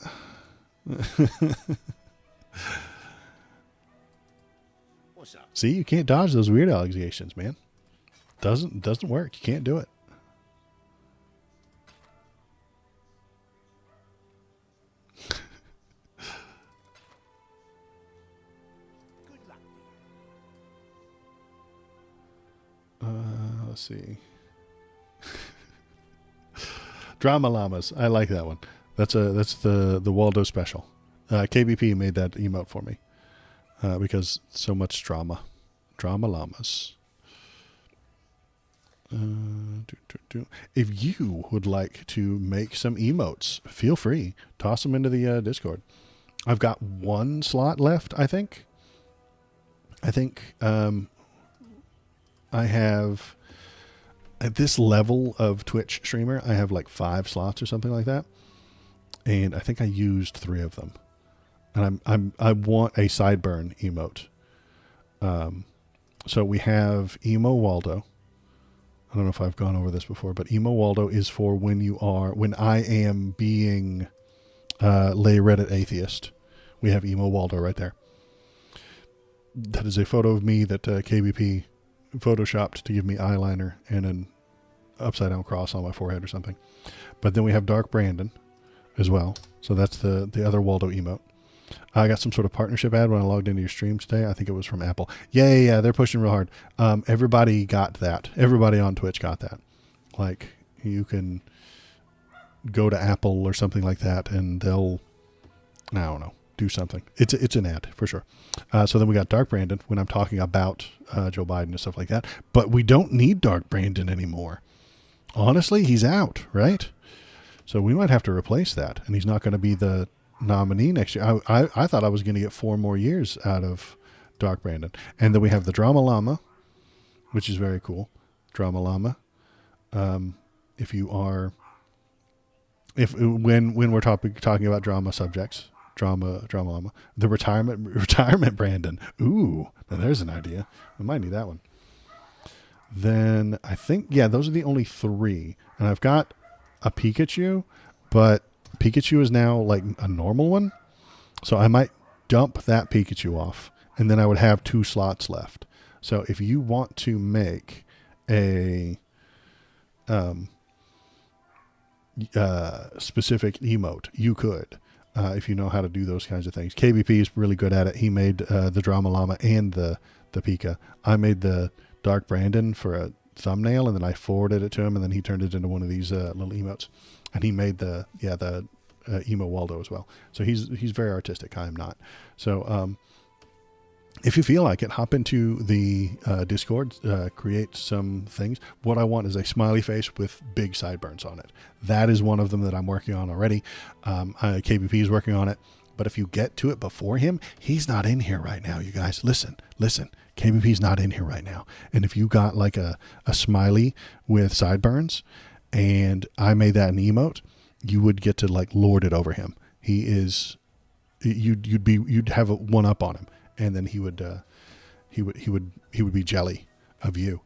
See, you can't dodge those weird allegations, man. Doesn't work. You can't do it. Let's see. Drama llamas. I like that one. That's the Waldo special. KBP made that emote for me because so much drama. Drama llamas. If you would like to make some emotes, feel free. Toss them into the Discord. I've got 1 slot left, I think. I have, at this level of Twitch streamer, I have like 5 slots or something like that. And I think I used 3 of them. And I want a sideburn emote. So we have Emo Waldo. I don't know if I've gone over this before, but Emo Waldo is for when I am being lay Reddit atheist. We have Emo Waldo right there. That is a photo of me that KBP photoshopped to give me eyeliner and an upside down cross on my forehead or something. But then we have Dark Brandon as well. So that's the other Waldo emote. I got some sort of partnership ad when I logged into your stream today. I think it was from Apple. Yeah. They're pushing real hard. Everybody got that. Everybody on Twitch got that. Like, you can go to Apple or something like that and they'll, I don't know, do something. It's an ad for sure. So then we got Dark Brandon when I'm talking about Joe Biden and stuff like that. But we don't need Dark Brandon anymore. Honestly, he's out, right? So we might have to replace that. And he's not going to be the nominee next year. I thought I was going to get 4 more years out of Dark Brandon. And then we have the Drama Llama, which is very cool. Drama Llama. When we're talking about drama subjects, drama llama, the retirement Brandon. Ooh, now there's an idea. We might need that one. Then I think, those are the only 3. And I've got a Pikachu, but Pikachu is now like a normal one. So I might dump that Pikachu off and then I would have 2 slots left. So if you want to make a specific emote, you could, if you know how to do those kinds of things. KBP is really good at it. He made the Drama Llama and the Pika. I made the Dark Brandon for a thumbnail and then I forwarded it to him and then he turned it into one of these little emotes. And he made the Emo Waldo as well. So he's very artistic. I am not. So if you feel like it, hop into the Discord, create some things. What I want is a smiley face with big sideburns on it. That is one of them that I'm working on already. KBP is working on it. But if you get to it before him, he's not in here right now, you guys. Listen. KBP's not in here right now. And if you got like a smiley with sideburns and I made that an emote, you would get to like lord it over him. He is, you'd have a one up on him. And then he would be jelly of you.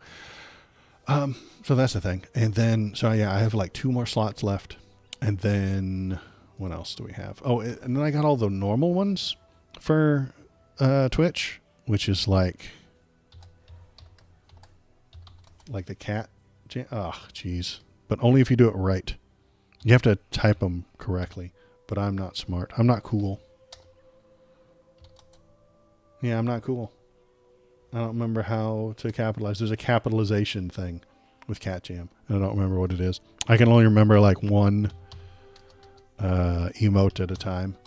So that's the thing. And then, I have like 2 more slots left. And then what else do we have? Oh, and then I got all the normal ones for Twitch, which is like Like the cat jam. Oh, jeez. But only if you do it right. You have to type them correctly. But I'm not smart. I'm not cool. Yeah, I'm not cool. I don't remember how to capitalize. There's a capitalization thing with cat jam. And I don't remember what it is. I can only remember like one emote at a time.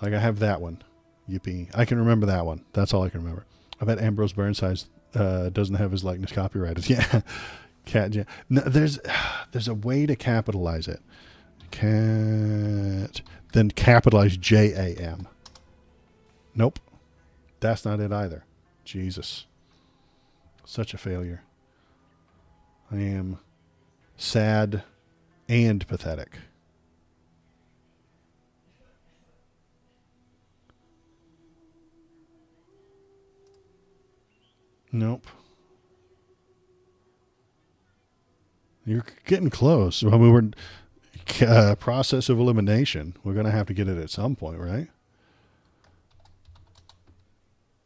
Like I have that one. Yippee. I can remember that one. That's all I can remember. I bet Ambrose Burnside doesn't have his likeness copyrighted. Yeah. Cat jam. No, there's a way to capitalize it. Cat. Then capitalize JAM. Nope. That's not it either. Jesus. Such a failure. I am sad and pathetic. Nope. You're getting close. I mean, we're process of elimination. We're going to have to get it at some point, right?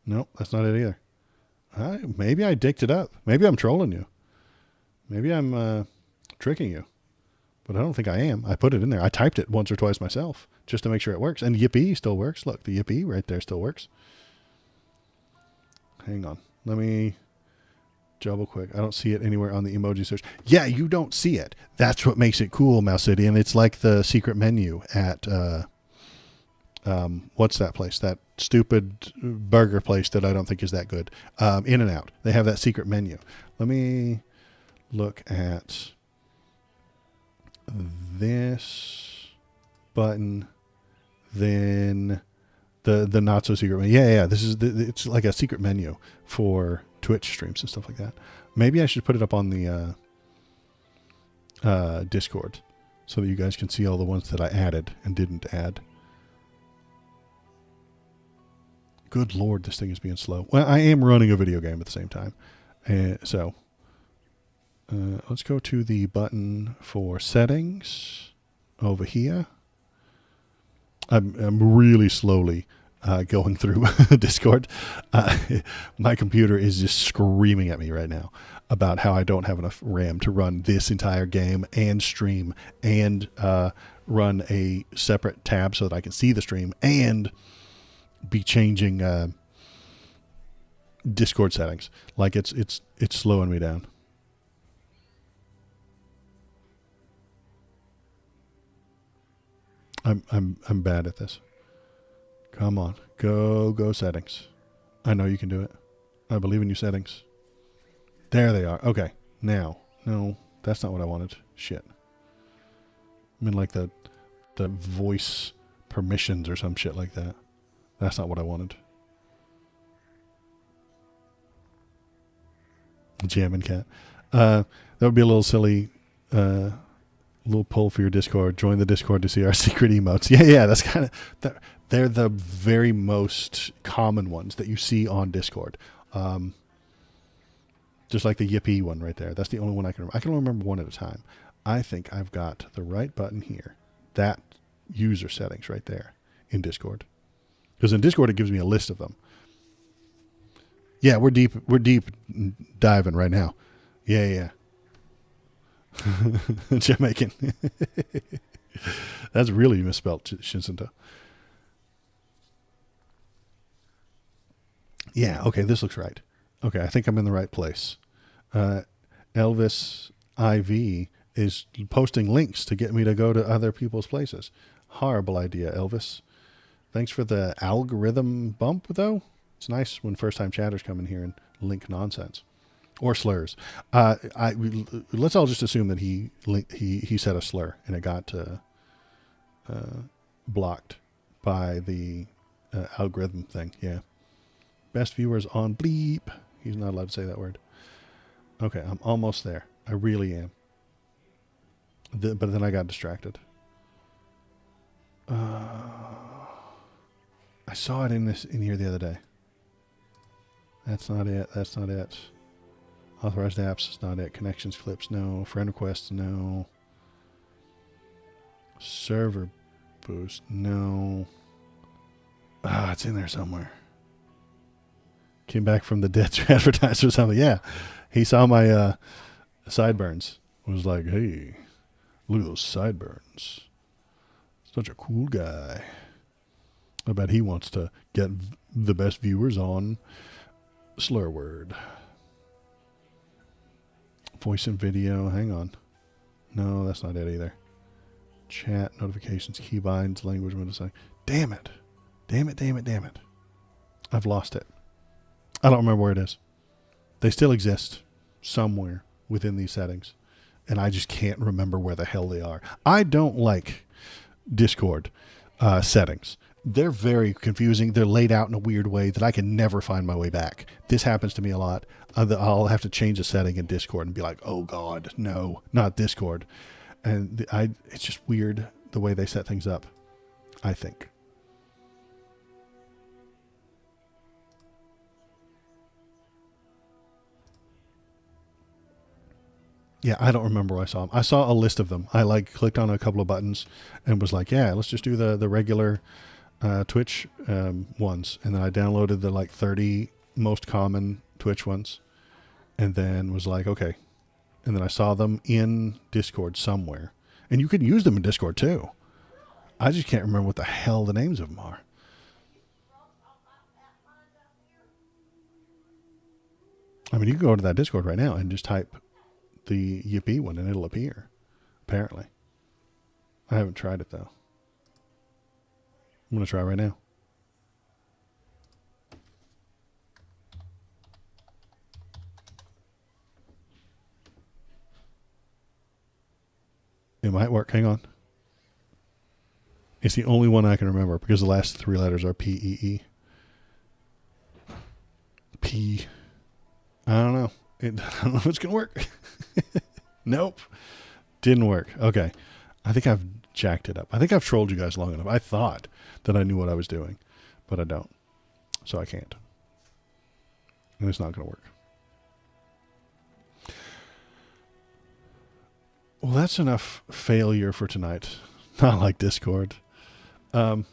Nope, that's not it either. Maybe I dicked it up. Maybe I'm trolling you. Maybe I'm tricking you. But I don't think I am. I put it in there. I typed it once or twice myself just to make sure it works. And Yippee still works. Look, the Yippee right there still works. Hang on. Let me double quick. I don't see it anywhere on the emoji search. Yeah, you don't see it. That's what makes it cool, Mouse City. And it's like the secret menu at what's that place? That stupid burger place that I don't think is that good. In-N-Out. They have that secret menu. Let me look at this button, then the not so secret menu. Yeah. This is it's like a secret menu for Twitch streams and stuff like that. Maybe I should put it up on the Discord so that you guys can see all the ones that I added and didn't add. Good Lord, this thing is being slow. Well, I am running a video game at the same time. So let's go to the button for settings over here. I'm really slowly going through Discord. My computer is just screaming at me right now about how I don't have enough RAM to run this entire game and stream and run a separate tab so that I can see the stream and be changing Discord settings. Like it's slowing me down. I'm bad at this. Come on. Go settings. I know you can do it. I believe in you, settings. There they are. Okay. Now. No, that's not what I wanted. Shit. I mean like the voice permissions or some shit like that. That's not what I wanted. Jamming cat. That would be a little silly little poll for your Discord. Join the Discord to see our secret emotes. Yeah, that's kind of... They're the very most common ones that you see on Discord. Just like the Yippee one right there. That's the only one I can remember. I can only remember one at a time. I think I've got the right button here. That user settings right there in Discord. Because in Discord, it gives me a list of them. Yeah, we're deep diving right now. Yeah. Jamaican. That's really misspelled, Shinsinta. Yeah, okay, this looks right. Okay, I think I'm in the right place. Elvis IV is posting links to get me to go to other people's places. Horrible idea, Elvis. Thanks for the algorithm bump, though. It's nice when first-time chatters come in here and link nonsense. Or slurs. Let's all just assume that he said a slur and it got blocked by the algorithm thing. Yeah. Best viewers on bleep. He's not allowed to say that word. Okay, I'm almost there. I really am. But then I got distracted. I saw it in here the other day. That's not it. That's not it. Authorized apps is not it. Connections, clips, no. Friend requests, no. Server boost, no. It's in there somewhere. Came back from the dead to advertise or something. Yeah. He saw my sideburns. Was like, hey, look at those sideburns. Such a cool guy. I bet he wants to get the best viewers on Slur Word. Voice and video. Hang on. No, that's not it either. Chat, notifications, keybinds, language, what is it? Damn it. Damn it, damn it, damn it. I've lost it. I don't remember where it is. They still exist somewhere within these settings. And I just can't remember where the hell they are. I don't like Discord settings. They're very confusing. They're laid out in a weird way that I can never find my way back. This happens to me a lot. I'll have to change a setting in Discord and be like, oh God, no, not Discord. And it's just weird the way they set things up, I think. Yeah, I don't remember where I saw them. I saw a list of them. I clicked on a couple of buttons and was like, yeah, let's just do the regular Twitch ones. And then I downloaded the 30 most common Twitch ones and then was like, okay. And then I saw them in Discord somewhere. And you can use them in Discord too. I just can't remember what the hell the names of them are. I mean, you can go to that Discord right now and just type the Yippee one and it'll appear, apparently. I haven't tried it though. I'm going to try right now. It might work. Hang on. It's the only one I can remember because the last 3 letters are P-E-E. P. I don't know. I don't know if it's going to work. Nope. Didn't work. Okay. I think I've jacked it up. I think I've trolled you guys long enough. I thought that I knew what I was doing, but I don't. So I can't. And it's not going to work. Well, that's enough failure for tonight. Not like Discord. Let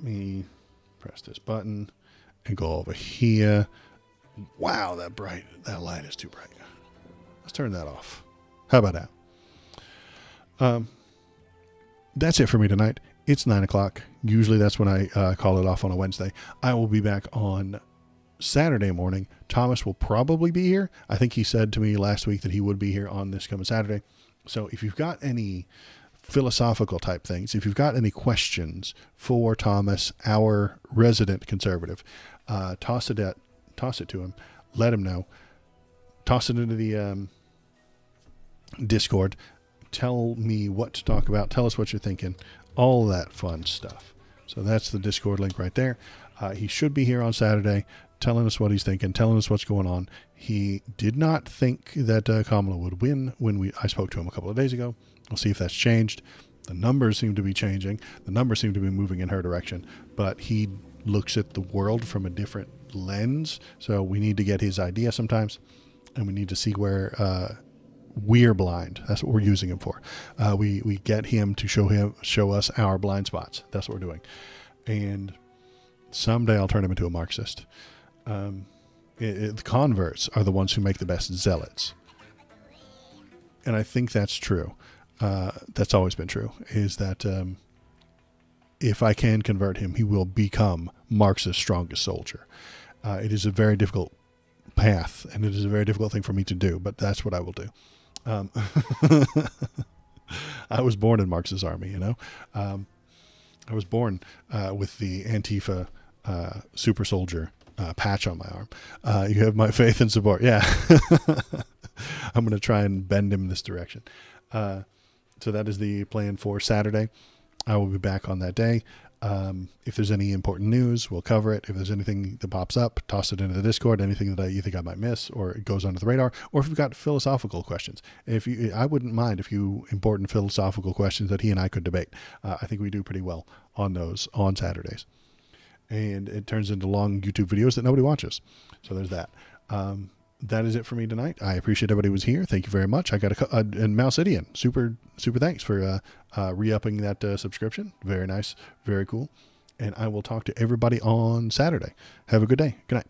me press this button and go over here. Wow, that light is too bright. Let's turn that off. How about that? That's it for me tonight. It's 9 o'clock. Usually that's when I call it off on a Wednesday. I will be back on Saturday morning. Thomas will probably be here. I think he said to me last week that he would be here on this coming Saturday. So if you've got any philosophical type things, if you've got any questions for Thomas, our resident conservative, toss it to him. Let him know. Toss it into the Discord. Tell me what to talk about. Tell us what you're thinking. All that fun stuff. So that's the Discord link right there. He should be here on Saturday telling us what he's thinking, telling us what's going on. He did not think that Kamala would win when I spoke to him a couple of days ago. We'll see if that's changed. The numbers seem to be changing. The numbers seem to be moving in her direction. But he looks at the world from a different lens. So we need to get his idea sometimes. And we need to see where we're blind. That's what we're using him for. We get him to show us our blind spots. That's what we're doing. And someday I'll turn him into a Marxist. The converts are the ones who make the best zealots. And I think that's true. That's always been true, is that if I can convert him, he will become Marx's strongest soldier. It is a very difficult path, and it is a very difficult thing for me to do, but that's what I will do. I was born in Marx's army, you know. I was born with the Antifa super soldier patch on my arm. You have my faith and support. Yeah. I'm going to try and bend him this direction. So that is the plan for Saturday. I will be back on that day. If there's any important news, we'll cover it. If there's anything that pops up, toss it into the Discord. Anything that you think I might miss or it goes under the radar, or if you've got philosophical questions. I wouldn't mind a few important philosophical questions that he and I could debate. I think we do pretty well on those on Saturdays. And it turns into long YouTube videos that nobody watches. So there's that. That is it for me tonight. I appreciate everybody who was here. Thank you very much. I got and Mouse Idiot. Super thanks for re-upping that subscription. Very nice. Very cool. and I will talk to everybody on Saturday. Have a good day. Good night.